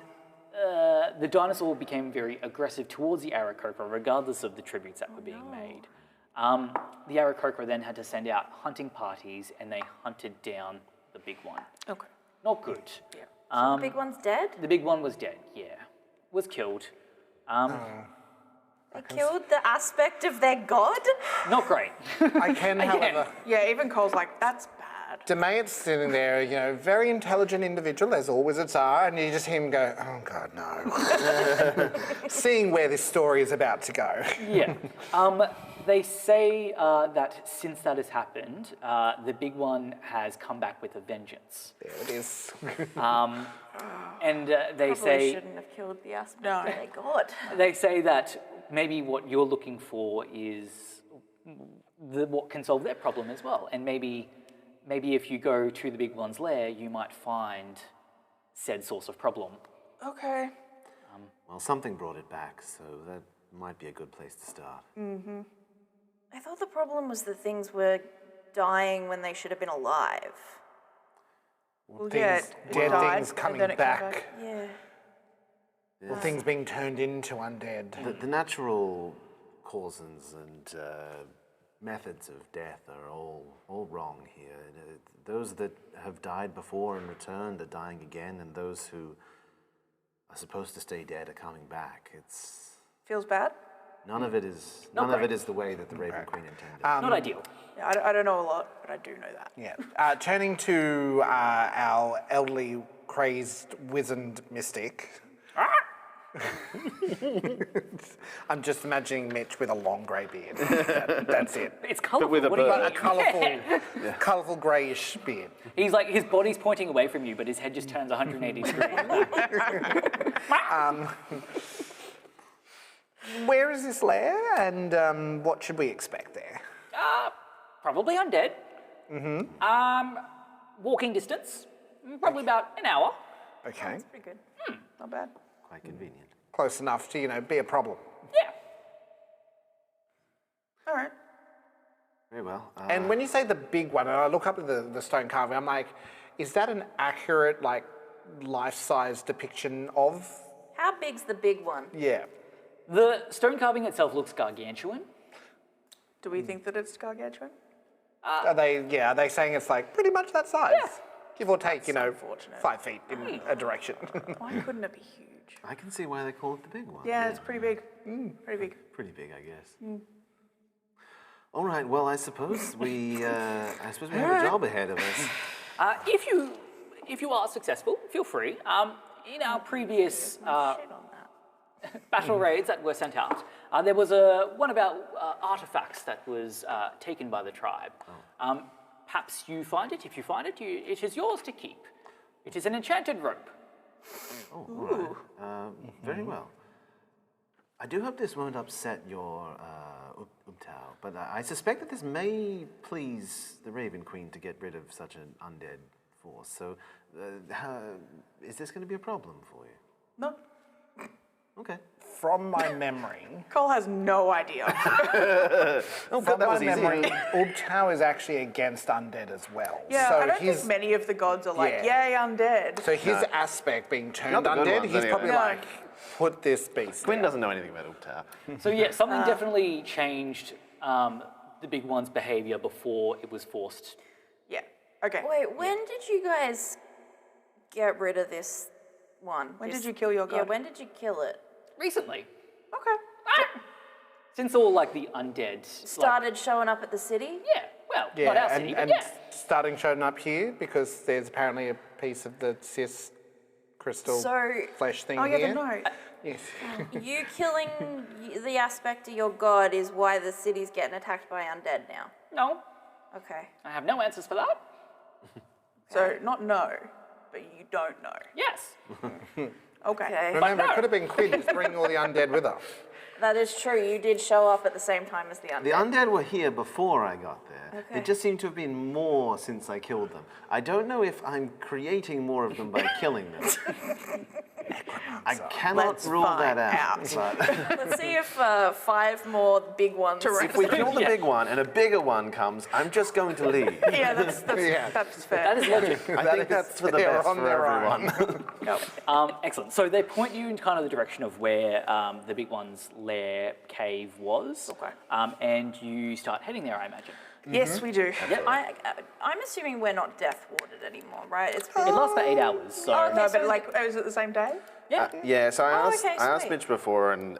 the dinosaur became very aggressive towards the Aarakocra, regardless of the tributes that were being made. The Aarakocra then had to send out hunting parties, and they hunted down the Big One. Okay. Not good. Yeah. The Big One's dead? The Big One was dead, yeah. Was killed. They killed the aspect of their god? Not great. I can, however... Yeah, even Cole's like, that's bad. Demayet's sitting there, you know, very intelligent individual, as all wizards are, and you just hear him go, oh, God, no. Seeing where this story is about to go. Yeah. They say that since that has happened, the Big One has come back with a vengeance. There it is. And they Probably say... shouldn't have killed the aspect of their god. They say that maybe what you're looking for is what can solve their problem as well. And maybe if you go to the Big One's lair, you might find said source of problem. Okay. Well, something brought it back, so that might be a good place to start. Mm-hmm. I thought the problem was that things were dying when they should have been alive. Well, yeah, Things, it dead died, things and coming then it came back. Yeah. Or things being turned into undead. The natural causes and methods of death are all wrong here. Those that have died before and returned are dying again, and those who are supposed to stay dead are coming back. It's Feels bad? none of it is the way that the Raven Queen intended. Not ideal. Yeah, I don't know a lot, but I do know that. Yeah. Turning to our elderly, crazed, wizened mystic. I'm just imagining Mitch with a long grey beard. That's it. It's colourful. with a What do you bird. A colourful, colourful greyish beard. He's like, his body's pointing away from you, but his head just turns 180 degrees. Where is this lair, and what should we expect there? Probably undead. Walking distance, probably about an hour. Okay. That's pretty good. Not bad. Quite convenient. Close enough to, you know, be a problem. Yeah. All right. Very well. And when you say the big one, and I look up at the stone carving, I'm like, is that an accurate, like, life-size depiction of? How big's the big one? Yeah. The stone carving itself looks gargantuan. Do we think that it's gargantuan? Are they saying it's like pretty much that size? Yeah. Give or take, you know, unfortunate. 5 feet in a direction. Why couldn't it be huge? I can see why they call it the big one. Yeah, it's pretty big. Pretty big. Pretty big, I guess. All right. Well, I suppose we have a job ahead of us. If you are successful, feel free. In our previous battle raids that were sent out, there was one about artifacts that was taken by the tribe. Perhaps you find it. If you find it, it is yours to keep. It is an enchanted rope. Oh, all right. Very well. I do hope this won't upset your Ubtao, but I suspect that this may please the Raven Queen to get rid of such an undead force. So, is this going to be a problem for you? No. Okay. From my memory, Cole has no idea. from that my was easy. memory, Ubtao is actually against undead as well. Yeah, so I don't his, think many of the gods are like, Yeah. yay, undead. So his aspect being turned Not the good undead, ones, he's anyway. probably No. like, put this beast Quinn down. doesn't know anything about Ubtao. So yeah, something definitely changed the big one's behavior before it was forced. Yeah, okay. Wait, when did you guys get rid of this one? When did you kill your Yeah, god? when did you kill it? Recently, Okay. since all like the undead Started showing up at the city? yeah, well, Yeah, not our and, city, but and yeah. starting showing up here because there's apparently a piece of the cis crystal So- flesh thing Oh, yeah, here. the note. Yes. You killing the aspect of your god is why the city's getting attacked by undead now. No, Okay. I have no answers for that. So, not no, but you don't know. Yes. Okay. Remember, no. it could have been Quinn just bringing all the undead with her. That is true. You did show up at the same time as the undead. The undead were here before I got there. Okay. There just seem to have been more since I killed them. I don't know if I'm creating more of them by killing them. I cannot Let's rule that find out. But Let's see if 5 more big ones. if we kill the big one and a bigger one comes, I'm just going to leave. Yeah, that's Yeah. that's fair. That is logic. I think that's for the They're best on for their own. everyone. Yep. Excellent. So they point you in kind of the direction of where the big one's lair cave was. Okay. And you start heading there, I imagine. Yes, we do. I'm assuming we're not death warded anymore, right? It's It lasts for 8 hours, so Oh, okay. No, so but like, is it the same day? yeah. Yeah, so I asked, okay, I asked sweet. Mitch before, and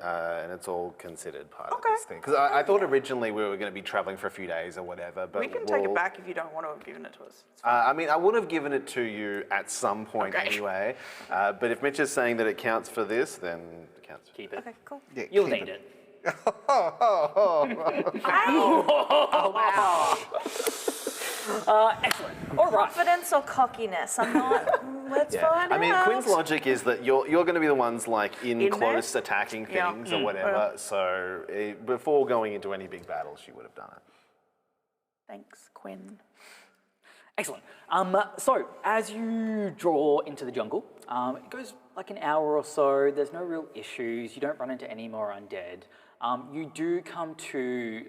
it's all considered part Okay. of this thing. Because I thought originally we were going to be traveling for a few days or whatever, but We can take it back if you don't want to have given it to us. It's I mean, I would have given it to you at some point Okay. anyway. But if Mitch is saying that it counts for this, then it counts. Keep it. Okay, cool. Yeah, You'll keep need it. Excellent. All right. Confidence or cockiness? I'm not. Let's find I mean, out. Quinn's logic is that you're going to be the ones like in In close there? attacking Yeah. things or whatever. So before going into any big battles, she would have done it. Thanks, Quinn. Excellent. So as you draw into the jungle, it goes like an hour or so. There's no real issues. You don't run into any more undead. You do come to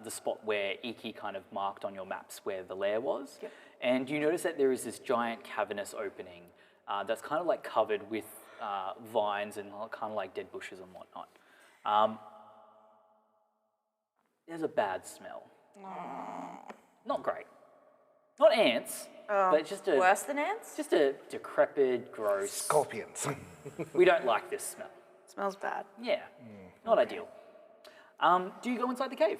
the spot where Iki kind of marked on your maps where the lair was. Yep. And you notice that there is this giant cavernous opening that's kind of like covered with vines and kind of like dead bushes and whatnot. There's a bad smell. Not great. Not ants, but just a Worse than ants? just a decrepit, gross. Scorpions. We don't like this smell. Smells bad. Yeah, not ideal. Do you go inside the cave?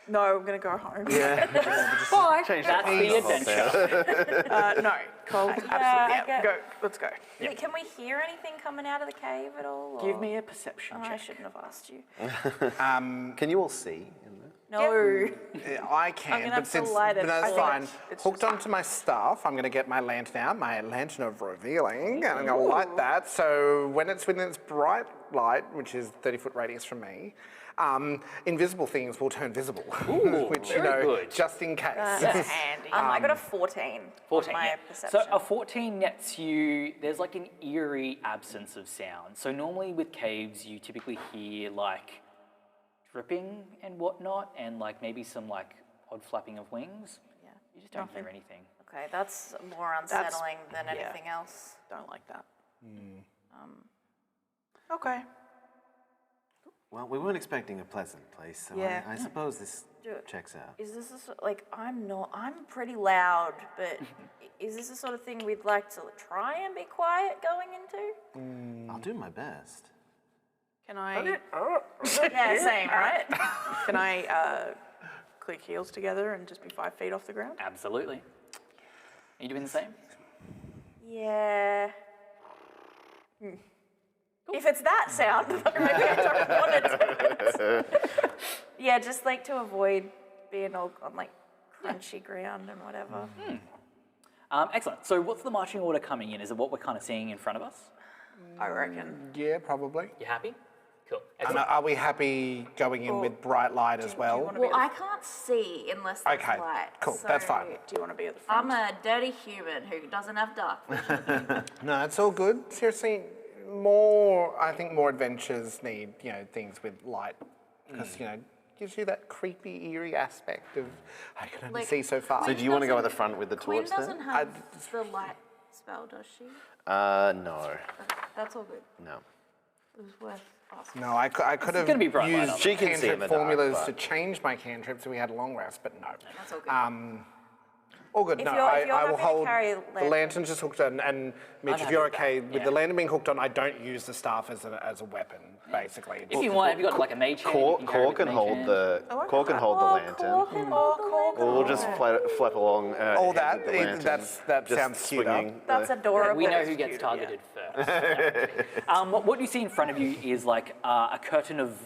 No, I'm gonna go home. Bye. That's the adventure. No, Cole, absolutely. I Yeah, get- go. Let's go. Wait, can we hear anything coming out of the cave at all? Give or- me a perception Oh, I check. shouldn't have asked you. Can you all see in there? No. I can, gonna but have to since light it. but that's I think fine. it's Hooked just- onto my staff, I'm going to get my lantern out, my lantern of revealing, and I'm going to light that. So when it's within its bright light, which is 30-foot radius from me, invisible things will turn visible, which you very know, good. just in case. That's handy. I got a 14. 14. On my yeah. perception. So a 14 nets you. There's like an eerie absence of sound. So normally with caves, you typically hear like dripping and whatnot, and like maybe some like odd flapping of wings. Yeah. You just don't hear anything. Okay, that's more unsettling than anything else. Don't like that. Okay. Well, we weren't expecting a pleasant place, so Yeah. I suppose this Do- checks out. Is this like I'm pretty loud, but is this the sort of thing we'd like to try and be quiet going into? I'll do my best. Can I? Yeah, same, right? Can I click heels together and just be 5 feet off the ground? Absolutely. Are you doing the same? Yeah. If it's that sound, maybe I don't want it to. Yeah, just like to avoid being all on like crunchy ground and whatever. Excellent. So what's the marching order coming in? Is it what we're kind of seeing in front of us? I reckon. Yeah, probably. You happy? Cool. And Excellent. are we happy going in with bright light as well? Well, I can't see unless there's Okay, light. cool, that's fine. Do you want to be at the front? I'm a dirty human who doesn't have dark vision. No, it's all good. Seriously, I think more adventures need, things with light. Because, gives you that creepy, eerie aspect of, I can only see so far. So do you want to go at the front with the Queen torch then? doesn't have the light spell, does she? No. That's all good. No. It was worth asking. No, I could have gonna be bright light used up. She can see in cantrip the dark, formulas but- to change my cantrip so we had a long rest, but no. That's all good. All good. If No, you're- if I you're will happy to hold carry the lantern. lantern's just hooked on, and Mitch, if happy you're with that, okay with yeah. the lantern being hooked on, I don't use the staff as a weapon, basically. If you want, have you got like a mage hand? you carry Cor with can mage hold hand. the lantern. We'll just flap along. All ahead that, with the lantern, that just sounds cute. swinging That's the- adorable. We know who gets targeted first. What you see in front of you is like a curtain of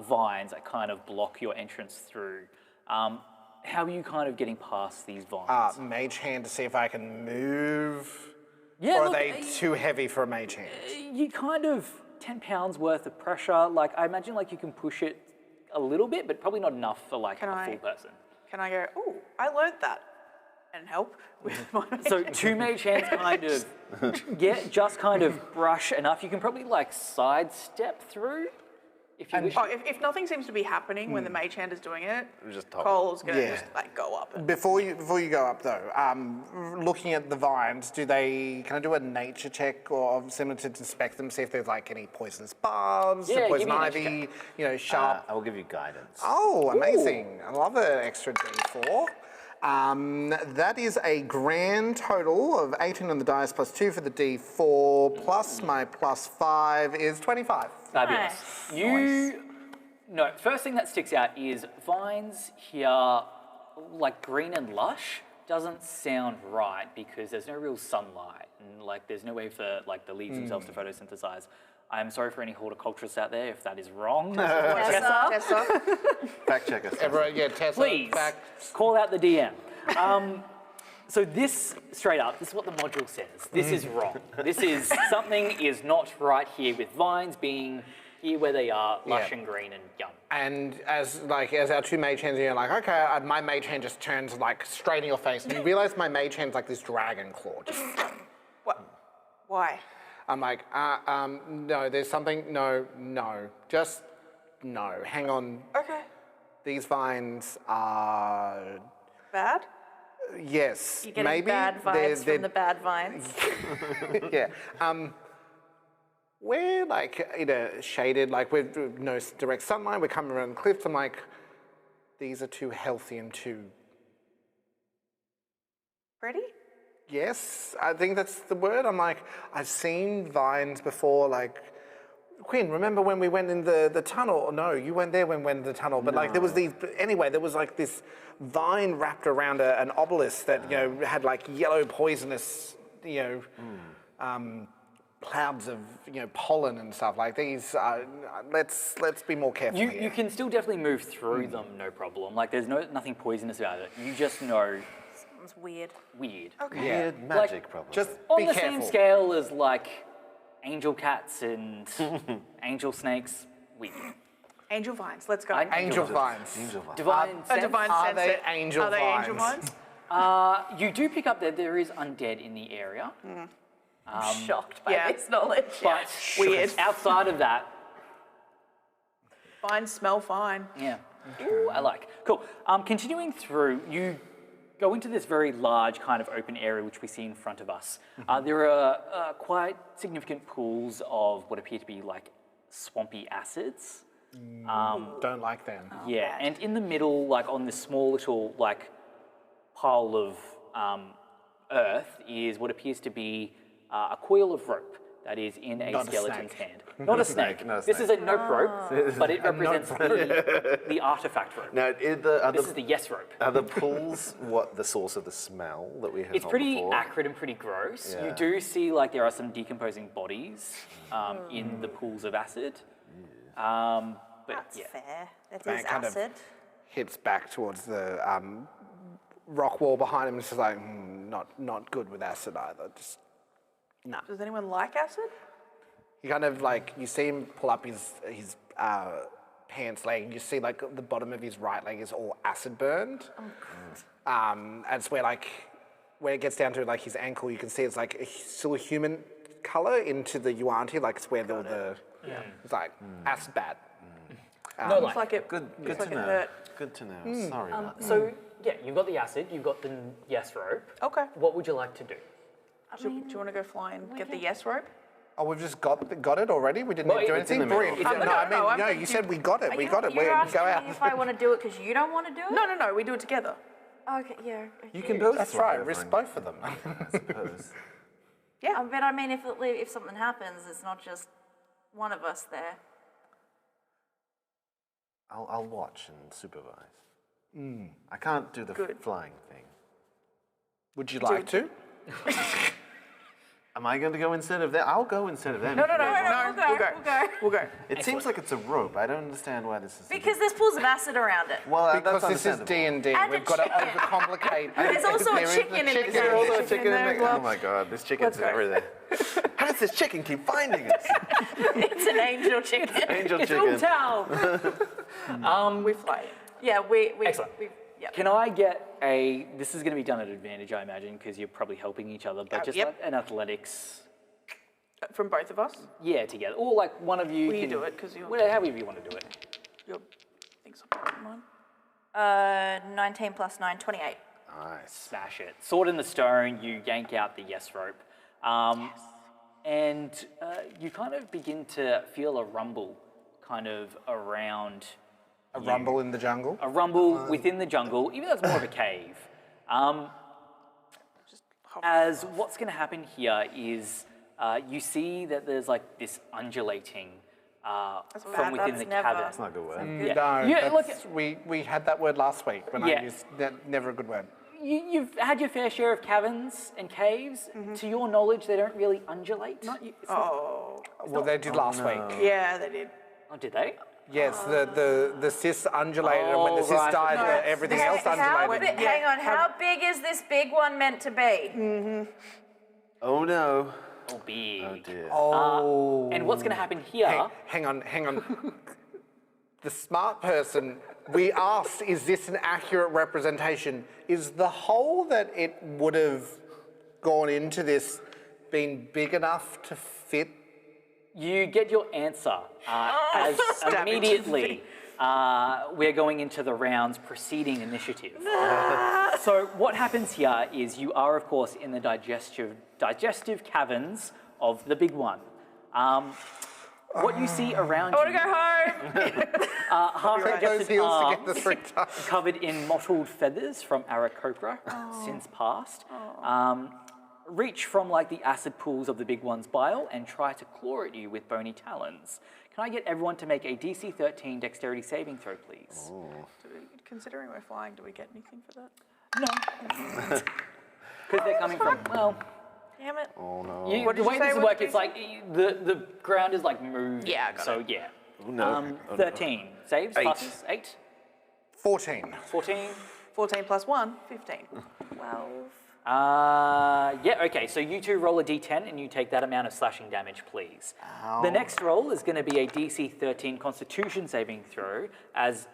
vines that kind of block your entrance through. How are you kind of getting past these vines? Mage hand to see if I can move. Yeah, or are look, they too heavy for a mage hand? You kind of 10 pounds worth of pressure. Like I imagine, like you can push it a little bit, but probably not enough for like a full person. Can I go, oh, I learned that, and help with my So two mage hands kind of just kind of brush enough. You can probably like sidestep through if you wish. Oh, if nothing seems to be happening when the mage hand is doing it, Just top Cole's gonna Yeah. just like go up. And Before you go up though, looking at the vines, can I do a nature check or similar to inspect them, see if there's like any poisonous barbs, Yeah, give poison me a nature ivy, sharp. I will give you guidance. Oh, amazing! I love an extra D4. That is a grand total of 18 on the dice plus 2 for the D4 plus my plus 5 is 25. Fabulous. No, first thing that sticks out is vines here, like green and lush, doesn't sound right because there's no real sunlight and like there's no way for like the leaves themselves to photosynthesize. I'm sorry for any horticulturists out there if that is wrong. Tessa. Fact check us. Everyone, Tessa, Please call out the DM. So this, straight up, this is what the module says. This is wrong. This is, something is not right here with vines being here where they are, lush and green and young. And as our two mage hands, you're like, okay, my mage hand just turns like straight in your face, and you realize my mage hand's like this dragon claw. Just, What? Why? I'm like, no, there's something, no, just no. Hang on, Okay. these vines are, Bad? yes, You're getting maybe bad vibes they're- from the bad vines. yeah. We're like in a shaded, like with no direct sunlight. We're coming around cliffs. I'm like, these are too healthy and too. Pretty? Yes, I think that's the word. I'm like, I've seen vines before. Like, Quinn, remember when we went in the tunnel? No, you weren't there when we went in the tunnel. But like, there was these. Anyway, there was like this vine wrapped around an obelisk that had like yellow poisonous, clouds of pollen and stuff like these. Let's be more careful here. You can still definitely move through them, no problem. Like there's nothing poisonous about it. You just know It's weird. weird. Okay. Weird magic, probably. Just On be the careful. same scale as like angel cats and angel snakes, weird. Angel vines. Let's go. Angel vines. Divine A sense. divine Are sense. they angel Are they angel vines? vines? You do pick up that there is undead in the area, I'm shocked by yeah. this knowledge. but Weird. outside of that, Vines smell fine. yeah. Ooh, I like. Cool. Continuing through, you go into this very large kind of open area which we see in front of us. There are quite significant pools of what appear to be like swampy acids. Don't like them. Yeah, and in the middle, like on this small little like pile of earth, is what appears to be a coil of rope that is in a Not a skeleton's snake. hand. Not a snake. not a This is a nope rope, but it A nope represents the artifact rope. Now, This is the yes rope. are the pools what the source of the smell that we have? It's pretty before? acrid and pretty gross. Yeah. You do see like there are some decomposing bodies in the pools of acid. But That's yeah. fair. It That is kind of- acid. Hits back towards the rock wall behind him. It's just like, not good with acid either. Just, nah. Does anyone like acid? He kind of like, you see him pull up his pants leg, and you see like the bottom of his right leg is all acid burned. Oh, God. And it's where like, when it gets down to like his ankle, you can see it's like still a human color into the Yuan-Ti, like it's where it's like acid bat. No, Looks like it. Good looks like to it know. hurt. Good to know. Sorry about that. So, yeah, you've got the acid, you've got the yes rope. Okay. What would you like to do? Do you want to go fly and get the yes rope? Oh, we've just got it already? We didn't Well, do it's in anything? the middle. Brilliant. No, You said we got it. We got it. You're Go asking out. me if I want to do it because you don't want to do it? No, we do it together. Okay, yeah. You can both That's fly right. over Risk and- both of them. I suppose. But I mean, if something happens, it's not just one of us there. I'll watch and supervise. I can't do the flying thing. Would you like to? Am I going to go instead of them? I'll go instead of them. No, if you guys want. we'll go. It seems like it's a rope. I don't understand why this is. Because there's pools of acid around it. Well, Because that's this is understandable. D&D. And We've a got to chicken. overcomplicate. There's also a There is chicken in chicken. it. There's also a chicken chicken in there as there. well. Oh my god, this chicken's Let's go. everywhere. How does this chicken keep finding us? It's an angel chicken. Angel It's chicken. Toontown! We fly. Yeah, we Excellent. yeah. Can I get this is going to be done at advantage, I imagine, because you're probably helping each other, but just yep. like an athletics, From both of us? yeah, together. Or like one of you Will you can do it? 'Cause you're- however you want to do it. Your things are better than mine. 19 plus 9, 28. Nice. Smash it. Sword in the stone, you yank out the yes rope. And you kind of begin to feel a rumble kind of around A rumble in the jungle. a rumble within the jungle, even though it's more of a cave. As what's going to happen here is you see that there's like this undulating from within That's the never- cavern. That's not a good word. No, Yeah, look that's- we had that word last week when Yeah. I used never a good word. You've had your fair share of caverns and caves. To your knowledge, they don't really undulate. Well, they did last week. Yeah, they did. Oh, did they? Yes, the cyst undulated, and when the cyst right. died, No, everything else How undulated. hang on, how big is this big one meant to be? Oh no. Oh, big. Oh dear. Oh. And what's going to happen here? Hang on. The smart person, we asked, is this an accurate representation? Is the hole that it would have gone into this been big enough to fit? You get your answer as immediately we're going into the round's preceding initiative. So what happens here is you are, of course, in the digestive caverns of the big one. What you see around I want you, to go home. half Take gets those its heels to arms get the 3 times. covered in mottled feathers from Aarakocra, since past. Reach from like the acid pools of the big one's bile and try to claw at you with bony talons. Can I get everyone to make a DC 13 dexterity saving throw, please? Considering we're flying, do we get anything for that? No. Because they're coming from, well, Damn it. Oh no. What the did way you say this was works, the it's like the ground is like moving. Yeah, I got so it. yeah. Oh no. 13. Saves, 8. passes, 8, 14. 14. 14 plus 1, 15. 12. Yeah, okay, so you two roll a d10 and you take that amount of slashing damage, please. The next roll is going to be a DC 13 Constitution saving throw as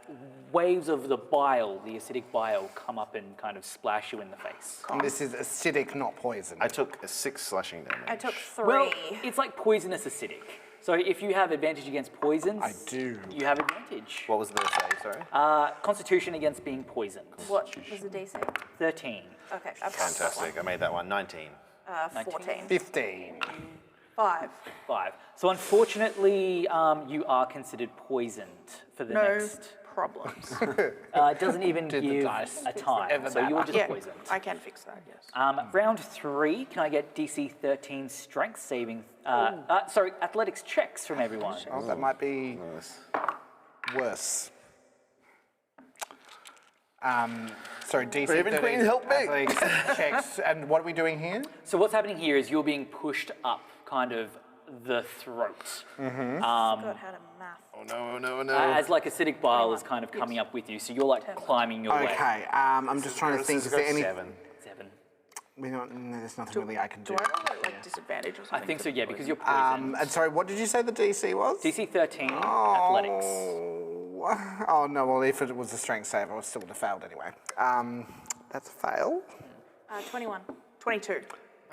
waves of the bile, the acidic bile, come up and kind of splash you in the face. And this is acidic, not poison. I took a 6 slashing damage. I took 3. Well, it's like poisonous acidic. So if you have advantage against poisons, I do. You have advantage. What was the save, sorry? Constitution against being poisoned. What was the DC? 13. Okay, I've passed that Fantastic. I made that one. 19. one. 14. 15. 5. 5. So unfortunately, you are considered poisoned for the No next. problems. It doesn't even Did the give dice a time, so you're just Yeah, poisoned. I can fix that, yes. Round 3, can I get DC 13 strength saving? Sorry, athletics checks from everyone. Oh, that might be Nice. worse. Sorry, DC Raven 13 Queen, help me. athletics checks. And what are we doing here? So what's happening here is you're being pushed up kind of the throat. God, had a math. Oh no, no, no. As like acidic bile is kind of coming up with you, so you're like climbing your way. Okay, I'm just trying to think. Is there any? 7. 7. We don't, no, there's nothing really I can do. Do I roll like disadvantage or something? I think so, for yeah, because poison? you're poisoned. And sorry, what did you say the DC was? DC 13, athletics. Oh no, well if it was a strength save, I would still would have failed anyway. That's a fail. 21. 22.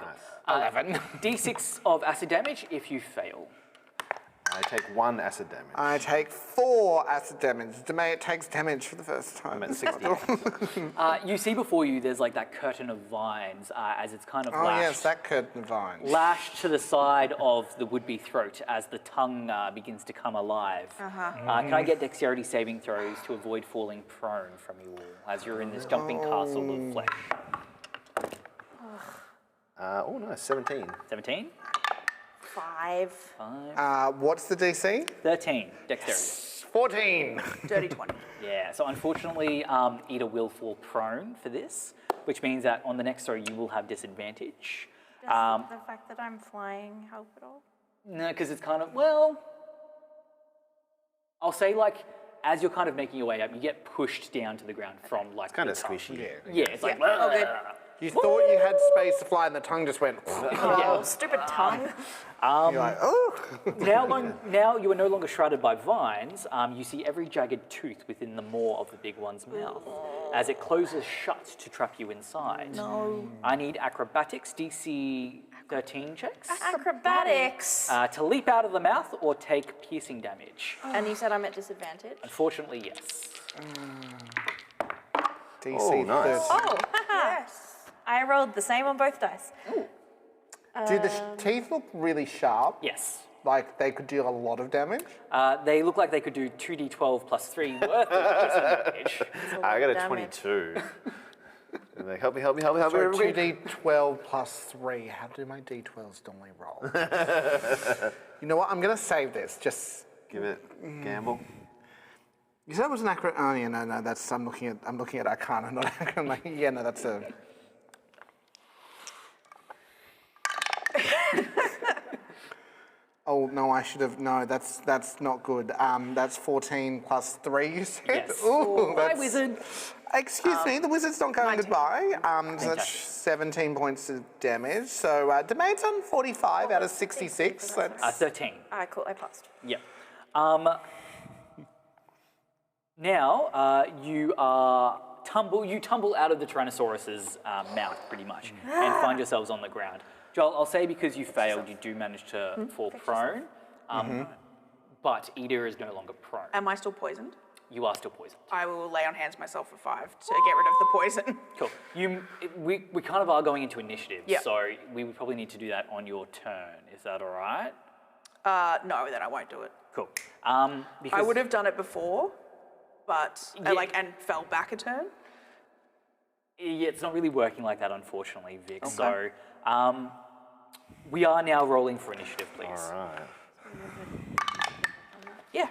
Nice. 11. D6 of acid damage if you fail. I take 1 acid damage. I take 4 acid damage. DeMay takes damage for the first time. I'm at 60. You see before you, there's like that curtain of vines as it's kind of Oh lashed. yes, that curtain of vines. Lashed to the side of the would-be throat as the tongue begins to come alive. Can I get dexterity saving throws to avoid falling prone from you all as you're in this jumping castle of flesh? Oh, nice. 17. 17? 5. 5. What's the DC? 13. Dexterity. 14. Dirty 20. Yeah, so unfortunately, Ida will fall prone for this, which means that on the next throw you will have disadvantage. Does the fact that I'm flying help at all? No, because it's kind of, well, I'll say like, as you're kind of making your way up, you get pushed down to the ground from like Kind the of tongue. squishy. Yeah, it's like, Oh, good. You thought you had space to fly and the tongue just went. Oh, stupid tongue. You're like, oh. now you are no longer shrouded by vines. You see every jagged tooth within the maw of the big one's mouth as it closes shut to trap you inside. No. I need acrobatics, DC 13 checks, Acrobatics. to leap out of the mouth or take piercing damage. And you said I'm at disadvantage? Unfortunately, yes. DC Oh, nice. 13. Oh, yes. I rolled the same on both dice. Do the teeth look really sharp? Yes. Like they could deal a lot of damage? They look like they could do 2d12 plus 3 worth of piercing damage. I got a damage. 22. Help me. So everybody. 2d12 plus 3. How do my d12s normally roll? You know what? I'm going to save this. Just. Give it gamble. You said it was an accurate. Oh yeah, no. That's I'm looking at Arcana, not Arcana. Like, yeah, no, that's a. Oh no, I should have. No, that's not good. That's 14 plus 3. You said. Yes. Ooh, Bye, that's. wizard. Excuse me, the wizard's not going goodbye. So that's 17 points of damage. So Demade's on 45 out of 66. That's 13. All right, cool. I passed. Yep. Now you tumble out of the Tyrannosaurus's mouth pretty much and find yourselves on the ground. Joel, I'll say because you failed, you do manage to fall prone, but Ida is no longer prone. Am I still poisoned? You are still poisoned. I will lay on hands myself for 5 to get rid of the poison. Cool. We kind of are going into initiative, Yeah. so we would probably need to do that on your turn. Is that all right? No, then I won't do it. Cool. I Because would have done it before, but Yeah. and fell back a turn. Yeah, it's not really working like that, unfortunately, Vic. So we are now rolling for initiative, please. All right. Yeah.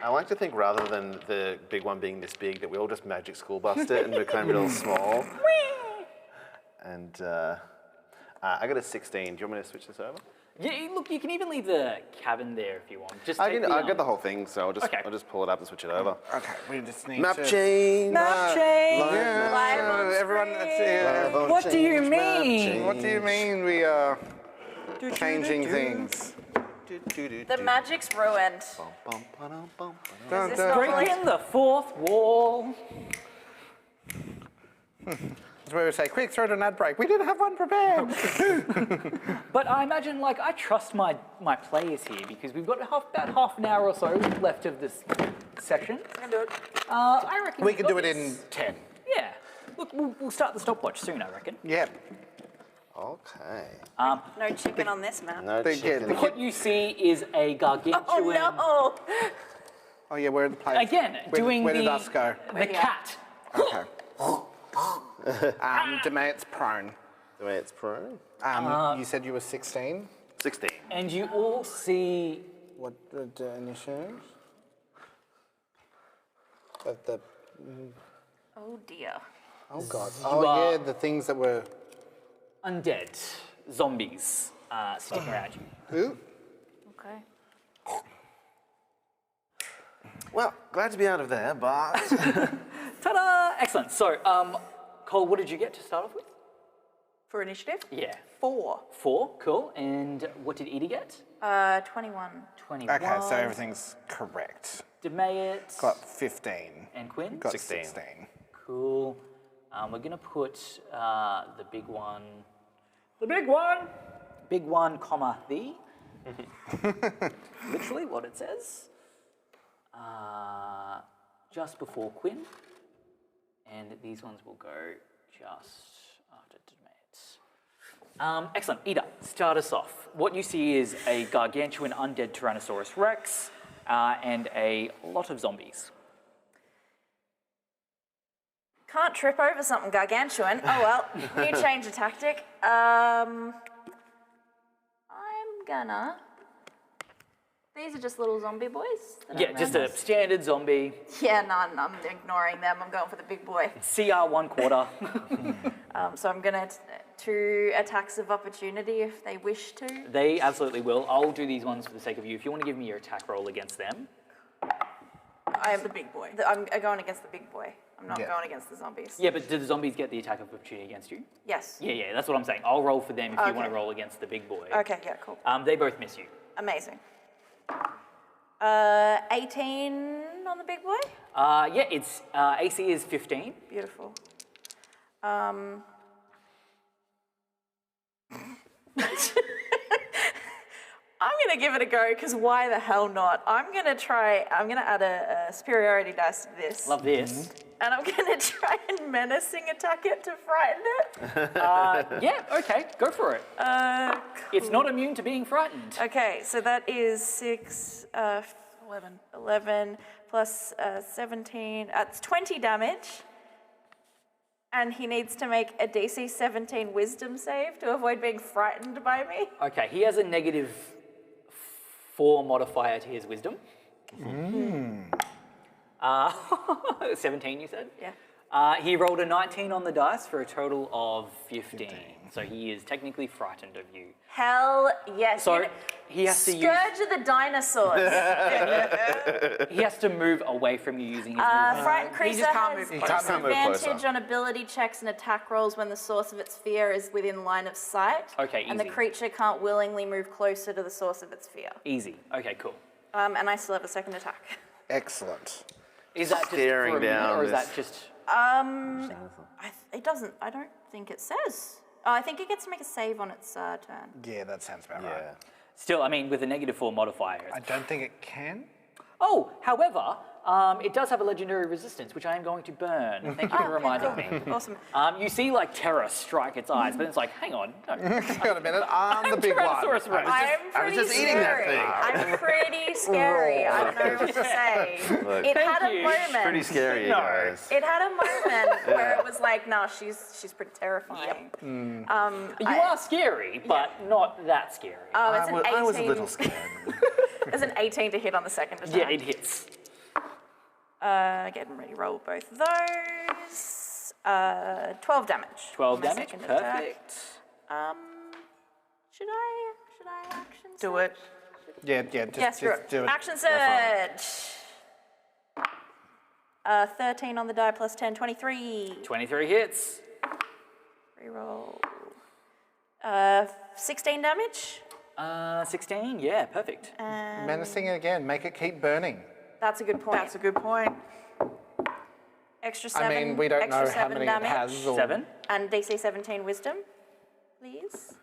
I like to think rather than the big one being this big, that we all just magic school bust it and become real small. And I got a 16. Do you want me to switch this over? Yeah, look, you can even leave the cabin there if you want. Just I take got the whole thing, so I'll just pull it up and switch it over. okay. We just need Map to. change. Map change. Live on Everyone, that's What do you mean? What do you mean we are changing things? The magic's ruined. Dun, this dun. not Break like- in the fourth wall. That's where we say, quick, throw it an ad break. We didn't have one prepared. But I imagine, like, I trust my players here because we've got about half an hour or so left of this section. I can do it. I reckon We we've can got do it this. in 10. Yeah. Look, we'll start the stopwatch soon, I reckon. Yep. Okay. No chicken on this map. No They chicken. get- What you see is a gargantuan. Oh no! Oh yeah, where are the players? Again, doing where the did us go? the cat. Okay. Demate's prone. The way it's prone. You said you were 16. 16. And you all see What the initiatives? Oh dear. Oh god. Oh yeah, the things that were. undead zombies sticking around you. Ooh. Okay. Well, glad to be out of there, but Ta-da! Excellent. So, Cole, what did you get to start off with? For initiative? Yeah. 4. 4. Cool. And what did Edie get? 21. 21. Okay, so everything's correct. Demayet. Got 15. And Quinn? Got 16. 16. Cool. We're gonna put the big one, comma, the. Literally what it says. Just before Quinn. And these ones will go just after DeMate. Excellent. Ida, start us off. What you see is a gargantuan undead Tyrannosaurus Rex and a lot of zombies. Can't trip over something gargantuan. Oh well, new change of tactic. I'm gonna. These are just little zombie boys. Yeah, just a standard zombie. Yeah, no, I'm ignoring them. I'm going for the big boy. CR 1/4. So I'm gonna two attacks of opportunity if they wish to. They absolutely will. I'll do these ones for the sake of you. If you want to give me your attack roll against them. I have the big boy. I'm going against the big boy. I'm not going against the zombies. Yeah, but do the zombies get the attack of opportunity against you? Yes. Yeah, that's what I'm saying. I'll roll for them if you want to roll against the big boy. Okay, yeah, cool. They both miss you. Amazing. 18 on the big boy? Yeah, it's AC is 15. Beautiful. I'm going to give it a go, because why the hell not? I'm going to add a superiority dice to this. Love this. And I'm going to try and menacing attack it to frighten it. Yeah, okay, go for it. Cool. It's not immune to being frightened. Okay, so that is 11 plus 17. It's 20 damage. And he needs to make a DC 17 wisdom save to avoid being frightened by me. Okay, he has a -4 modifier to his wisdom. 17, you said? Yeah. He rolled a 19 on the dice for a total of 15. So he is technically frightened of you. Hell yes. So he has to use... Scourge of the dinosaurs. He has to move away from you using his movement. Frightened creature has disadvantage closer. on ability checks and attack rolls when the source of its fear is within line of sight. Okay, And the easy. creature can't willingly move closer to the source of its fear. Easy. Okay, cool. And I still have a second attack. Excellent. Is that just Staring for a minute, down or is this- that just... It doesn't, I don't think it says. Oh, I think it gets to make a save on its turn. Yeah, that sounds about right. Still, I mean, with a -4 modifier. I don't think it can. Oh, however, it does have a legendary resistance, which I am going to burn. Thank you for reminding me. Awesome. You see, like, terror strike its eyes, but it's like, hang on. No. Hang on a minute, I'm the big one. Tyrannosaurus Rex. I'm pretty just scary. eating that thing. I'm pretty scary. I don't know what to say. It had a you. moment. Pretty scary, you guys. It had a moment where it was like, no, she's pretty terrifying. You are scary, but not that scary. It's an 18. I was a little scared. There's an 18 to hit on the second attack. Yeah, it hits. Getting ready to roll both of those. 12 damage. 12 on my damage, second attack. perfect. Should I action Do surge? it. Yeah, Screw just it. do it. Action surge. 13 on the die plus 10, 23. 23 hits. Reroll. 16 damage. 16, yeah, perfect. Menacing it again, make it keep burning. That's a good point. That's a good point. Extra 7. I mean, we don't know extra how 7 many damage. it has. Or 7. And DC 17 wisdom, please.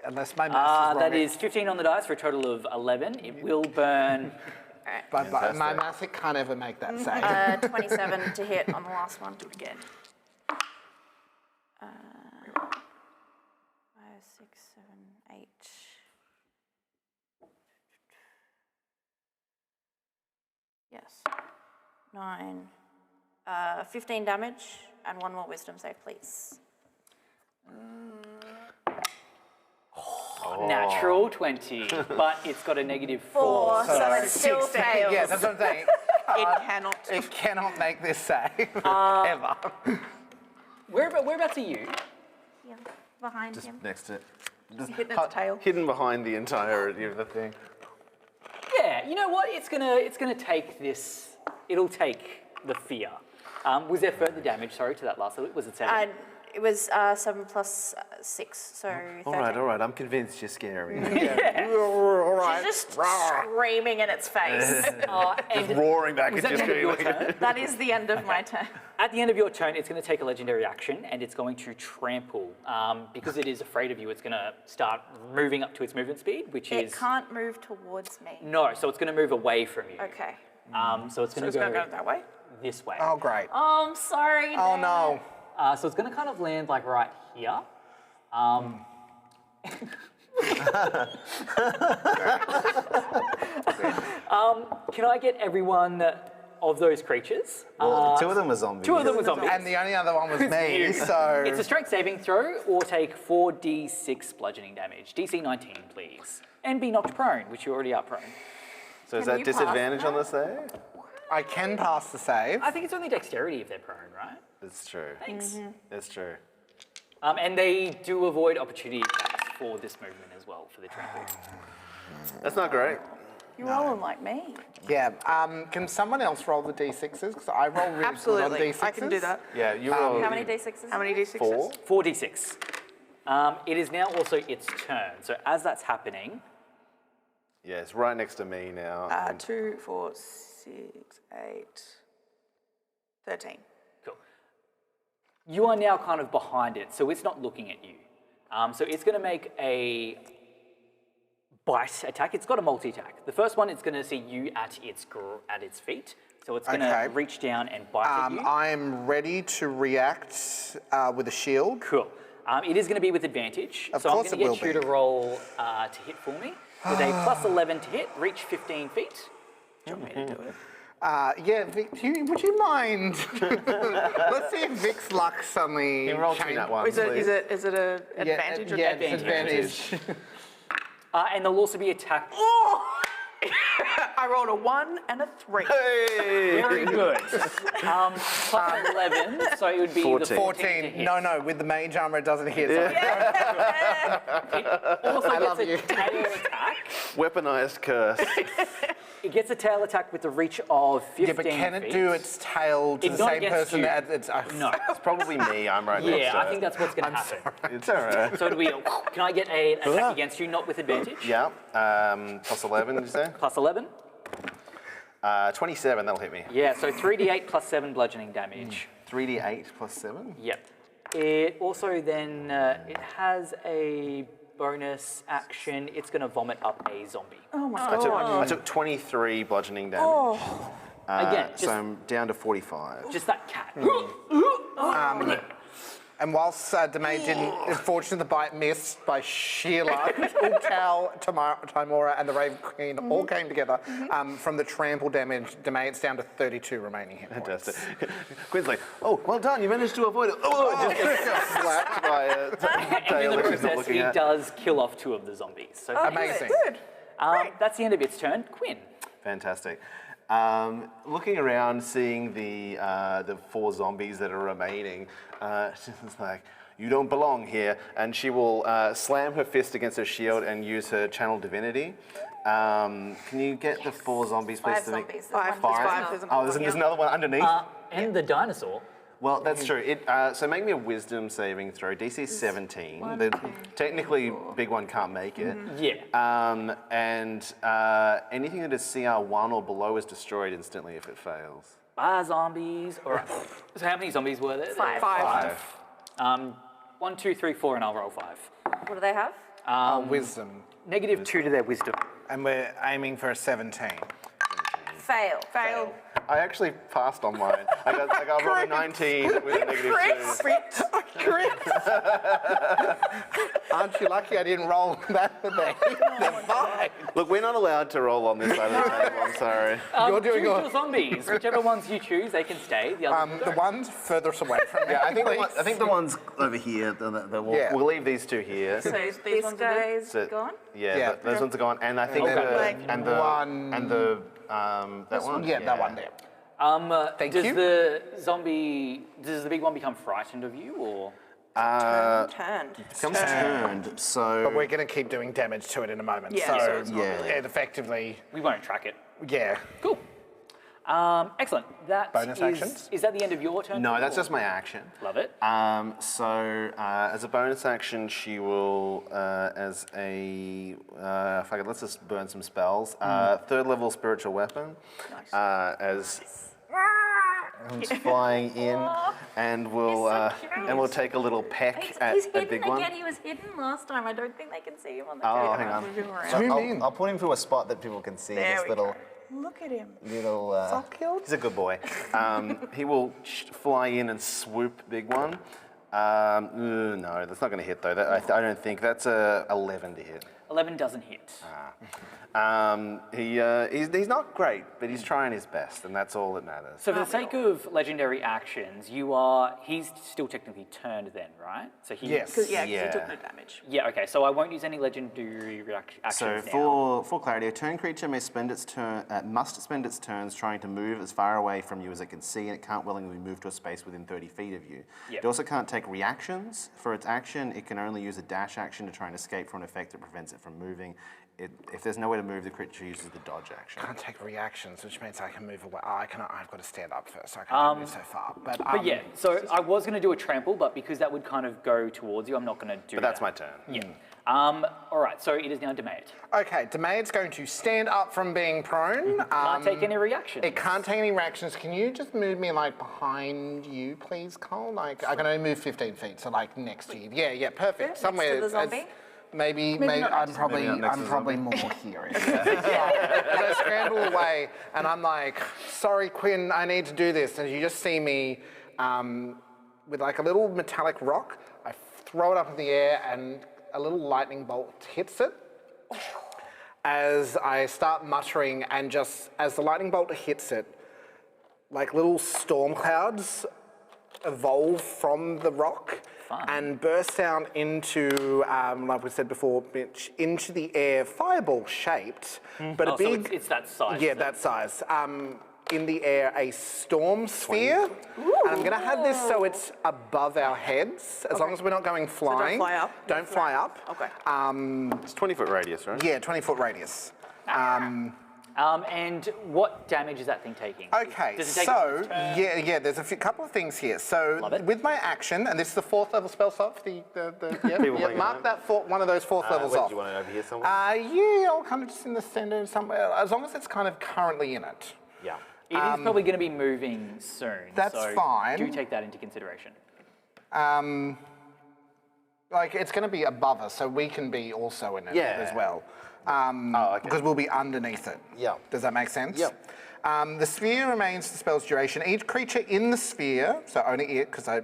Unless my math is wrong. That is 15 on the dice for a total of 11. It will burn. But my math, it can't ever make that save. 27 to hit on the last one. Do it again. 5, 6, 7, 8. Yes. 9. 15 damage and 1 more wisdom save, please. Natural 20, but it's got a -4. 4, so it still fails. Yeah, that's what I'm saying. It cannot. It cannot make this save, ever. Whereabouts are you? Yeah, behind Just him. next to it. Just Hitting its tail. hidden behind the entirety of the thing. Yeah, you know what? It's gonna take this. It'll take the fear. Was there further damage? Sorry to that last little. Was it 7? It was 7 plus 6, so 13. All right. I'm convinced you're scary. All right. She's just screaming in its face. Just roaring back Was at that you. the end of your turn? That is the end of my turn. At the end of your turn, it's going to take a legendary action, and it's going to trample. Because it is afraid of you, it's going to start moving up to its movement speed, which It is... can't move towards me. No, so it's going to move away from you. Okay. So it's going to Go go that way. this way. Oh, great. Oh, I'm sorry. Oh, Dad. no. So it's going to kind of land like right here. Can I get everyone of those creatures? Well, 2 of them are zombies. 2 of them were zombies. And the only other one was me, so... It's a strength saving throw or take 4d6 bludgeoning damage. DC 19, please. And be knocked prone, which you already are prone. So is Can that you pass disadvantage on the that? save? I can pass the save. I think it's only dexterity if they're prone, right? That's true. Thanks. That's true. And they do avoid opportunity attacks for this movement as well, for the trample. That's not great. You're rolling like me. Yeah. Can someone else roll the d6s? Because I roll really good on Absolutely. d6s. I can do that. Yeah, you roll. How many d6s? How many d6s? 4. 4d6. It is now also its turn. So as that's happening, Yeah, it's right next to me now. 2, 4, 6, 8, 13. cool. You are now kind of behind it, so it's not looking at you. So it's going to make a bite attack. It's got a multi-attack. The first one, it's going to see you at its feet. So it's going to reach down and bite at you. I'm ready to react with a shield. Cool. It is going to be with advantage. Of so I'm course going to it get will you be. to roll to hit for me. With a plus 11 to hit, reach 15 feet. Do you want me to do it? Yeah, Vic, would you mind? Let's see if Vic's luck suddenly Can you roll 2 changes. nat ones, Is it, please? is it an advantage or yeah, disadvantage? advantage. And there'll also be attack. I rolled a 1 and a 3. Very good. Plus 11, so it would be 14. the 14 to 14. hit. No, with the mage armor it doesn't hit. So It also I gets love a you. tail attack. Weaponized curse. It gets a tail attack with the reach of 15 yeah, but can feet. it do its tail to It's the not same against person you. that it's... No. It's probably me. I'm right next to Yeah, I it. think that's what's going to happen. It's all right. So it'll be, can I get an attack against you, not with advantage? Yeah. Plus 11, did you say? Plus 11? 27, that'll hit me. Yeah, so 3d8 plus 7 bludgeoning damage. 3d8 plus 7? Yep. It also then, it has a bonus action. It's going to vomit up a zombie. Oh my I god. took 23 bludgeoning damage. Oh. Again, so I'm down to 45. Just that cat. And whilst Demay didn't, unfortunately the bite missed by sheer luck, Ukal, Timora and the Raven Queen all came together. From the trample damage, Demay, it's down to 32 remaining hit points. Fantastic. Quinn's like, oh, well done, you managed to avoid it. Oh, just got slapped by a And tail in the that she's not process, looking it at. does kill off 2 of the zombies. So Amazing. Good. that's the end of its turn. Quinn. Fantastic. Looking around, seeing the 4 zombies that are remaining, she's like, you don't belong here. And she will slam her fist against her shield and use her channel divinity. Can you get the 4 zombies, please? 5 to make- zombies. Five. There's one There's more. five. There's Oh, there's another one underneath? And the dinosaur. Well, that's true. So make me a wisdom saving throw. DC is 17. The technically big one can't make it. Yeah. And anything that is CR1 or below is destroyed instantly if it fails. Zombies. All right. So how many zombies were there? 5. 5. 1, 2, 3, 4, and I'll roll 5. What do they have? Wisdom. -2 to their wisdom. And we're aiming for a 17. Fail. Fail. I actually passed on mine. I got rolled a 19 with a -2. Aren't you lucky I didn't roll that for me? They're fine. Look, we're not allowed to roll on this side of the table. I'm sorry. You're doing choose all- your zombies. Whichever ones you choose, they can stay. The other ones The ones furthest away from me. Yeah, I please. think the ones over here. Yeah. We'll leave these 2 here. So these This ones are good. guy's So- gone? Yeah, Yeah. those ones are gone, and I think Okay. that one. Yeah, that one there. Thank does you. does the big one become frightened of you, or? Turned. Becomes turned. So But we're going to keep doing damage to it in a moment. Yeah, so so it's not really- it effectively, We won't track it. yeah. Cool. Excellent. That Bonus actions? Is that the end of your turn? No, that's or- just my action. Love it. As a bonus action, she will, let's just burn some spells. Third level spiritual weapon. As comes flying in, and we'll take a little peck at He's a hidden big one. again. He was hidden last time. I don't think they can see him on the Oh, camera. hang on. I'll put him to a spot that people can see. There This we little. go. Look at him. Little. So cute. He's a good boy. He will fly in and swoop big one. No, that's not going to hit though. I don't think that's a 11 to hit. 11 doesn't hit. He's not great, but he's trying his best, and that's all that matters. So for the sake of legendary actions, he's still technically turned then, right? So he. Yes. Because he took no damage. Yeah. Okay. So I won't use any legendary actions So now. for clarity, a turn creature must spend its turns trying to move as far away from you as it can see, and it can't willingly move to a space within 30 feet of you. Yep. It also can't take reactions. For its action, it can only use a dash action to try and escape from an effect that prevents it from moving. If there's nowhere to move, the creature uses the dodge action. Can't take reactions, which means I can move away. I've got to stand up first. So I can't move so far. But yeah, so I was going to do a trample, but because that would kind of go towards you, I'm not going to do that. But that's my turn. Yeah. All right, so it is now Demade. Okay, Demade's going to stand up from being prone. Can't take any reactions. It can't take any reactions. Can you just move me like behind you, please, Cole? Like I can only move 15 feet, so like next to you. Yeah, perfect. Somewhere. to the zombie? Maybe not I'm next to probably more here. As I scramble away, and I'm like, sorry, Quinn, I need to do this. And you just see me with like a little metallic rock. I throw it up in the air, and a little lightning bolt hits it. As I start muttering, and just as the lightning bolt hits it, like little storm clouds evolve from the rock. And burst down into, like we said before, Mitch, into the air, fireball shaped, but a big. So it's that size. Yeah, that size. In the air, a storm sphere. And I'm going to have this so it's above our heads, as long as we're not going flying. don't fly up? Don't fly up. Okay. It's 20-foot radius, right? Yeah, 20-foot radius. And what damage is that thing taking? Okay, Does it take so its turn? there's a couple of things here. So Love it. with my action, and this is the 4th level spell slot for People playing mark at that one of those 4th levels Where off. do you want it over here somewhere? Yeah, I'll kind of just in the center somewhere, as long as it's kind of currently in it. Yeah. It is probably going to be moving soon. That's so fine. Do take that into consideration. Like it's going to be above us, so we can be also in it as well. okay. Because we'll be underneath it. Yeah. Does that make sense? Yep. The sphere remains the spell's duration. Each creature in the sphere, so only it, because I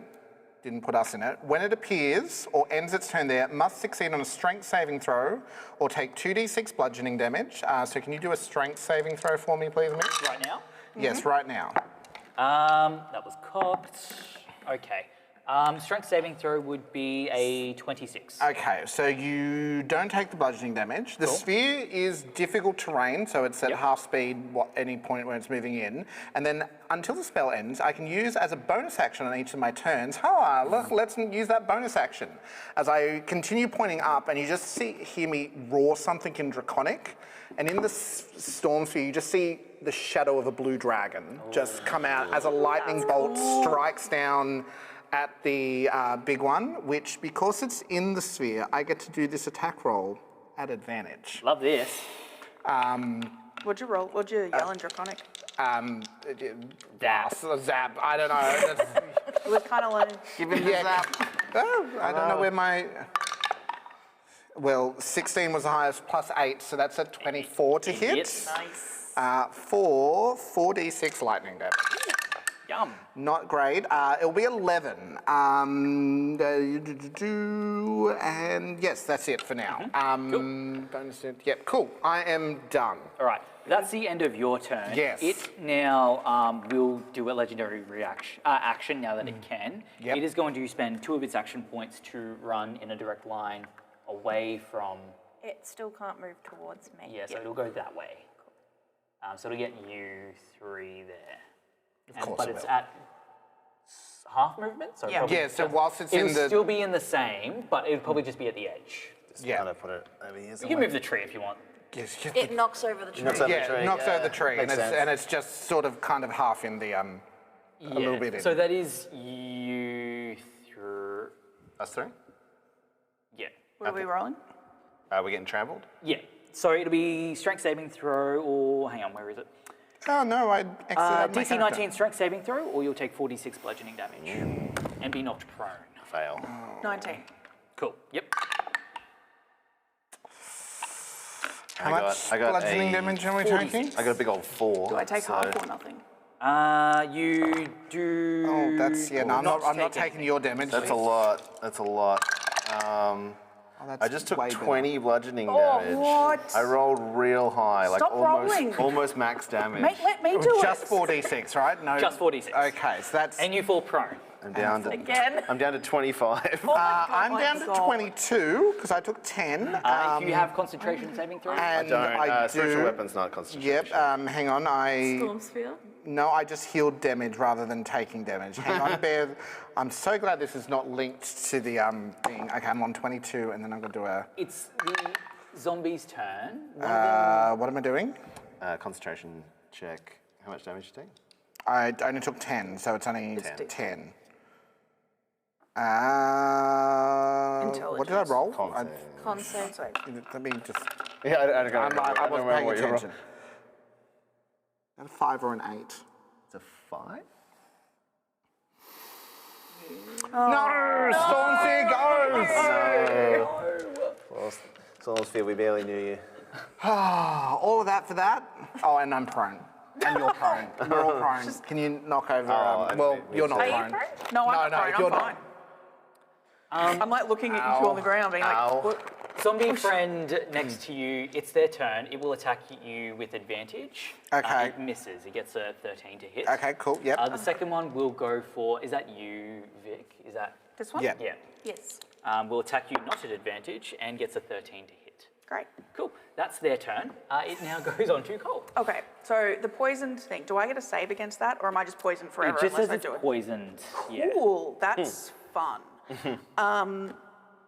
didn't put us in it, when it appears or ends its turn there, must succeed on a strength saving throw or take 2d6 bludgeoning damage. So can you do a strength saving throw for me, please, Mitch? Right now? Yes, right now. That was cocked. Okay. Strength saving throw would be a 26. Okay, so you don't take the bludgeoning damage. The sphere is difficult terrain, so it's at half speed any point where it's moving in. And then until the spell ends, I can use as a bonus action on each of my turns. Let's use that bonus action. As I continue pointing up, and you just hear me roar something in Draconic. And in the storm sphere, you just see the shadow of a blue dragon just come out as a lightning bolt strikes down at the big one, which, because it's in the sphere, I get to do this attack roll at advantage. Love this. What'd you roll? What'd you yell in Draconic? Zap. I don't know. It was kind of like... Give him the zap. Oh, I don't know where my... Well, 16 was the highest, plus 8, so that's a 24 to hit. Nice. 4d6 lightning damage. Yum. Not great. It'll be 11. And yes, that's it for now. Bonus. Yep, cool. I am done. All right. That's the end of your turn. Yes. It now will do a legendary action now that it can. Yep. It is going to spend 2 of its action points to run in a direct line away from... It still can't move towards me. Yeah, so it'll go that way. So it'll get you 3 there. Of course but it it's will. at half movement? So probably Yeah, so whilst it's in it'll the... still be in the same, but it'll probably just be at the edge. Yeah. Kind of put it over here You can move the tree if you want. It knocks over the tree. Knocks over the Yeah, tree, it knocks over the tree, makes sense. and it's just sort of kind of half in the a little bit in. So that is you through. Us three? Yeah. What are we rolling? We're getting trampled? Yeah. So it'll be strength saving throw, or hang on, where is it? Oh no, I exited my DC character. 19 strength saving throw, or you'll take 46 bludgeoning damage and be knocked prone. Fail. 19. Cool. Yep. How much bludgeoning damage are we taking? I got a big old 4. Do I take half or nothing? You do. Oh, that's no. I'm not taking your damage. That's a lot. That's a lot. I just took 20 bludgeoning damage. what? I rolled real high, like Stop rolling. almost max damage. Let me do Just it. 4d6, right? No. Just 4d6. Okay, so that's. And you fall prone. I'm down to Again. I'm down to 25. I'm down to 22 because I took 10. If you have concentration saving throw. And I do. spiritual weapons, not concentration. Yep. Hang on. Storm sphere. No, I just healed damage rather than taking damage. Hang on, Bear. I'm so glad this is not linked to the thing. Okay, I'm on 22, and then I'm gonna do a. It's the zombie's turn. What am I doing? Concentration check. How much damage you take? I only took 10, so it's only 10. What did I roll? Con save. Let me just. Yeah, I don't I wasn't paying what you rolled. attention. A 5 or an 8? It's a 5? No, Stormsphere goes! Well, Stormsphere, we barely knew you. All of that for that? Oh, and I'm prone. And you're prone. We're all prone. Can you knock over? Well, you're not Are you prone. prone? No, I'm not if prone. you're I'm not. fine. I'm like looking at you on the ground, being like, what? Zombie friend next to you, it's their turn. It will attack you with advantage. Okay. It misses. It gets a 13 to hit. Okay, cool. Yep. The second one will go for, is that you, Vic? Is that? This one? Yeah. Yeah. Yes. Will attack you not at advantage and gets a 13 to hit. Great. Cool. That's their turn. It now goes on to Cole. Okay, so the poisoned thing, do I get a save against that, or am I just poisoned forever It just unless says I it's do it? poisoned. Yeah. Cool, that's fun.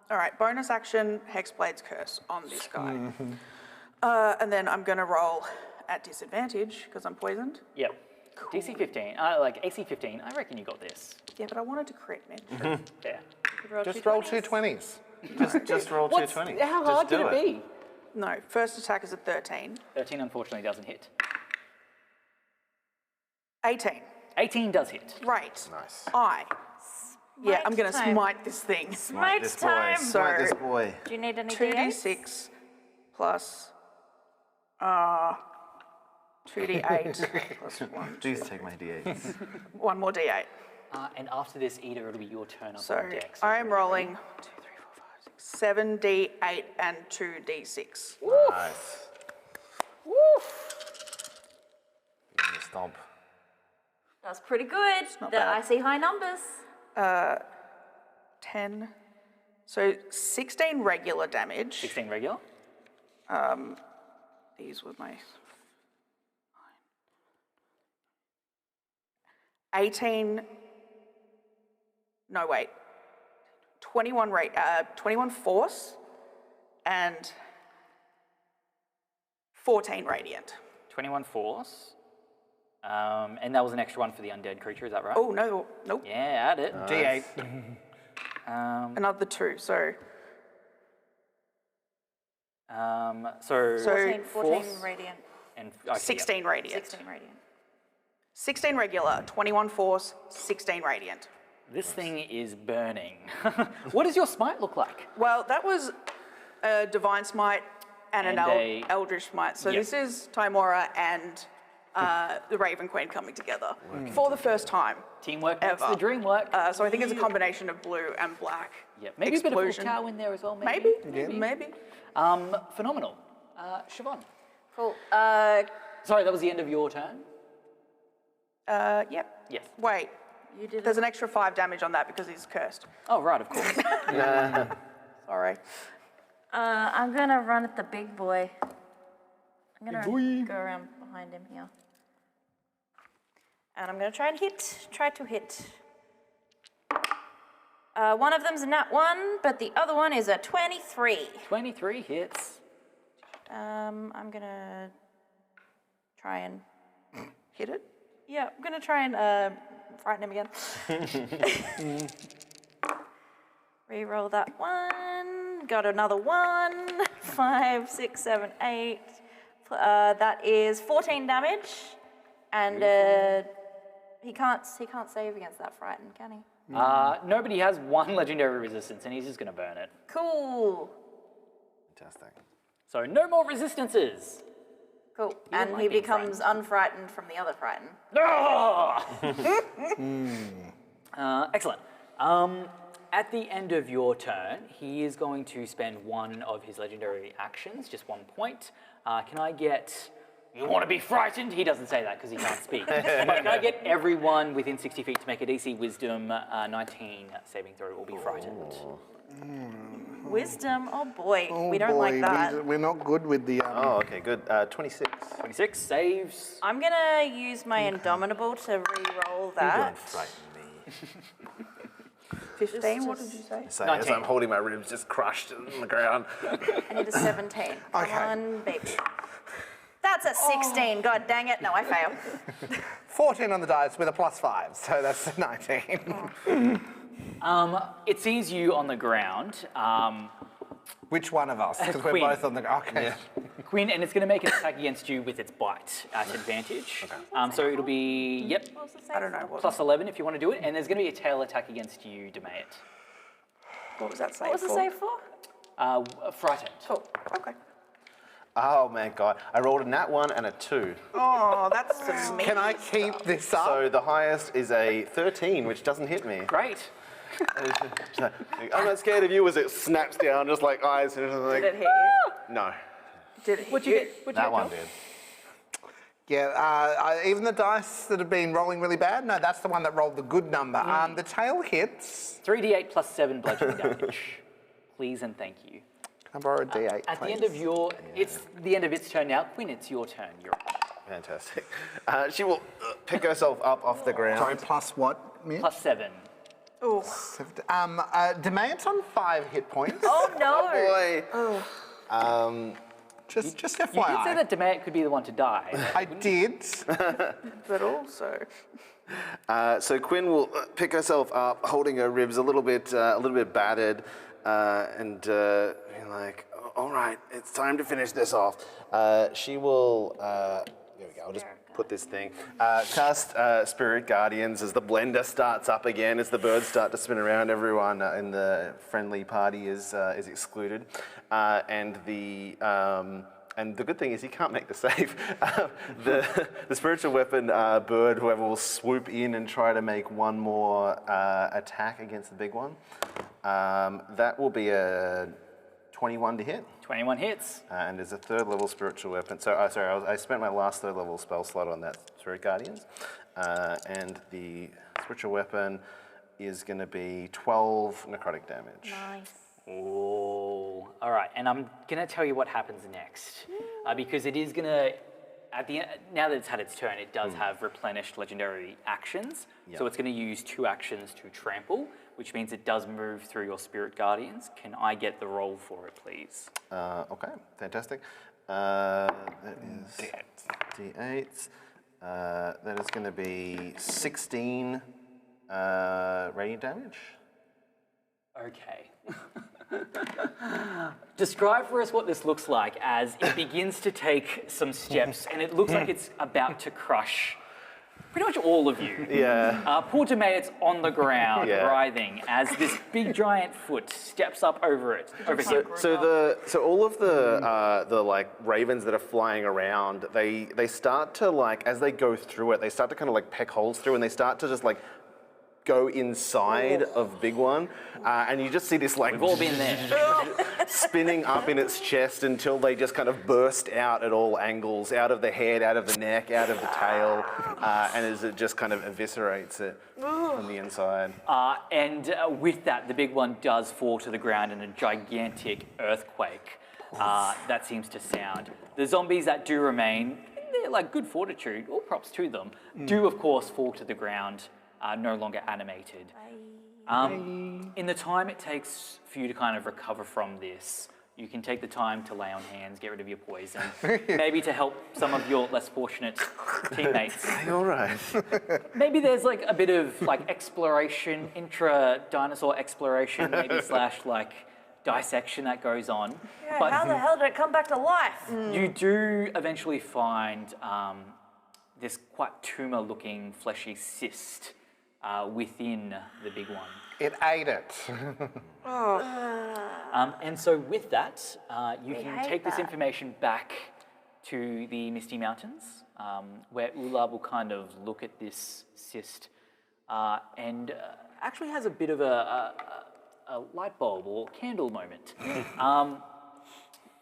All right, bonus action, Hexblade's Curse on this guy. And then I'm gonna roll at disadvantage because I'm poisoned. Yep. Cool. DC 15, like AC 15, I reckon you got this. Yeah, but I wanted to crit, Mitch. Yeah. Just roll 2 20s. Just roll 2 20s. How hard can it be? No, first attack is a 13. 13 unfortunately doesn't hit. 18. 18 does hit. Right. Nice. Smite I'm gonna time. smite this thing. Smite This boy. time. Smite this boy. Do you need any D8s? 2d6 plus 2d8 plus 1. Please take my d8s. One more d8. And after this, Ida, it'll be your turn up So on deck. I am rolling 2, 3, 4, 5, 6, 7d8 and 2d6. Nice. Give me a stomp. That's pretty good. I see high numbers. 10. So 16 regular damage. 16 regular. These were my 18. No, wait. 21 force and 14 radiant. 21 force. And that was an extra one for the undead creature, is that right? Oh, no, nope. Yeah, add it. D8. Another 2, so. So 14 force radiant. and okay, 16 radiant. 16 radiant. 16 regular, 21 force, 16 radiant. This thing is burning. What does your smite look like? Well, that was a Divine Smite and And an Eldritch Smite. So Yep. this is Tymora and the Raven Queen coming together for the first time. Teamwork makes Ever. the dream work. So I think it's a combination of blue and black. Yeah, maybe a bit of explosion. cow in there as well. Maybe. Maybe. Phenomenal. Siobhan. Cool. Sorry, that was the end of your turn. Yep. Yes. Wait, You did there's an extra 5 damage on that because he's cursed. Oh, right, of course. Sorry. I'm gonna run at the big boy. I'm gonna go around behind him here. And I'm gonna try to hit. One of them's a nat 1, but the other one is a 23. 23 hits. I'm gonna try and Hit it. yeah, I'm gonna try and frighten him again. Reroll that one. Got another 1. 5, 6, 7, 8. That is 14 damage, and he can't save against that frighten, can he? Nobody has 1 legendary resistance, and he's just going to burn it. Cool. Fantastic. So no more resistances. Cool. don't And like he being becomes unfrightened from the other frighten. Excellent. At the end of your turn, he is going to spend 1 of his legendary actions, just 1 point. Can I get... You want to be frightened? He doesn't say that because he can't speak. But can I get everyone within 60 feet to make a DC Wisdom 19 saving throw or be frightened? Wisdom? Oh boy, we don't like that. We're not good with the... Oh, okay, good. 26. 26 saves. I'm gonna use my Indomitable to re-roll You that. don't frighten me. 15, what did you say? So as I'm holding my ribs just crushed on the ground. I need a 17. Come on, baby. That's a 16. God dang it. No, I fail. 14 on the dice with a +5, so that's 19. It sees you on the ground. Which one of us? Because we're Queen. both on the... Okay. Quinn, and it's going to make an attack against you with its bite at advantage. Okay. So it'll be, yep, I don't know. What plus 11 if you want to do it, and there's going to be a tail attack against you, Demayet. was that save What was the for? save for? Frightened. Cool. Okay. Oh my god. I rolled a nat 1 and a 2. Oh, that's the mean. Can I keep this up? So the highest is a 13, which doesn't hit me. Great. I'm not scared of you as it snaps down, just like eyes. And like, Did it hit you? no. Did it hit What'd you get? What'd you That get, one Tom? did. Yeah, even the dice that have been rolling really bad, no, that's the one that rolled the good number. The tail hits. 3d8 plus 7 bludgeoning damage. Please and thank you. Can I borrow a D8, At the please? end of your, it's the end of its turn now. Quinn, it's your turn. You're up. Fantastic. She will pick herself up off the ground. Sorry, plus what, Mitch? Plus 7. Oh. Demayet's on 5 hit points. Oh no! Oh boy. Just You FYI. did say that Demayet could be the one to die. I did. But also, So Quinn will pick herself up, holding her ribs a little bit battered, and be like, "All right, it's time to finish this off." She will. There we go. I'll just put this thing. Cast Spirit Guardians as the blender starts up again. As the birds start to spin around, everyone in the friendly party is excluded, and the good thing is he can't make the save. The spiritual weapon bird, whoever will swoop in and try to make one more attack against the big one. That will be a 21 to hit. 21 hits. And there's a 3rd level spiritual weapon. So, I spent my last 3rd level spell slot on that Spirit Guardians. And the spiritual weapon is going to be 12 necrotic damage. Nice. Oh, all right. And I'm going to tell you what happens next. Because it is going to, at the end, now that it's had its turn, it does have replenished legendary actions. Yep. So it's going to use 2 actions to trample, which means it does move through your Spirit Guardians. Can I get the roll for it, please? Okay, fantastic. That is D8s. That is going to be 16 radiant damage. Okay. Describe for us what this looks like as it begins to take some steps and it looks like it's about to crush pretty much all of you. Yeah. Poor Demayet's on the ground, Yeah. writhing, as this big giant foot steps up over it. So all of the like ravens that are flying around, they start to like, as they go through it, they start to kind of like peck holes through, and they start to just like go inside of Big One, and you just see this like We've all been there. spinning up in its chest until they just kind of burst out at all angles, out of the head, out of the neck, out of the tail, and as it just kind of eviscerates it from the inside. And with that, the big one does fall to the ground in a gigantic earthquake that seems to sound. The zombies that do remain, they're like good fortitude, all props to them, do of course fall to the ground, no longer animated. In the time it takes for you to kind of recover from this, you can take the time to lay on hands, get rid of your poison, maybe to help some of your less fortunate teammates. All right. Maybe there's like a bit of like exploration, intra-dinosaur exploration, maybe slash like dissection that goes on. Yeah, But how the hell did it come back to life? you do eventually find this quite tumor-looking fleshy cyst within the big one. It ate it. And so with that, you can hate take this that. information back to the Misty Mountains, where Ula will kind of look at this cyst and actually has a bit of a light bulb or candle moment.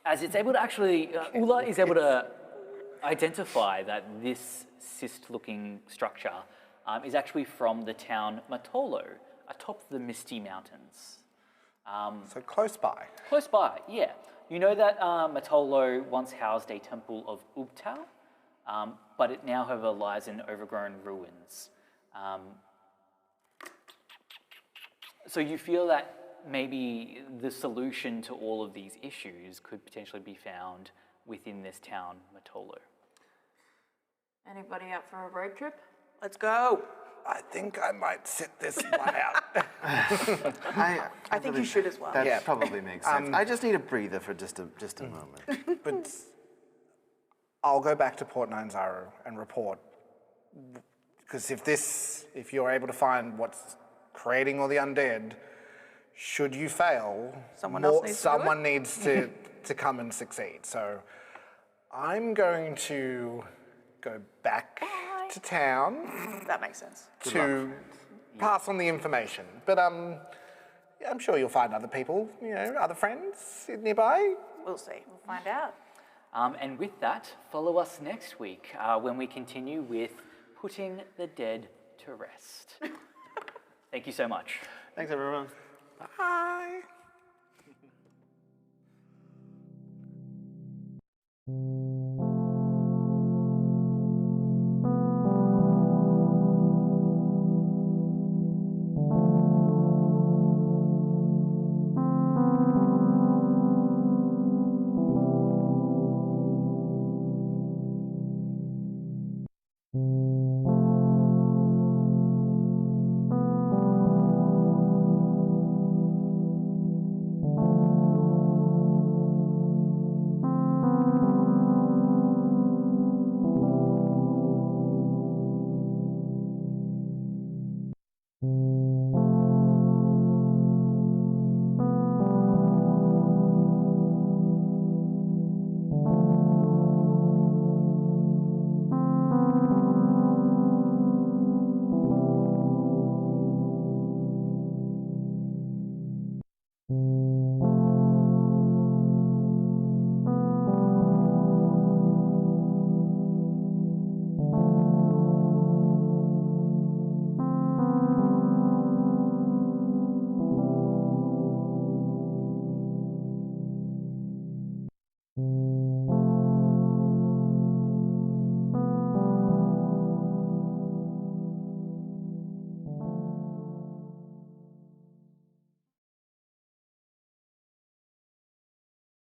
As it's able to actually, Ula is able to identify that this cyst-looking structure is actually from the town Matolo, atop the Misty Mountains. So close by. Close by, yeah. You know that Matolo once housed a temple of Ubtao, but it now, however, lies in overgrown ruins. So you feel that maybe the solution to all of these issues could potentially be found within this town, Matolo. Anybody up for a road trip? Let's go. I think I might sit this one out. I think you should as well. That probably makes sense. I just need a breather for just a moment. But I'll go back to Port Nyanzaru and report. Because if you're able to find what's creating all the undead, should you fail, Someone needs to come and succeed. So I'm going to go back to town That makes sense. to pass on the information. But I'm sure you'll find other people, other friends nearby. We'll see. We'll find out. And with that, follow us next week when we continue with Putting the Dead to Rest. Thank you so much. Thanks, everyone. Bye.